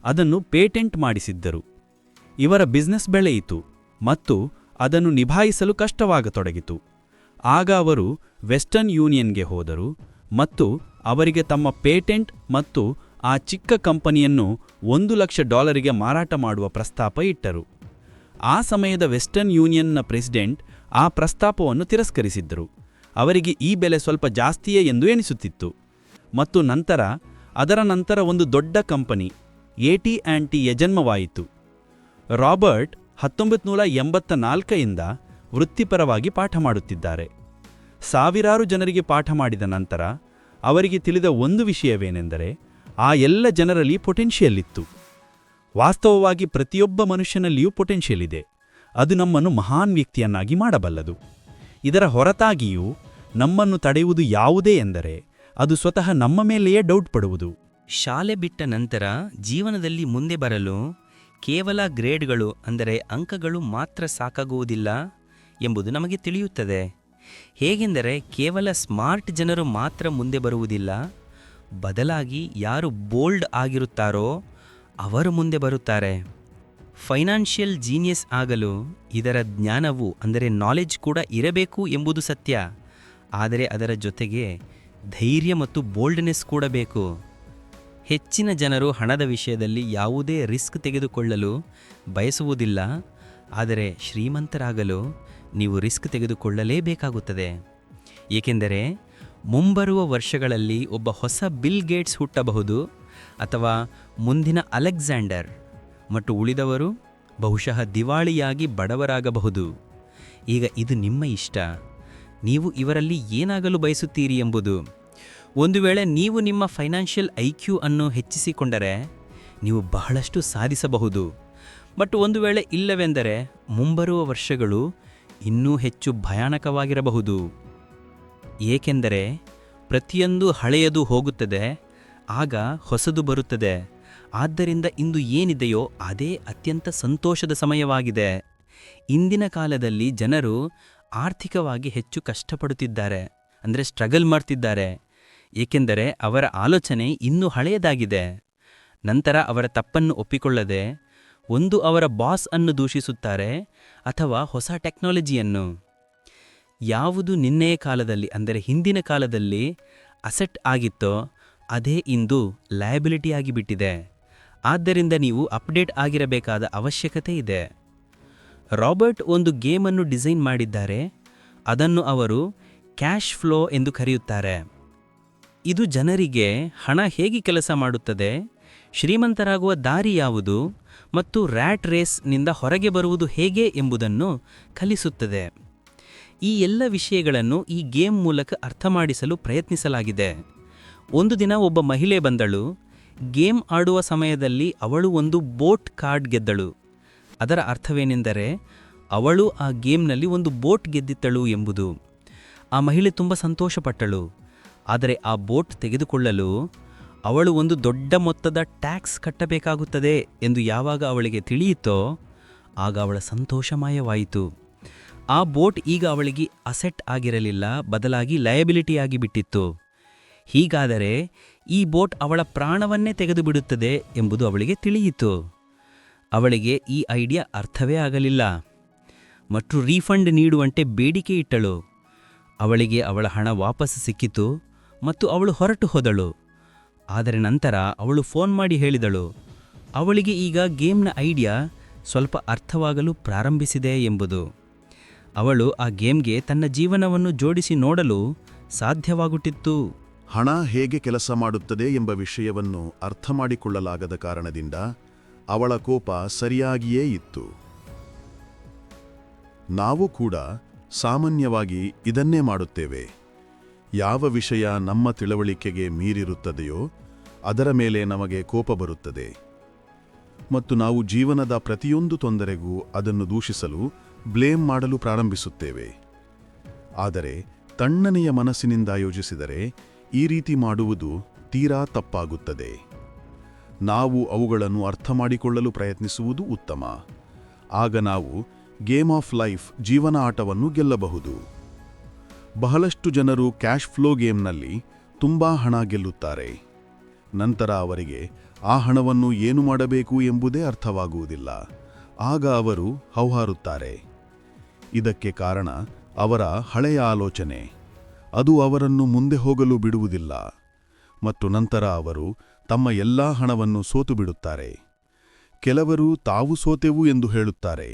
ಅದನ್ನು ಪೇಟೆಂಟ್ ಮಾಡಿಸಿದ್ದರು. ಇವರ ಬಿಸ್ನೆಸ್ ಬೆಳೆಯಿತು ಮತ್ತು ಅದನ್ನು ನಿಭಾಯಿಸಲು ಕಷ್ಟವಾಗತೊಡಗಿತು. ಆಗ ಅವರು ವೆಸ್ಟರ್ನ್ ಯೂನಿಯನ್ಗೆ ಹೋದರು ಮತ್ತು ಅವರಿಗೆ ತಮ್ಮ ಪೇಟೆಂಟ್ ಮತ್ತು ಆ ಚಿಕ್ಕ ಕಂಪನಿಯನ್ನು $1,00,000 ಮಾರಾಟ ಮಾಡುವ ಪ್ರಸ್ತಾಪ ಇಟ್ಟರು. ಆ ಸಮಯದ ವೆಸ್ಟರ್ನ್ ಯೂನಿಯನ್ನ ಪ್ರೆಸಿಡೆಂಟ್ ಆ ಪ್ರಸ್ತಾಪವನ್ನು ತಿರಸ್ಕರಿಸಿದ್ದರು. ಅವರಿಗೆ ಈ ಬೆಲೆ ಸ್ವಲ್ಪ ಜಾಸ್ತಿಯೇ ಎಂದು ಎನಿಸುತ್ತಿತ್ತು. ಮತ್ತು ಅದರ ನಂತರ ಒಂದು ದೊಡ್ಡ ಕಂಪನಿ AT&T ಜನ್ಮವಾಯಿತು. ರಾಬರ್ಟ್ 1984ರಿಂದ ವೃತ್ತಿಪರವಾಗಿ ಪಾಠ ಮಾಡುತ್ತಿದ್ದಾರೆ. ಸಾವಿರಾರು ಜನರಿಗೆ ಪಾಠ ಮಾಡಿದ ನಂತರ ಅವರಿಗೆ ತಿಳಿದ ಒಂದು ವಿಷಯವೇನೆಂದರೆ, ಆ ಎಲ್ಲ ಜನರಲ್ಲಿ ಪೊಟೆನ್ಷಿಯಲ್ ಇತ್ತು. ವಾಸ್ತವವಾಗಿ ಪ್ರತಿಯೊಬ್ಬ ಮನುಷ್ಯನಲ್ಲಿಯೂ ಪೊಟೆನ್ಷಿಯಲ್ ಇದೆ. ಅದು ನಮ್ಮನ್ನು ಮಹಾನ್ ವ್ಯಕ್ತಿಯನ್ನಾಗಿ ಮಾಡಬಲ್ಲದು. ಇದರ ಹೊರತಾಗಿಯೂ ನಮ್ಮನ್ನು ತಡೆಯುವುದು ಯಾವುದೇ ಎಂದರೆ ಅದು ಸ್ವತಃ ನಮ್ಮ ಮೇಲೆಯೇ ಡೌಟ್ ಪಡುವುದು. ಶಾಲೆ ಬಿಟ್ಟ ನಂತರ ಜೀವನದಲ್ಲಿ ಮುಂದೆ ಬರಲು ಕೇವಲ ಗ್ರೇಡ್ಗಳು ಅಂದರೆ ಅಂಕಗಳು ಮಾತ್ರ ಸಾಕಾಗುವುದಿಲ್ಲ ಎಂಬುದು ನಮಗೆ ತಿಳಿಯುತ್ತದೆ. ಹೇಗೆಂದರೆ ಕೇವಲ ಸ್ಮಾರ್ಟ್ ಜನರು ಮಾತ್ರ ಮುಂದೆ ಬರುವುದಿಲ್ಲ, ಬದಲಾಗಿ ಯಾರು ಬೋಲ್ಡ್ ಆಗಿರುತ್ತಾರೋ ಅವರು ಮುಂದೆ ಬರುತ್ತಾರೆ. ಫೈನಾನ್ಷಿಯಲ್ ಜೀನಿಯಸ್ ಆಗಲು ಇದರ ಜ್ಞಾನವು ಅಂದರೆ ನಾಲೆಡ್ಜ್ ಕೂಡ ಇರಬೇಕು ಎಂಬುದು ಸತ್ಯ. ಆದರೆ ಅದರ ಜೊತೆಗೆ ಧೈರ್ಯ ಮತ್ತು ಬೋಲ್ಡ್ನೆಸ್ ಕೂಡ ಬೇಕು. ಹೆಚ್ಚಿನ ಜನರು ಹಣದ ವಿಷಯದಲ್ಲಿ ಯಾವುದೇ ರಿಸ್ಕ್ ತೆಗೆದುಕೊಳ್ಳಲು ಬಯಸುವುದಿಲ್ಲ. ಆದರೆ ಶ್ರೀಮಂತರಾಗಲು ನೀವು ರಿಸ್ಕ್ ತೆಗೆದುಕೊಳ್ಳಲೇಬೇಕಾಗುತ್ತದೆ. ಏಕೆಂದರೆ ಮುಂಬರುವ ವರ್ಷಗಳಲ್ಲಿ ಒಬ್ಬ ಹೊಸ ಬಿಲ್ ಗೇಟ್ಸ್ ಹುಟ್ಟಬಹುದು ಅಥವಾ ಮುಂದಿನ ಅಲೆಕ್ಸಾಂಡರ್, ಮತ್ತು ಉಳಿದವರು ಬಹುಶಃ ದಿವಾಳಿಯಾಗಿ ಬಡವರಾಗಬಹುದು. ಈಗ ಇದು ನಿಮ್ಮ ಇಷ್ಟ. ನೀವು ಇವರಲ್ಲಿ ಏನಾಗಲು ಬಯಸುತ್ತೀರಿ ಎಂಬುದು. ಒಂದು ವೇಳೆ ನೀವು ನಿಮ್ಮ ಫೈನಾನ್ಷಿಯಲ್ IQ ಅನ್ನು ಹೆಚ್ಚಿಸಿಕೊಂಡರೆ ನೀವು ಬಹಳಷ್ಟು ಸಾಧಿಸಬಹುದು. ಮತ್ತು ಒಂದು ವೇಳೆ ಇಲ್ಲವೆಂದರೆ ಮುಂಬರುವ ವರ್ಷಗಳು ಇನ್ನೂ ಹೆಚ್ಚು ಭಯಾನಕವಾಗಿರಬಹುದು. ಏಕೆಂದರೆ ಪ್ರತಿಯೊಂದು ಹಳೆಯದು ಹೋಗುತ್ತದೆ, ಆಗ ಹೊಸದು ಬರುತ್ತದೆ. ಆದ್ದರಿಂದ ಇಂದು ಏನಿದೆಯೋ ಅದೇ ಅತ್ಯಂತ ಸಂತೋಷದ ಸಮಯವಾಗಿದೆ. ಇಂದಿನ ಕಾಲದಲ್ಲಿ ಜನರು ಆರ್ಥಿಕವಾಗಿ ಹೆಚ್ಚು ಕಷ್ಟಪಡುತ್ತಿದ್ದಾರೆ, ಅಂದರೆ ಸ್ಟ್ರಗಲ್ ಮಾಡ್ತಿದ್ದಾರೆ. ಏಕೆಂದರೆ ಅವರ ಆಲೋಚನೆ ಇನ್ನೂ ಹಳೆಯದಾಗಿದೆ. ನಂತರ ಅವರ ತಪ್ಪನ್ನು ಒಪ್ಪಿಕೊಳ್ಳದೆ ಒಂದು ಅವರ ಬಾಸ್ ಅನ್ನು ದೂಷಿಸುತ್ತಾರೆ ಅಥವಾ ಹೊಸ ಟೆಕ್ನಾಲಜಿಯನ್ನು. ಯಾವುದು ನಿನ್ನೆಯ ಕಾಲದಲ್ಲಿ ಅಂದರೆ ಹಿಂದಿನ ಕಾಲದಲ್ಲಿ ಅಸೆಟ್ ಆಗಿತ್ತೋ ಅದೇ ಇಂದು ಲಯಬಿಲಿಟಿ ಆಗಿಬಿಟ್ಟಿದೆ. ಆದ್ದರಿಂದ ನೀವು ಅಪ್ಡೇಟ್ ಆಗಿರಬೇಕಾದ ಅವಶ್ಯಕತೆ ಇದೆ. ರಾಬರ್ಟ್ ಒಂದು ಗೇಮನ್ನು ಡಿಸೈನ್ ಮಾಡಿದ್ದಾರೆ. ಅದನ್ನು ಅವರು ಕ್ಯಾಶ್ ಫ್ಲೋ ಎಂದು ಕರೆಯುತ್ತಾರೆ. ಇದು ಜನರಿಗೆ ಹಣ ಹೇಗೆ ಕೆಲಸ ಮಾಡುತ್ತದೆ, ಶ್ರೀಮಂತರಾಗುವ ದಾರಿ ಯಾವುದು ಮತ್ತು ರ್ಯಾಟ್ ರೇಸ್ನಿಂದ ಹೊರಗೆ ಬರುವುದು ಹೇಗೆ ಎಂಬುದನ್ನು ಕಲಿಸುತ್ತದೆ. ಈ ಎಲ್ಲ ವಿಷಯಗಳನ್ನು ಈ ಗೇಮ್ ಮೂಲಕ ಅರ್ಥ ಮಾಡಿಸಲು ಪ್ರಯತ್ನಿಸಲಾಗಿದೆ. ಒಂದು ದಿನ ಒಬ್ಬ ಮಹಿಳೆ ಬಂದಳು. ಗೇಮ್ ಆಡುವ ಸಮಯದಲ್ಲಿ ಅವಳು ಒಂದು ಬೋಟ್ ಕಾರ್ಡ್ ಗೆದ್ದಳು. ಅದರ ಅರ್ಥವೇನೆಂದರೆ ಅವಳು ಆ ಗೇಮ್ನಲ್ಲಿ ಒಂದು ಬೋಟ್ ಗೆದ್ದಿದ್ದಳು ಎಂಬುದು. ಆ ಮಹಿಳೆ ತುಂಬ ಸಂತೋಷಪಟ್ಟಳು. ಆದರೆ ಆ ಬೋಟ್ ತೆಗೆದುಕೊಳ್ಳಲು ಅವಳು ಒಂದು ದೊಡ್ಡ ಮೊತ್ತದ ಟ್ಯಾಕ್ಸ್ ಕಟ್ಟಬೇಕಾಗುತ್ತದೆ ಎಂದು ಯಾವಾಗ ಅವಳಿಗೆ ತಿಳಿಯಿತೋ ಆಗ ಅವಳ ಸಂತೋಷ ಮಾಯವಾಯಿತು. ಆ ಬೋಟ್ ಈಗ ಅವಳಿಗೆ ಅಸೆಟ್ ಆಗಿರಲಿಲ್ಲ, ಬದಲಾಗಿ ಲಯಬಿಲಿಟಿ ಆಗಿಬಿಟ್ಟಿತ್ತು. ಹೀಗಾದರೆ ಈ ಬೋಟ್ ಅವಳ ಪ್ರಾಣವನ್ನೇ ತೆಗೆದುಬಿಡುತ್ತದೆ ಎಂಬುದು ಅವಳಿಗೆ ತಿಳಿಯಿತು. ಅವಳಿಗೆ ಈ ಐಡಿಯಾ ಅರ್ಥವೇ ಆಗಲಿಲ್ಲ ಮತ್ತು ರೀಫಂಡ್ ನೀಡುವಂತೆ ಬೇಡಿಕೆ ಇಟ್ಟಳು. ಅವಳಿಗೆ ಅವಳ ಹಣ ವಾಪಸ್ ಸಿಕ್ಕಿತು ಮತ್ತು ಅವಳು ಹೊರಟು ಹೋದಳು. ಆದರೆ ನಂತರ ಅವಳು ಫೋನ್ ಮಾಡಿ ಹೇಳಿದಳು ಅವಳಿಗೆ ಈಗ ಗೇಮ್ನ ಐಡಿಯಾ ಸ್ವಲ್ಪ ಅರ್ಥವಾಗಲು ಪ್ರಾರಂಭಿಸಿದೆ ಎಂಬುದು. ಅವಳು ಆ ಗೇಮ್ಗೆ ತನ್ನ ಜೀವನವನ್ನು ಜೋಡಿಸಿ ನೋಡಲು ಸಾಧ್ಯವಾಗುತ್ತಿತ್ತು. ಹಣ ಹೇಗೆ ಕೆಲಸ ಮಾಡುತ್ತದೆ ಎಂಬ ವಿಷಯವನ್ನು ಅರ್ಥ ಮಾಡಿಕೊಳ್ಳಲಾಗದ ಕಾರಣದಿಂದ ಅವಳ ಕೋಪ ಸರಿಯಾಗಿಯೇ ಇತ್ತು. ನಾವು ಕೂಡ ಸಾಮಾನ್ಯವಾಗಿ ಇದನ್ನೇ ಮಾಡುತ್ತೇವೆ. ಯಾವ ವಿಷಯ ನಮ್ಮ ತಿಳುವಳಿಕೆಗೆ ಮೀರಿರುತ್ತದೆಯೋ ಅದರ ಮೇಲೆ ನಮಗೆ ಕೋಪ ಬರುತ್ತದೆ. ಮತ್ತು ನಾವು ಜೀವನದ ಪ್ರತಿಯೊಂದು ತೊಂದರೆಗೂ ಅದನ್ನು ದೂಷಿಸಲು ಬ್ಲೇಮ್ ಮಾಡಲು ಪ್ರಾರಂಭಿಸುತ್ತೇವೆ. ಆದರೆ ತಣ್ಣನೆಯ ಮನಸ್ಸಿನಿಂದ ಯೋಚಿಸಿದರೆ ಈ ರೀತಿ ಮಾಡುವುದು ತೀರಾ ತಪ್ಪಾಗುತ್ತದೆ. ನಾವು ಅವುಗಳನ್ನು ಅರ್ಥಮಾಡಿಕೊಳ್ಳಲು ಪ್ರಯತ್ನಿಸುವುದು ಉತ್ತಮ. ಆಗ ನಾವು ಗೇಮ್ ಆಫ್ ಲೈಫ್ ಜೀವನ ಆಟವನ್ನು ಗೆಲ್ಲಬಹುದು. ಬಹಳಷ್ಟು ಜನರು ಕ್ಯಾಶ್ ಫ್ಲೋ ಗೇಮ್ನಲ್ಲಿ ತುಂಬಾ ಹಣ ಗೆಲ್ಲುತ್ತಾರೆ. ನಂತರ ಅವರಿಗೆ ಆ ಹಣವನ್ನು ಏನು ಮಾಡಬೇಕು ಎಂಬುದೇ ಅರ್ಥವಾಗುವುದಿಲ್ಲ. ಆಗ ಅವರು ಹೌಹಾರುತ್ತಾರೆ. ಇದಕ್ಕೆ ಕಾರಣ ಅವರ ಹಳೆಯ ಆಲೋಚನೆ. ಅದು ಅವರನ್ನು ಮುಂದೆ ಹೋಗಲು ಬಿಡುವುದಿಲ್ಲ ಮತ್ತು ನಂತರ ಅವರು ತಮ್ಮ ಎಲ್ಲಾ ಹಣವನ್ನು ಸೋತು ಬಿಡುತ್ತಾರೆ. ಕೆಲವರು ತಾವು ಸೋತೆವು ಎಂದು ಹೇಳುತ್ತಾರೆ,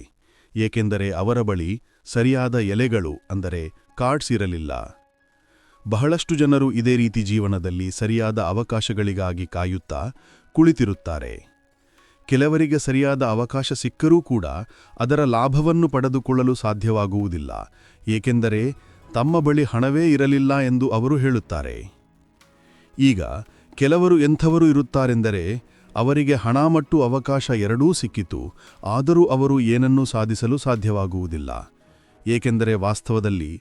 ಏಕೆಂದರೆ ಅವರ ಬಳಿ ಸರಿಯಾದ ಎಲೆಗಳು ಅಂದರೆ ಕಾರ್ಡ್ಸ್ ಇರಲಿಲ್ಲ. ಬಹಳಷ್ಟು ಜನರು ಇದೇ ರೀತಿ ಜೀವನದಲ್ಲಿ ಸರಿಯಾದ ಅವಕಾಶಗಳಿಗಾಗಿ ಕಾಯುತ್ತಾ ಕುಳಿತಿರುತ್ತಾರೆ. ಕೆಲವರಿಗೆ ಸರಿಯಾದ ಅವಕಾಶ ಸಿಕ್ಕರೂ ಕೂಡ ಅದರ ಲಾಭವನ್ನು ಪಡೆದುಕೊಳ್ಳಲು ಸಾಧ್ಯವಾಗುವುದಿಲ್ಲ, ಏಕೆಂದರೆ ತಮ್ಮ ಬಳಿ ಹಣವೇ ಇರಲಿಲ್ಲ ಎಂದು ಅವರು ಹೇಳುತ್ತಾರೆ. ಈಗ ಕೆಲವರು ಎಂಥವರು ಇರುತ್ತಾರೆಂದರೆ ಅವರಿಗೆ ಹಣ ಮತ್ತು ಅವಕಾಶ ಎರಡೂ ಸಿಕ್ಕಿತು, ಆದರೂ ಅವರು ಏನನ್ನೂ ಸಾಧಿಸಲು ಸಾಧ್ಯವಾಗುವುದಿಲ್ಲ, ಏಕೆಂದರೆ ವಾಸ್ತವದಲ್ಲಿ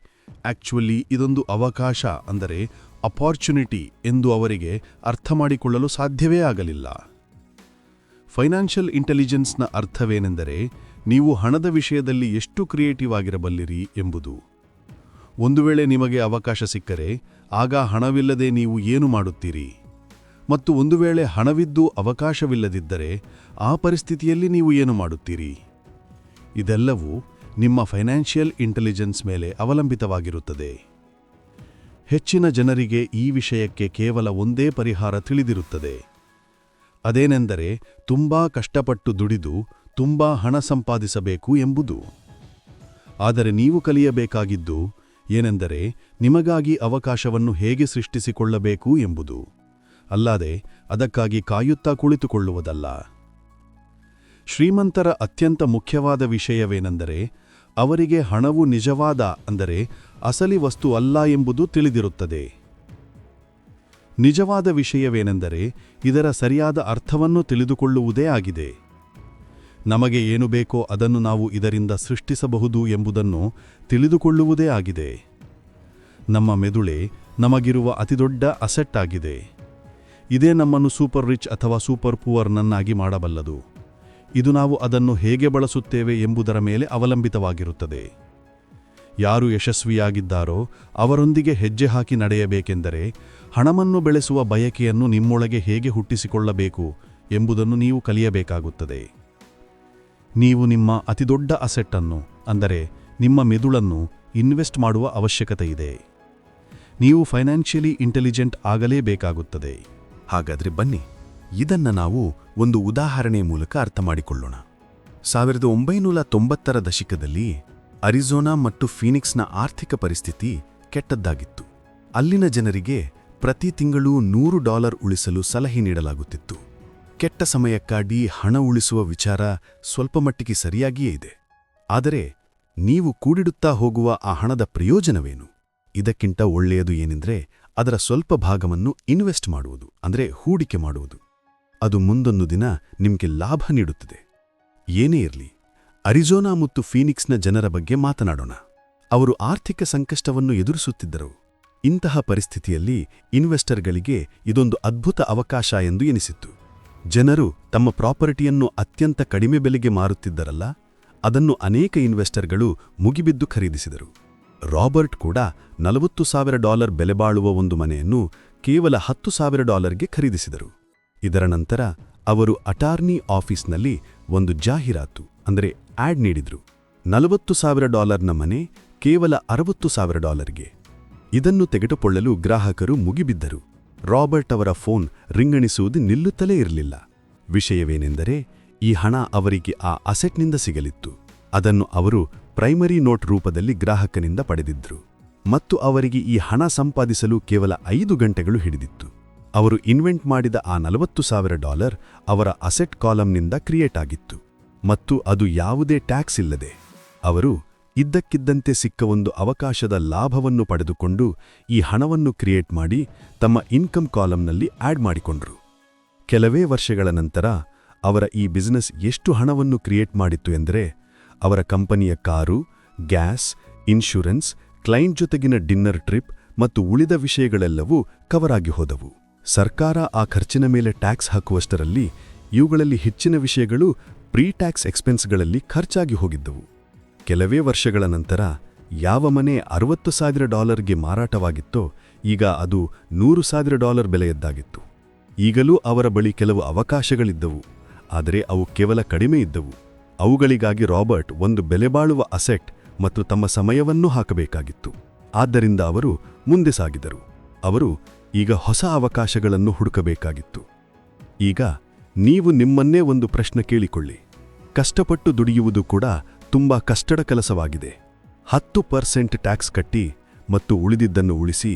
ಆಕ್ಚುಲಿ ಇದೊಂದು ಅವಕಾಶ ಅಂದರೆ ಅಪಾರ್ಚುನಿಟಿ ಎಂದು ಅವರಿಗೆ ಅರ್ಥಮಾಡಿಕೊಳ್ಳಲು ಸಾಧ್ಯವೇ ಆಗಲಿಲ್ಲ. ಫೈನಾನ್ಷಿಯಲ್ ಇಂಟೆಲಿಜೆನ್ಸ್ನ ಅರ್ಥವೇನೆಂದರೆ ನೀವು ಹಣದ ವಿಷಯದಲ್ಲಿ ಎಷ್ಟು ಕ್ರಿಯೇಟಿವ್ ಆಗಿರಬಲ್ಲಿರಿ ಎಂಬುದು. ಒಂದು ವೇಳೆ ನಿಮಗೆ ಅವಕಾಶ ಸಿಕ್ಕರೆ ಆಗ ಹಣವಿಲ್ಲದೆ ನೀವು ಏನು ಮಾಡುತ್ತೀರಿ, ಮತ್ತು ಒಂದು ವೇಳೆ ಹಣವಿದ್ದು ಅವಕಾಶವಿಲ್ಲದಿದ್ದರೆ ಆ ಪರಿಸ್ಥಿತಿಯಲ್ಲಿ ನೀವು ಏನು ಮಾಡುತ್ತೀರಿ? ಇದೆಲ್ಲವೂ ನಿಮ್ಮ ಫೈನಾನ್ಷಿಯಲ್ ಇಂಟೆಲಿಜೆನ್ಸ್ ಮೇಲೆ ಅವಲಂಬಿತವಾಗಿರುತ್ತದೆ. ಹೆಚ್ಚಿನ ಜನರಿಗೆ ಈ ವಿಷಯಕ್ಕೆ ಕೇವಲ ಒಂದೇ ಪರಿಹಾರ ತಿಳಿದಿರುತ್ತದೆ. ಅದೇನೆಂದರೆ ತುಂಬಾ ಕಷ್ಟಪಟ್ಟು ದುಡಿದು ತುಂಬಾ ಹಣ ಸಂಪಾದಿಸಬೇಕು ಎಂಬುದು. ಆದರೆ ನೀವು ಕಲಿಯಬೇಕಾಗಿದ್ದು ಏನೆಂದರೆ ನಿಮಗಾಗಿ ಅವಕಾಶವನ್ನು ಹೇಗೆ ಸೃಷ್ಟಿಸಿಕೊಳ್ಳಬೇಕು ಎಂಬುದು, ಅಲ್ಲದೆ ಅದಕ್ಕಾಗಿ ಕಾಯುತ್ತಾ ಕುಳಿತುಕೊಳ್ಳುವುದಲ್ಲ. ಶ್ರೀಮಂತರ ಅತ್ಯಂತ ಮುಖ್ಯವಾದ ವಿಷಯವೇನೆಂದರೆ ಅವರಿಗೆ ಹಣವು ನಿಜವಾದ ಅಂದರೆ ಅಸಲಿ ವಸ್ತು ಅಲ್ಲ ಎಂಬುದು ತಿಳಿದಿರುತ್ತದೆ. ನಿಜವಾದ ವಿಷಯವೇನೆಂದರೆ ಇದರ ಸರಿಯಾದ ಅರ್ಥವನ್ನು ತಿಳಿದುಕೊಳ್ಳುವುದೇ ಆಗಿದೆ. ನಮಗೆ ಏನು ಬೇಕೋ ಅದನ್ನು ನಾವು ಇದರಿಂದ ಸೃಷ್ಟಿಸಬಹುದು ಎಂಬುದನ್ನು ತಿಳಿದುಕೊಳ್ಳುವುದೇ ಆಗಿದೆ. ನಮ್ಮ ಮೆದುಳೆ ನಮಗಿರುವ ಅತಿದೊಡ್ಡ ಅಸೆಟ್ ಆಗಿದೆ. ಇದೇ ನಮ್ಮನ್ನು ಸೂಪರ್ ರಿಚ್ ಅಥವಾ ಸೂಪರ್ ಪುವರ್ನನ್ನಾಗಿ ಮಾಡಬಲ್ಲದು. ಇದು ನಾವು ಅದನ್ನು ಹೇಗೆ ಬಳಸುತ್ತೇವೆ ಎಂಬುದರ ಮೇಲೆ ಅವಲಂಬಿತವಾಗಿರುತ್ತದೆ. ಯಾರು ಯಶಸ್ವಿಯಾಗಿದ್ದಾರೋ ಅವರೊಂದಿಗೆ ಹೆಜ್ಜೆ ಹಾಕಿ ನಡೆಯಬೇಕೆಂದರೆ ಹಣವನ್ನು ಬೆಳೆಸುವ ಬಯಕೆಯನ್ನು ನಿಮ್ಮೊಳಗೆ ಹೇಗೆ ಹುಟ್ಟಿಸಿಕೊಳ್ಳಬೇಕು ಎಂಬುದನ್ನು ನೀವು ಕಲಿಯಬೇಕಾಗುತ್ತದೆ. ನೀವು ನಿಮ್ಮ ಅತಿದೊಡ್ಡ ಅಸೆಟ್ಟನ್ನು ಅಂದರೆ ನಿಮ್ಮ ಮೆದುಳನ್ನು ಇನ್ವೆಸ್ಟ್ ಮಾಡುವ ಅವಶ್ಯಕತೆಯಿದೆ. ನೀವು ಫೈನಾನ್ಷಿಯಲಿ ಇಂಟೆಲಿಜೆಂಟ್ ಆಗಲೇಬೇಕಾಗುತ್ತದೆ. ಹಾಗಾದ್ರೆ ಬನ್ನಿ, ಇದನ್ನ ನಾವು ಒಂದು ಉದಾಹರಣೆ ಮೂಲಕ ಅರ್ಥಮಾಡಿಕೊಳ್ಳೋಣ. 1990ರ ದಶಕದಲ್ಲಿ ಅರಿಜೋನಾ ಮತ್ತು ಫೀನಿಕ್ಸ್ನ ಆರ್ಥಿಕ ಪರಿಸ್ಥಿತಿ ಕೆಟ್ಟದ್ದಾಗಿತ್ತು. ಅಲ್ಲಿನ ಜನರಿಗೆ ಪ್ರತಿ ತಿಂಗಳು $100 ಉಳಿಸಲು ಸಲಹೆ ನೀಡಲಾಗುತ್ತಿತ್ತು. ಕೆಟ್ಟ ಸಮಯಕ್ಕಾಗಿ ಹಣ ಉಳಿಸುವ ವಿಚಾರ ಸ್ವಲ್ಪ ಮಟ್ಟಿಗೆ ಸರಿಯಾಗಿಯೇ ಇದೆ. ಆದರೆ ನೀವು ಕೂಡಿಡುತ್ತಾ ಹೋಗುವ ಆ ಹಣದ ಪ್ರಯೋಜನವೇನು? ಇದಕ್ಕಿಂತ ಒಳ್ಳೆಯದು ಏನೆಂದರೆ ಅದರ ಸ್ವಲ್ಪ ಭಾಗವನ್ನು ಇನ್ವೆಸ್ಟ್ ಮಾಡುವುದು, ಅಂದರೆ ಹೂಡಿಕೆ ಮಾಡುವುದು. ಅದು ಮುಂದೊಂದು ದಿನ ನಿಮಗೆ ಲಾಭ ನೀಡುತ್ತದೆ. ಏನೇ ಇರಲಿ, ಅರಿಜೋನಾ ಮತ್ತು ಫೀನಿಕ್ಸ್ನ ಜನರ ಬಗ್ಗೆ ಮಾತನಾಡೋಣ. ಅವರು ಆರ್ಥಿಕ ಸಂಕಷ್ಟವನ್ನು ಎದುರಿಸುತ್ತಿದ್ದರು. ಇಂತಹ ಪರಿಸ್ಥಿತಿಯಲ್ಲಿ ಇನ್ವೆಸ್ಟರ್ಗಳಿಗೆ ಇದೊಂದು ಅದ್ಭುತ ಅವಕಾಶ ಎಂದು ಎನಿಸಿತ್ತು. ಜನರು ತಮ್ಮ ಪ್ರಾಪರ್ಟಿಯನ್ನು ಅತ್ಯಂತ ಕಡಿಮೆ ಬೆಲೆಗೆ ಮಾರುತ್ತಿದ್ದರಲ್ಲ, ಅದನ್ನು ಅನೇಕ ಇನ್ವೆಸ್ಟರ್ಗಳು ಮುಗಿಬಿದ್ದು ಖರೀದಿಸಿದರು. ರಾಬರ್ಟ್ ಕೂಡ $40,000 ಬೆಲೆ ಬಾಳುವ ಒಂದು ಮನೆಯನ್ನು ಕೇವಲ $10,000ಗೆ ಖರೀದಿಸಿದರು. ಇದರ ನಂತರ ಅವರು ಅಟಾರ್ನಿ ಆಫೀಸ್ನಲ್ಲಿ ಒಂದು ಜಾಹೀರಾತು ಅಂದರೆ ಆಡ್ ನೀಡಿದ್ರು. $40,000ನ ಮನೆ ಕೇವಲ $60,000ಗೆ. ಇದನ್ನು ತೆಗೆದುಕೊಳ್ಳಲು ಗ್ರಾಹಕರು ಮುಗಿಬಿದ್ದರು. ರಾಬರ್ಟ್ ಅವರ ಫೋನ್ ರಿಂಗಣಿಸುವುದು ನಿಲ್ಲುತ್ತಲೇ ಇರಲಿಲ್ಲ. ವಿಷಯವೇನೆಂದರೆ ಈ ಹಣ ಅವರಿಗೆ ಆ ಅಸೆಟ್ನಿಂದ ಸಿಗಲಿತ್ತು. ಅದನ್ನು ಅವರು ಪ್ರೈಮರಿ ನೋಟ್ ರೂಪದಲ್ಲಿ ಗ್ರಾಹಕನಿಂದ ಪಡೆದಿದ್ರು ಮತ್ತು ಅವರಿಗೆ ಈ ಹಣ ಸಂಪಾದಿಸಲು ಕೇವಲ 5 ಗಂಟೆಗಳು ಹಿಡಿದಿತ್ತು. ಅವರು ಇನ್ವೆಂಟ್ ಮಾಡಿದ ಆ $40,000 ಅವರ ಅಸೆಟ್ ಕಾಲಂನಿಂದ ಕ್ರಿಯೇಟ್ ಆಗಿತ್ತು ಮತ್ತು ಅದು ಯಾವುದೇ ಟ್ಯಾಕ್ಸ್ ಇಲ್ಲದೆ ಅವರು ಇದ್ದಕ್ಕಿದ್ದಂತೆ ಸಿಕ್ಕ ಒಂದು ಅವಕಾಶದ ಲಾಭವನ್ನು ಪಡೆದುಕೊಂಡು ಈ ಹಣವನ್ನು ಕ್ರಿಯೇಟ್ ಮಾಡಿ ತಮ್ಮ ಇನ್ಕಮ್ ಕಾಲಂನಲ್ಲಿ ಆಡ್ ಮಾಡಿಕೊಂಡ್ರು. ಕೆಲವೇ ವರ್ಷಗಳ ನಂತರ ಅವರ ಈ ಬಿಸಿನೆಸ್ ಎಷ್ಟು ಹಣವನ್ನು ಕ್ರಿಯೇಟ್ ಮಾಡಿತ್ತು ಎಂದರೆ ಅವರ ಕಂಪನಿಯ ಕಾರು, ಗ್ಯಾಸ್, ಇನ್ಶೂರೆನ್ಸ್, ಕ್ಲೈಂಟ್ ಜೊತೆಗಿನ ಡಿನ್ನರ್ ಟ್ರಿಪ್ ಮತ್ತು ಉಳಿದ ವಿಷಯಗಳೆಲ್ಲವೂ ಕವರ್ ಆಗಿ ಹೋದವು. ಸರ್ಕಾರ ಆ ಖರ್ಚಿನ ಮೇಲೆ ಟ್ಯಾಕ್ಸ್ ಹಾಕುವಷ್ಟರಲ್ಲಿ ಇವುಗಳಲ್ಲಿ ಹೆಚ್ಚಿನ ವಿಷಯಗಳು ಪ್ರೀ ಟ್ಯಾಕ್ಸ್ ಎಕ್ಸ್ಪೆನ್ಸ್ಗಳಲ್ಲಿ ಖರ್ಚಾಗಿ ಹೋಗಿದ್ದವು. ಕೆಲವೇ ವರ್ಷಗಳ ನಂತರ ಯಾವ ಮನೆ $60,000ಗೆ ಮಾರಾಟವಾಗಿತ್ತೋ ಈಗ ಅದು $100,000 ಬೆಲೆಯದ್ದಾಗಿತ್ತು. ಈಗಲೂ ಅವರ ಬಳಿ ಕೆಲವು ಅವಕಾಶಗಳಿದ್ದವು, ಆದರೆ ಅವು ಕೇವಲ ಕಡಿಮೆ ಇದ್ದವು. ಅವುಗಳಿಗಾಗಿ ರಾಬರ್ಟ್ ಒಂದು ಬೆಲೆಬಾಳುವ ಅಸೆಟ್ ಮತ್ತು ತಮ್ಮ ಸಮಯವನ್ನೂ ಹಾಕಬೇಕಾಗಿತ್ತು. ಆದ್ದರಿಂದ ಅವರು ಮುಂದೆ ಸಾಗಿದರು. ಅವರು ಈಗ ಹೊಸ ಅವಕಾಶಗಳನ್ನು ಹುಡುಕಬೇಕಾಗಿತ್ತು. ಈಗ ನೀವು ನಿಮ್ಮನ್ನೇ ಒಂದು ಪ್ರಶ್ನೆ ಕೇಳಿಕೊಳ್ಳಿ. ಕಷ್ಟಪಟ್ಟು ದುಡಿಯುವುದು ಕೂಡ ತುಂಬಾ ಕಷ್ಟದ ಕೆಲಸವಾಗಿದೆ. 10% ಟ್ಯಾಕ್ಸ್ ಕಟ್ಟಿ ಮತ್ತು ಉಳಿದಿದ್ದನ್ನು ಉಳಿಸಿ.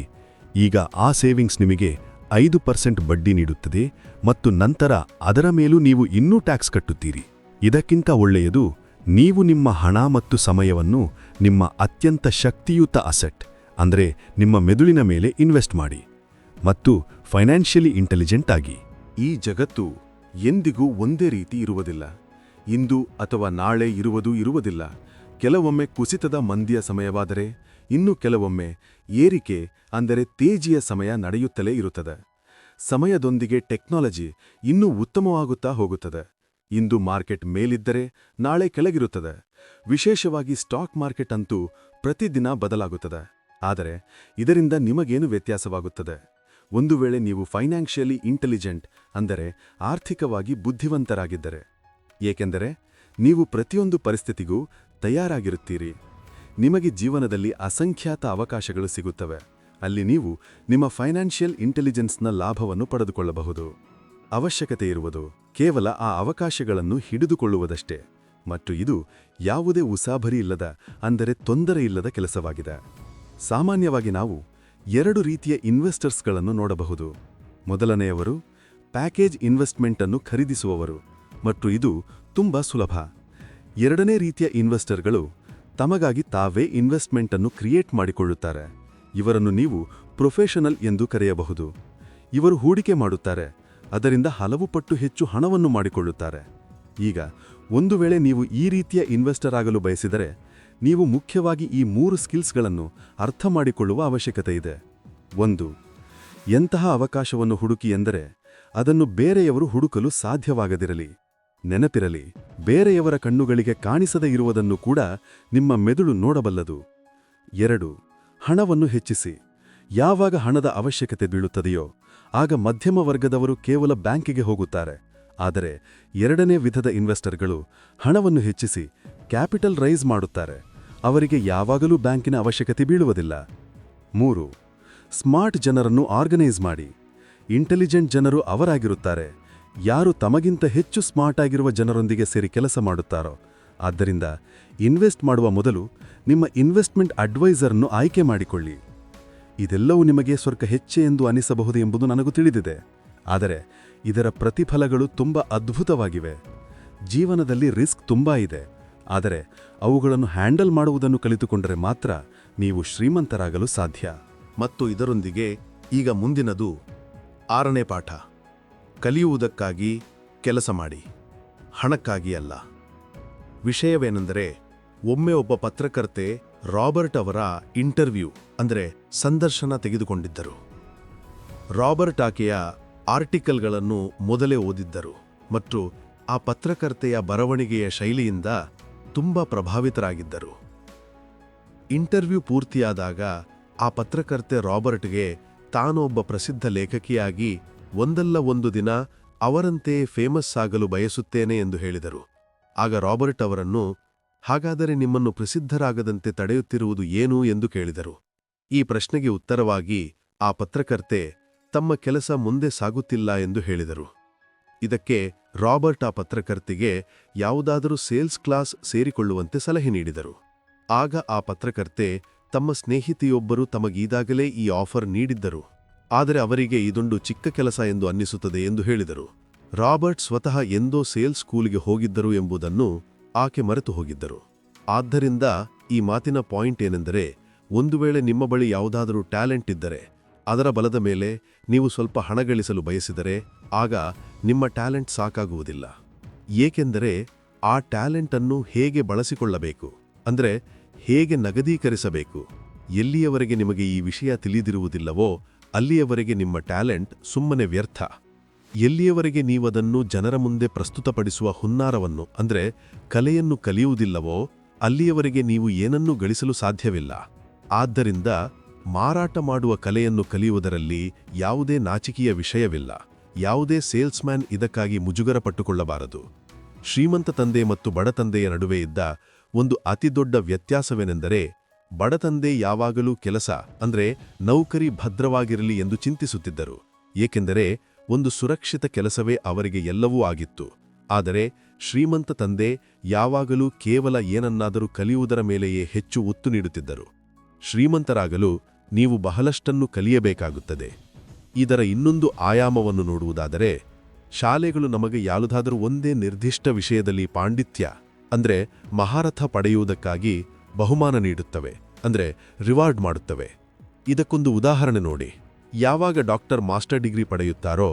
ಈಗ ಆ ಸೇವಿಂಗ್ಸ್ ನಿಮಗೆ 5% ಬಡ್ಡಿ ನೀಡುತ್ತದೆ ಮತ್ತು ನಂತರ ಅದರ ಮೇಲೂ ನೀವು ಇನ್ನೂ ಟ್ಯಾಕ್ಸ್ ಕಟ್ಟುತ್ತೀರಿ. ಇದಕ್ಕಿಂತ ಒಳ್ಳೆಯದು ನೀವು ನಿಮ್ಮ ಹಣ ಮತ್ತು ಸಮಯವನ್ನು ನಿಮ್ಮ ಅತ್ಯಂತ ಶಕ್ತಿಯುತ ಅಸೆಟ್ ಅಂದರೆ ನಿಮ್ಮ ಮೆದುಳಿನ ಮೇಲೆ ಇನ್ವೆಸ್ಟ್ ಮಾಡಿ ಮತ್ತು ಫೈನಾನ್ಷಿಯಲಿ ಇಂಟೆಲಿಜೆಂಟ್ ಆಗಿ. ಈ ಜಗತ್ತು ಎಂದಿಗೂ ಒಂದೇ ರೀತಿ ಇರುವುದಿಲ್ಲ. ಇಂದು ಅಥವಾ ನಾಳೆ ಇರುವುದಿಲ್ಲ. ಕೆಲವೊಮ್ಮೆ ಕುಸಿತದ ಮಂದಿಯ ಸಮಯವಾದರೆ ಇನ್ನು ಕೆಲವೊಮ್ಮೆ ಏರಿಕೆ ಅಂದರೆ ತೇಜಿಯ ಸಮಯ ನಡೆಯುತ್ತಲೇ ಇರುತ್ತದೆ. ಸಮಯದೊಂದಿಗೆ ಟೆಕ್ನಾಲಜಿ ಇನ್ನೂ ಉತ್ತಮವಾಗುತ್ತಾ ಹೋಗುತ್ತದೆ. ಇಂದು ಮಾರ್ಕೆಟ್ ಮೇಲಿದ್ದರೆ ನಾಳೆ ಕೆಳಗಿರುತ್ತದೆ. ವಿಶೇಷವಾಗಿ ಸ್ಟಾಕ್ ಮಾರ್ಕೆಟ್ ಅಂತೂ ಪ್ರತಿದಿನ ಬದಲಾಗುತ್ತದೆ. ಆದರೆ ಇದರಿಂದ ನಿಮಗೇನು ವ್ಯತ್ಯಾಸವಾಗುತ್ತದೆ? ಒಂದು ವೇಳೆ ನೀವು ಫೈನಾನ್ಷಿಯಲಿ ಇಂಟೆಲಿಜೆಂಟ್ ಅಂದರೆ ಆರ್ಥಿಕವಾಗಿ ಬುದ್ಧಿವಂತರಾಗಿದ್ದರೆ. ಏಕೆಂದರೆ ನೀವು ಪ್ರತಿಯೊಂದು ಪರಿಸ್ಥಿತಿಗೂ ತಯಾರಾಗಿರುತ್ತೀರಿ. ನಿಮಗೆ ಜೀವನದಲ್ಲಿ ಅಸಂಖ್ಯಾತ ಅವಕಾಶಗಳು ಸಿಗುತ್ತವೆ. ಅಲ್ಲಿ ನೀವು ನಿಮ್ಮ ಫೈನಾನ್ಷಿಯಲ್ ಇಂಟೆಲಿಜೆನ್ಸ್ನ ಲಾಭವನ್ನು ಪಡೆದುಕೊಳ್ಳಬಹುದು. ಅವಶ್ಯಕತೆ ಇರುವುದು ಕೇವಲ ಆ ಅವಕಾಶಗಳನ್ನು ಹಿಡಿದುಕೊಳ್ಳುವುದಷ್ಟೇ. ಮತ್ತು ಇದು ಯಾವುದೇ ಉಸಾಬರಿ ಇಲ್ಲದ ಅಂದರೆ ತೊಂದರೆ ಇಲ್ಲದ ಕೆಲಸವಾಗಿದೆ. ಸಾಮಾನ್ಯವಾಗಿ ನಾವು 2 ರೀತಿಯ ಇನ್ವೆಸ್ಟರ್ಸ್ಗಳನ್ನು ನೋಡಬಹುದು. ಮೊದಲನೆಯವರು ಪ್ಯಾಕೇಜ್ ಇನ್ವೆಸ್ಟ್ಮೆಂಟನ್ನು ಖರೀದಿಸುವವರು ಮತ್ತು ಇದು ತುಂಬ ಸುಲಭ. ಎರಡನೇ ರೀತಿಯ ಇನ್ವೆಸ್ಟರ್ಗಳು ತಮಗಾಗಿ ತಾವೇ ಇನ್ವೆಸ್ಟ್ಮೆಂಟನ್ನು ಕ್ರಿಯೇಟ್ ಮಾಡಿಕೊಳ್ಳುತ್ತಾರೆ. ಇವರನ್ನು ನೀವು ಪ್ರೊಫೆಷನಲ್ ಎಂದು ಕರೆಯಬಹುದು. ಇವರು ಹೂಡಿಕೆ ಮಾಡುತ್ತಾರೆ, ಅದರಿಂದ ಹಲವು ಪಟ್ಟು ಹೆಚ್ಚು ಹಣವನ್ನು ಮಾಡಿಕೊಳ್ಳುತ್ತಾರೆ. ಈಗ ಒಂದು ವೇಳೆ ನೀವು ಈ ರೀತಿಯ ಇನ್ವೆಸ್ಟರ್ ಆಗಲು ಬಯಸಿದರೆ ನೀವು ಮುಖ್ಯವಾಗಿ ಈ 3 ಸ್ಕಿಲ್ಸ್ಗಳನ್ನು ಅರ್ಥ ಮಾಡಿಕೊಳ್ಳುವ ಅವಶ್ಯಕತೆ ಇದೆ. 1. ಎಂತಹ ಅವಕಾಶವನ್ನು ಹುಡುಕಿ ಎಂದರೆ ಅದನ್ನು ಬೇರೆಯವರು ಹುಡುಕಲು ಸಾಧ್ಯವಾಗದಿರಲಿ. ನೆನಪಿರಲಿ, ಬೇರೆಯವರ ಕಣ್ಣುಗಳಿಗೆ ಕಾಣಿಸದೇ ಇರುವುದನ್ನು ಕೂಡ ನಿಮ್ಮ ಮೆದುಳು ನೋಡಬಲ್ಲದು. 2. ಹಣವನ್ನು ಹೆಚ್ಚಿಸಿ. ಯಾವಾಗ ಹಣದ ಅವಶ್ಯಕತೆ ಬೀಳುತ್ತದೆಯೋ ಆಗ ಮಧ್ಯಮ ವರ್ಗದವರು ಕೇವಲ ಬ್ಯಾಂಕಿಗೆ ಹೋಗುತ್ತಾರೆ. ಆದರೆ ಎರಡನೇ ವಿಧದ ಇನ್ವೆಸ್ಟರ್ಗಳು ಹಣವನ್ನು ಹೆಚ್ಚಿಸಿ ಕ್ಯಾಪಿಟಲ್ ರೈಸ್ ಮಾಡುತ್ತಾರೆ. ಅವರಿಗೆ ಯಾವಾಗಲೂ ಬ್ಯಾಂಕಿನ ಅವಶ್ಯಕತೆ ಬೀಳುವುದಿಲ್ಲ. 3. ಸ್ಮಾರ್ಟ್ ಜನರನ್ನು ಆರ್ಗನೈಸ್ ಮಾಡಿ. ಇಂಟೆಲಿಜೆಂಟ್ ಜನರು ಅವರಾಗಿರುತ್ತಾರೆ ಯಾರು ತಮಗಿಂತ ಹೆಚ್ಚು ಸ್ಮಾರ್ಟ್ ಆಗಿರುವ ಜನರೊಂದಿಗೆ ಸೇರಿ ಕೆಲಸ ಮಾಡುತ್ತಾರೋ. ಆದ್ದರಿಂದ ಇನ್ವೆಸ್ಟ್ ಮಾಡುವ ಮೊದಲು ನಿಮ್ಮ ಇನ್ವೆಸ್ಟ್ಮೆಂಟ್ ಅಡ್ವೈಸರ್ನ್ನು ಆಯ್ಕೆ ಮಾಡಿಕೊಳ್ಳಿ. ಇದೆಲ್ಲವೂ ನಿಮಗೆ ಸ್ವಲ್ಪ ಹೆಚ್ಚೆ ಎಂದು ಅನಿಸಬಹುದು ಎಂಬುದು ನನಗೂ ತಿಳಿದಿದೆ. ಆದರೆ ಇದರ ಪ್ರತಿಫಲಗಳು ತುಂಬ ಅದ್ಭುತವಾಗಿವೆ. ಜೀವನದಲ್ಲಿ ರಿಸ್ಕ್ ತುಂಬಾ ಇದೆ, ಆದರೆ ಅವುಗಳನ್ನು ಹ್ಯಾಂಡಲ್ ಮಾಡುವುದನ್ನು ಕಲಿತುಕೊಂಡರೆ ಮಾತ್ರ ನೀವು ಶ್ರೀಮಂತರಾಗಲು ಸಾಧ್ಯ. ಮತ್ತು ಇದರೊಂದಿಗೆ ಈಗ ಮುಂದಿನದು 6ನೇ ಪಾಠ. ಕಲಿಯುವುದಕ್ಕಾಗಿ ಕೆಲಸ ಮಾಡಿ, ಹಣಕ್ಕಾಗಿ ಅಲ್ಲ. ವಿಷಯವೇನೆಂದರೆ ಒಮ್ಮೆ ಒಬ್ಬ ಪತ್ರಕರ್ತೆ ರಾಬರ್ಟ್ ಅವರ ಇಂಟರ್ವ್ಯೂ ಅಂದರೆ ಸಂದರ್ಶನ ತೆಗೆದುಕೊಂಡಿದ್ದರು. ರಾಬರ್ಟ್ ಆಕೆಯ ಆರ್ಟಿಕಲ್ಗಳನ್ನು ಮೊದಲೇ ಓದಿದ್ದರು ಮತ್ತು ಆ ಪತ್ರಕರ್ತೆಯ ಬರವಣಿಗೆಯ ಶೈಲಿಯಿಂದ ತುಂಬ ಪ್ರಭಾವಿತರಾಗಿದ್ದರು. ಇಂಟರ್ವ್ಯೂ ಪೂರ್ತಿಯಾದಾಗ ಆ ಪತ್ರಕರ್ತೆ ರಾಬರ್ಟ್ಗೆ ತಾನೊಬ್ಬ ಪ್ರಸಿದ್ಧ ಲೇಖಕಿಯಾಗಿ ಒಂದಲ್ಲ ಒಂದು ದಿನ ಅವರಂತೆ ಫೇಮಸ್ ಆಗಲು ಬಯಸುತ್ತೇನೆ ಎಂದು ಹೇಳಿದರು. ಆಗ ರಾಬರ್ಟ್ ಅವರನ್ನು, ಹಾಗಾದರೆ ನಿಮ್ಮನ್ನು ಪ್ರಸಿದ್ಧರಾಗದಂತೆ ತಡೆಯುತ್ತಿರುವುದು ಏನು ಎಂದು ಕೇಳಿದರು. ಈ ಪ್ರಶ್ನೆಗೆ ಉತ್ತರವಾಗಿ ಆ ಪತ್ರಕರ್ತೆ ತಮ್ಮ ಕೆಲಸ ಮುಂದೆ ಸಾಗುತ್ತಿಲ್ಲ ಎಂದು ಹೇಳಿದರು. ಇದಕ್ಕೆ ರಾಬರ್ಟ್ ಆ ಪತ್ರಕರ್ತೆಗೆ ಯಾವುದಾದರೂ ಸೇಲ್ಸ್ ಕ್ಲಾಸ್ ಸೇರಿಕೊಳ್ಳುವಂತೆ ಸಲಹೆ ನೀಡಿದರು. ಆಗ ಆ ಪತ್ರಕರ್ತೆ ತಮ್ಮ ಸ್ನೇಹಿತೆಯೊಬ್ಬರು ತಮಗೀದಾಗಲೇ ಈ ಆಫರ್ ನೀಡಿದ್ದರು, ಆದರೆ ಅವರಿಗೆ ಇದೊಂದು ಚಿಕ್ಕ ಕೆಲಸ ಎಂದು ಅನ್ನಿಸುತ್ತದೆ ಎಂದು ಹೇಳಿದರು. ರಾಬರ್ಟ್ ಸ್ವತಃ ಎಂದೋ ಸೇಲ್ಸ್ ಸ್ಕೂಲ್ಗೆ ಹೋಗಿದ್ದರು ಎಂಬುದನ್ನು ಆಕೆ ಮರೆತು ಹೋಗಿದ್ದರು. ಆದ್ದರಿಂದ ಈ ಮಾತಿನ ಪಾಯಿಂಟ್ ಏನೆಂದರೆ, ಒಂದು ವೇಳೆ ನಿಮ್ಮ ಬಳಿ ಯಾವುದಾದರೂ ಟ್ಯಾಲೆಂಟ್ ಇದ್ದರೆ ಅದರ ಬಲದ ಮೇಲೆ ನೀವು ಸ್ವಲ್ಪ ಹಣ ಗಳಿಸಲು ಬಯಸಿದರೆ ಆಗ ನಿಮ್ಮ ಟ್ಯಾಲೆಂಟ್ ಸಾಕಾಗುವುದಿಲ್ಲ. ಏಕೆಂದರೆ ಆ ಟ್ಯಾಲೆಂಟನ್ನು ಹೇಗೆ ಬಳಸಿಕೊಳ್ಳಬೇಕು ಅಂದ್ರೆ ಹೇಗೆ ನಗದೀಕರಿಸಬೇಕು. ಎಲ್ಲಿಯವರೆಗೆ ನಿಮಗೆ ಈ ವಿಷಯ ತಿಳಿದಿರುವುದಿಲ್ಲವೋ ಅಲ್ಲಿಯವರೆಗೆ ನಿಮ್ಮ ಟ್ಯಾಲೆಂಟ್ ಸುಮ್ಮನೆ ವ್ಯರ್ಥ. ಎಲ್ಲಿಯವರೆಗೆ ನೀವದನ್ನು ಜನರ ಮುಂದೆ ಪ್ರಸ್ತುತಪಡಿಸುವ ಹುನ್ನಾರವನ್ನು ಅಂದ್ರೆ ಕಲೆಯನ್ನು ಕಲಿಯುವುದಿಲ್ಲವೋ ಅಲ್ಲಿಯವರೆಗೆ ನೀವು ಏನನ್ನೂ ಗಳಿಸಲು ಸಾಧ್ಯವಿಲ್ಲ. ಆದ್ದರಿಂದ ಮಾರಾಟ ಮಾಡುವ ಕಲೆಯನ್ನು ಕಲಿಯುವುದರಲ್ಲಿ ಯಾವುದೇ ನಾಚಿಕೆಯ ವಿಷಯವಿಲ್ಲ. ಯಾವುದೇ ಸೇಲ್ಸ್ಮ್ಯಾನ್ ಇದಕ್ಕಾಗಿ ಮುಜುಗರ ಪಟ್ಟುಕೊಳ್ಳಬಾರದು. ಶ್ರೀಮಂತ ತಂದೆ ಮತ್ತು ಬಡತಂದೆಯ ನಡುವೆ ಇದ್ದ ಒಂದು ಅತಿದೊಡ್ಡ ವ್ಯತ್ಯಾಸವೇನೆಂದರೆ ಬಡತಂದೆ ಯಾವಾಗಲೂ ಕೆಲಸ ಅಂದ್ರೆ ನೌಕರಿ ಭದ್ರವಾಗಿರಲಿ ಎಂದು ಚಿಂತಿಸುತ್ತಿದ್ದರು, ಏಕೆಂದರೆ ಒಂದು ಸುರಕ್ಷಿತ ಕೆಲಸವೇ ಅವರಿಗೆ ಎಲ್ಲವೂ ಆಗಿತ್ತು. ಆದರೆ ಶ್ರೀಮಂತ ತಂದೆ ಯಾವಾಗಲೂ ಕೇವಲ ಏನನ್ನಾದರೂ ಕಲಿಯುವುದರ ಮೇಲೆಯೇ ಹೆಚ್ಚು ಒತ್ತು ನೀಡುತ್ತಿದ್ದರು. ಶ್ರೀಮಂತರಾಗಲು ನೀವು ಬಹಳಷ್ಟನ್ನು ಕಲಿಯಬೇಕಾಗುತ್ತದೆ. ಇದರ ಇನ್ನೊಂದು ಆಯಾಮವನ್ನು ನೋಡುವುದಾದರೆ ಶಾಲೆಗಳು ನಮಗೆ ಯಾವುದಾದರೂ ಒಂದೇ ನಿರ್ದಿಷ್ಟ ವಿಷಯದಲ್ಲಿ ಪಾಂಡಿತ್ಯ ಅಂದ್ರೆ ಮಹಾರಥ ಪಡೆಯುವುದಕ್ಕಾಗಿ ಬಹುಮಾನ ನೀಡುತ್ತವೆ, ಅಂದ್ರೆ ರಿವಾರ್ಡ್ ಮಾಡುತ್ತವೆ. ಇದಕ್ಕೊಂದು ಉದಾಹರಣೆ ನೋಡಿ. ಯಾವಾಗ ಡಾಕ್ಟರ್ ಮಾಸ್ಟರ್ ಡಿಗ್ರಿ ಪಡೆಯುತ್ತಾರೋ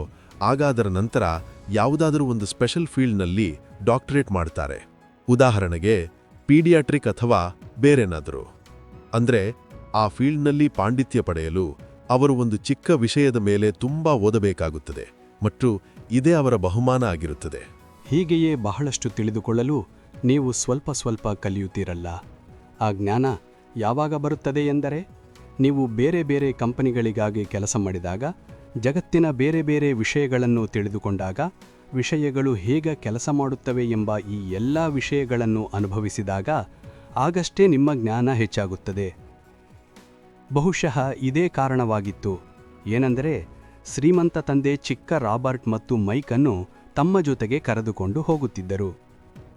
ಆಗ ಅದರ ನಂತರ ಯಾವುದಾದರೂ ಒಂದು ಸ್ಪೆಷಲ್ ಫೀಲ್ಡ್ನಲ್ಲಿ ಡಾಕ್ಟರೇಟ್ ಮಾಡ್ತಾರೆ. ಉದಾಹರಣೆಗೆ ಪೀಡಿಯಾಟ್ರಿಕ್ ಅಥವಾ ಬೇರೇನಾದರೂ. ಅಂದ್ರೆ ಆ ಫೀಲ್ಡ್ನಲ್ಲಿ ಪಾಂಡಿತ್ಯ ಪಡೆಯಲು ಅವರು ಒಂದು ಚಿಕ್ಕ ವಿಷಯದ ಮೇಲೆ ತುಂಬಾ ಓದಬೇಕಾಗುತ್ತದೆ ಮತ್ತು ಇದೇ ಅವರ ಬಹುಮಾನ ಆಗಿರುತ್ತದೆ. ಹೀಗೆಯೇ ಬಹಳಷ್ಟು ತಿಳಿದುಕೊಳ್ಳಲು ನೀವು ಸ್ವಲ್ಪ ಸ್ವಲ್ಪ ಕಲಿಯುತ್ತೀರಲ್ಲ. ಆ ಜ್ಞಾನ ಯಾವಾಗ ಬರುತ್ತದೆ ಎಂದರೆ ನೀವು ಬೇರೆ ಬೇರೆ ಕಂಪನಿಗಳಿಗಾಗಿ ಕೆಲಸ ಮಾಡಿದಾಗ, ಜಗತ್ತಿನ ಬೇರೆ ಬೇರೆ ವಿಷಯಗಳನ್ನು ತಿಳಿದುಕೊಂಡಾಗ, ವಿಷಯಗಳು ಹೇಗೆ ಕೆಲಸ ಮಾಡುತ್ತವೆ ಎಂಬ ಈ ಎಲ್ಲ ವಿಷಯಗಳನ್ನು ಅನುಭವಿಸಿದಾಗ ಆಗಷ್ಟೇ ನಿಮ್ಮ ಜ್ಞಾನ ಹೆಚ್ಚಾಗುತ್ತದೆ. ಬಹುಶಃ ಇದೇ ಕಾರಣವಾಗಿತ್ತು ಏನೆಂದರೆ ಶ್ರೀಮಂತ ತಂದೆ ಚಿಕ್ಕ ರಾಬರ್ಟ್ ಮತ್ತು ಮೈಕನ್ನು ತಮ್ಮ ಜೊತೆಗೆ ಕರೆದುಕೊಂಡು ಹೋಗುತ್ತಿದ್ದರು.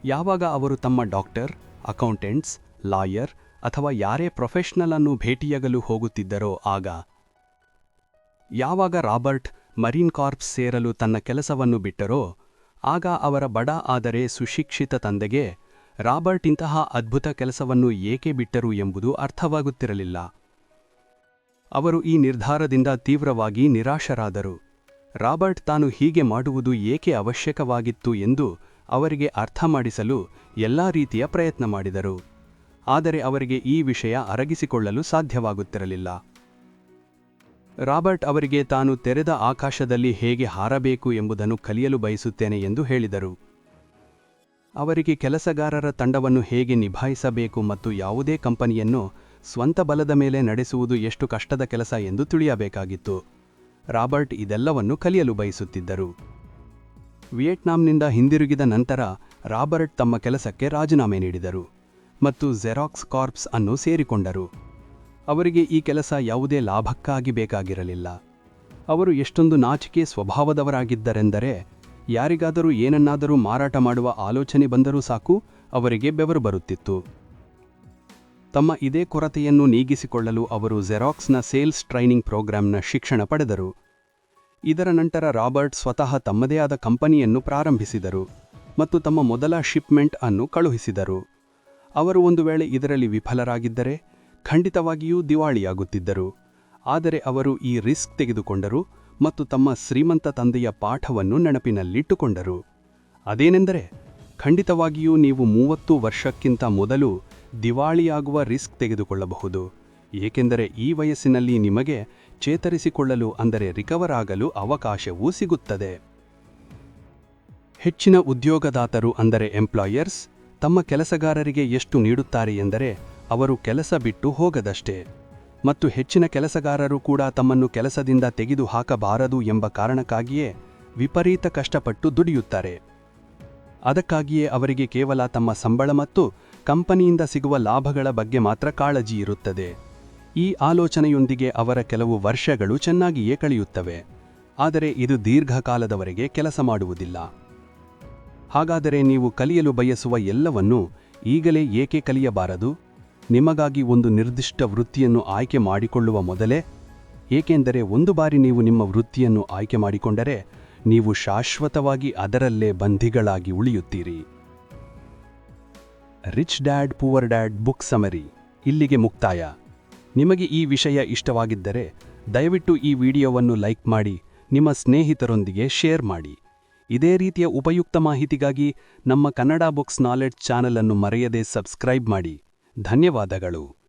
ಯಾವಾಗ ಅವರು ತಮ್ಮ ಡಾಕ್ಟರ್, ಅಕೌಂಟೆಂಟ್ಸ್, ಲಾಯರ್ ಅಥವಾ ಯಾರೇ ಪ್ರೊಫೆಷನಲ್ ಅನ್ನು ಭೇಟಿಯಾಗಲು ಹೋಗುತ್ತಿದ್ದರೋ ಆಗ. ಯಾವಾಗ ರಾಬರ್ಟ್ ಮರೀನ್ ಕಾರ್ಪ್ಸ್ ಸೇರಲು ತನ್ನ ಕೆಲಸವನ್ನು ಬಿಟ್ಟರೋ ಆಗ ಅವರ ಬಡ ಆದರೆ ಸುಶಿಕ್ಷಿತ ತಂದೆಗೆ ರಾಬರ್ಟ್ ಇಂತಹ ಅದ್ಭುತ ಕೆಲಸವನ್ನು ಏಕೆ ಬಿಟ್ಟರು ಎಂಬುದು ಅರ್ಥವಾಗುತ್ತಿರಲಿಲ್ಲ. ಅವರು ಈ ನಿರ್ಧಾರದಿಂದ ತೀವ್ರವಾಗಿ ನಿರಾಶರಾದರು. ರಾಬರ್ಟ್ ತಾನು ಹೀಗೆ ಮಾಡುವುದು ಏಕೆ ಅವಶ್ಯಕವಾಗಿತ್ತು ಎಂದು ಅವರಿಗೆ ಅರ್ಥ ಮಾಡಿಸಲು ಎಲ್ಲಾ ರೀತಿಯ ಪ್ರಯತ್ನ ಮಾಡಿದರು. ಆದರೆ ಅವರಿಗೆ ಈ ವಿಷಯ ಅರಗಿಸಿಕೊಳ್ಳಲು ಸಾಧ್ಯವಾಗುತ್ತಿರಲಿಲ್ಲ. ರಾಬರ್ಟ್ ಅವರಿಗೆ ತಾನು ತೆರೆದ ಆಕಾಶದಲ್ಲಿ ಹೇಗೆ ಹಾರಬೇಕು ಎಂಬುದನ್ನು ಕಲಿಯಲು ಬಯಸುತ್ತೇನೆ ಎಂದು ಹೇಳಿದರು. ಅವರಿಗೆ ಕೆಲಸಗಾರರ ತಂಡವನ್ನು ಹೇಗೆ ನಿಭಾಯಿಸಬೇಕು ಮತ್ತು ಯಾವುದೇ ಕಂಪನಿಯನ್ನು ಸ್ವಂತ ಬಲದ ಮೇಲೆ ನಡೆಸುವುದು ಎಷ್ಟು ಕಷ್ಟದ ಕೆಲಸ ಎಂದು ತಿಳಿಯಬೇಕಾಗಿತ್ತು. ರಾಬರ್ಟ್ ಇದೆಲ್ಲವನ್ನು ಕಲಿಯಲು ಬಯಸುತ್ತಿದ್ದರು. ವಿಯೆಟ್ನಾಂನಿಂದ ಹಿಂದಿರುಗಿದ ನಂತರ ರಾಬರ್ಟ್ ತಮ್ಮ ಕೆಲಸಕ್ಕೆ ರಾಜೀನಾಮೆ ನೀಡಿದರು ಮತ್ತು ಜೆರಾಕ್ಸ್ ಕಾರ್ಪ್ಸ್ ಅನ್ನು ಸೇರಿಕೊಂಡರು. ಅವರಿಗೆ ಈ ಕೆಲಸ ಯಾವುದೇ ಲಾಭಕ್ಕಾಗಿ ಬೇಕಾಗಿರಲಿಲ್ಲ. ಅವರು ಎಷ್ಟೊಂದು ನಾಚಿಕೆ ಸ್ವಭಾವದವರಾಗಿದ್ದರೆಂದರೆ ಯಾರಿಗಾದರೂ ಏನನ್ನಾದರೂ ಮಾರಾಟ ಮಾಡುವ ಆಲೋಚನೆ ಬಂದರೂ ಸಾಕು ಅವರಿಗೆ ಬೆವರು ಬರುತ್ತಿತ್ತು. ತಮ್ಮ ಇದೇ ಕೊರತೆಯನ್ನು ನೀಗಿಸಿಕೊಳ್ಳಲು ಅವರು ಜೆರಾಕ್ಸ್ನ ಸೇಲ್ಸ್ ಟ್ರೈನಿಂಗ್ ಪ್ರೋಗ್ರಾಂನ ಶಿಕ್ಷಣ ಪಡೆದರು. ಇದರ ನಂತರ ರಾಬರ್ಟ್ ಸ್ವತಃ ತಮ್ಮದೇ ಆದ ಕಂಪನಿಯನ್ನು ಪ್ರಾರಂಭಿಸಿದರು ಮತ್ತು ತಮ್ಮ ಮೊದಲ ಶಿಪ್ಮೆಂಟ್ ಅನ್ನು ಕಳುಹಿಸಿದರು. ಅವರು ಒಂದು ವೇಳೆ ಇದರಲ್ಲಿ ವಿಫಲರಾಗಿದ್ದರೆ ಖಂಡಿತವಾಗಿಯೂ ದಿವಾಳಿಯಾಗುತ್ತಿದ್ದರು. ಆದರೆ ಅವರು ಈ ರಿಸ್ಕ್ ತೆಗೆದುಕೊಂಡರು ಮತ್ತು ತಮ್ಮ ಶ್ರೀಮಂತ ತಂದೆಯ ಪಾಠವನ್ನು ನೆನಪಿನಲ್ಲಿಟ್ಟುಕೊಂಡರು. ಅದೇನೆಂದರೆ ಖಂಡಿತವಾಗಿಯೂ ನೀವು 30 ವರ್ಷಕ್ಕಿಂತ ಮೊದಲು ದಿವಾಳಿಯಾಗುವ ರಿಸ್ಕ್ ತೆಗೆದುಕೊಳ್ಳಬಹುದು, ಏಕೆಂದರೆ ಈ ವಯಸ್ಸಿನಲ್ಲಿ ನಿಮಗೆ ಚೇತರಿಸಿಕೊಳ್ಳಲು ಅಂದರೆ ರಿಕವರ್ ಆಗಲು ಅವಕಾಶವೂ ಸಿಗುತ್ತದೆ. ಹೆಚ್ಚಿನ ಉದ್ಯೋಗದಾತರು ಅಂದರೆ ಎಂಪ್ಲಾಯರ್ಸ್ ತಮ್ಮ ಕೆಲಸಗಾರರಿಗೆ ಎಷ್ಟು ನೀಡುತ್ತಾರೆ ಎಂದರೆ ಅವರು ಕೆಲಸ ಬಿಟ್ಟು ಹೋಗದಷ್ಟೇ, ಮತ್ತು ಹೆಚ್ಚಿನ ಕೆಲಸಗಾರರು ಕೂಡ ತಮ್ಮನ್ನು ಕೆಲಸದಿಂದ ತೆಗೆದು ಹಾಕಬಾರದು ಎಂಬ ಕಾರಣಕ್ಕಾಗಿಯೇ ವಿಪರೀತ ಕಷ್ಟಪಟ್ಟು ದುಡಿಯುತ್ತಾರೆ. ಅದಕ್ಕಾಗಿಯೇ ಅವರಿಗೆ ಕೇವಲ ತಮ್ಮ ಸಂಬಳ ಮತ್ತು ಕಂಪನಿಯಿಂದ ಸಿಗುವ ಲಾಭಗಳ ಬಗ್ಗೆ ಮಾತ್ರ ಕಾಳಜಿ ಇರುತ್ತದೆ. ಈ ಆಲೋಚನೆಯೊಂದಿಗೆ ಅವರ ಕೆಲವು ವರ್ಷಗಳು ಚೆನ್ನಾಗಿಯೇ ಕಳೆಯುತ್ತವೆ, ಆದರೆ ಇದು ದೀರ್ಘಕಾಲದವರೆಗೆ ಕೆಲಸ ಮಾಡುವುದಿಲ್ಲ. ಹಾಗಾದರೆ ನೀವು ಕಲಿಯಲು ಬಯಸುವ ಎಲ್ಲವನ್ನೂ ಈಗಲೇ ಏಕೆ ಕಲಿಯಬಾರದು? ನಿಮಗಾಗಿ ಒಂದು ನಿರ್ದಿಷ್ಟ ವೃತ್ತಿಯನ್ನು ಆಯ್ಕೆ ಮಾಡಿಕೊಳ್ಳುವ ಮೊದಲೇ, ಏಕೆಂದರೆ ಒಂದು ಬಾರಿ ನೀವು ನಿಮ್ಮ ವೃತ್ತಿಯನ್ನು ಆಯ್ಕೆ ಮಾಡಿಕೊಂಡರೆ ನೀವು ಶಾಶ್ವತವಾಗಿ ಅದರಲ್ಲೇ ಬಂಧಿಗಳಾಗಿ ಉಳಿಯುತ್ತೀರಿ. Rich dad poor dad book summary ಇಲ್ಲಿಗೆ ಮುಕ್ತಾಯ. ನಿಮಗೆ ಈ ವಿಷಯ ಇಷ್ಟವಾಗಿದ್ದರೆ ದಯವಿಟ್ಟು ಈ ವಿಡಿಯೋವನ್ನು ಲೈಕ್ ಮಾಡಿ, ನಿಮ್ಮ ಸ್ನೇಹಿತರೊಂದಿಗೆ ಶೇರ್ ಮಾಡಿ. ಇದೇ ರೀತಿಯ ಉಪಯುಕ್ತ ಮಾಹಿತಿಗಾಗಿ ನಮ್ಮ ಕನ್ನಡ ಬುಕ್ಸ್ ನಾಲೆಡ್ಜ್ ಚಾನೆಲ್ ಅನ್ನು ಮರೆಯದೆ ಸಬ್ಸ್ಕ್ರೈಬ್ ಮಾಡಿ. ಧನ್ಯವಾದಗಳು.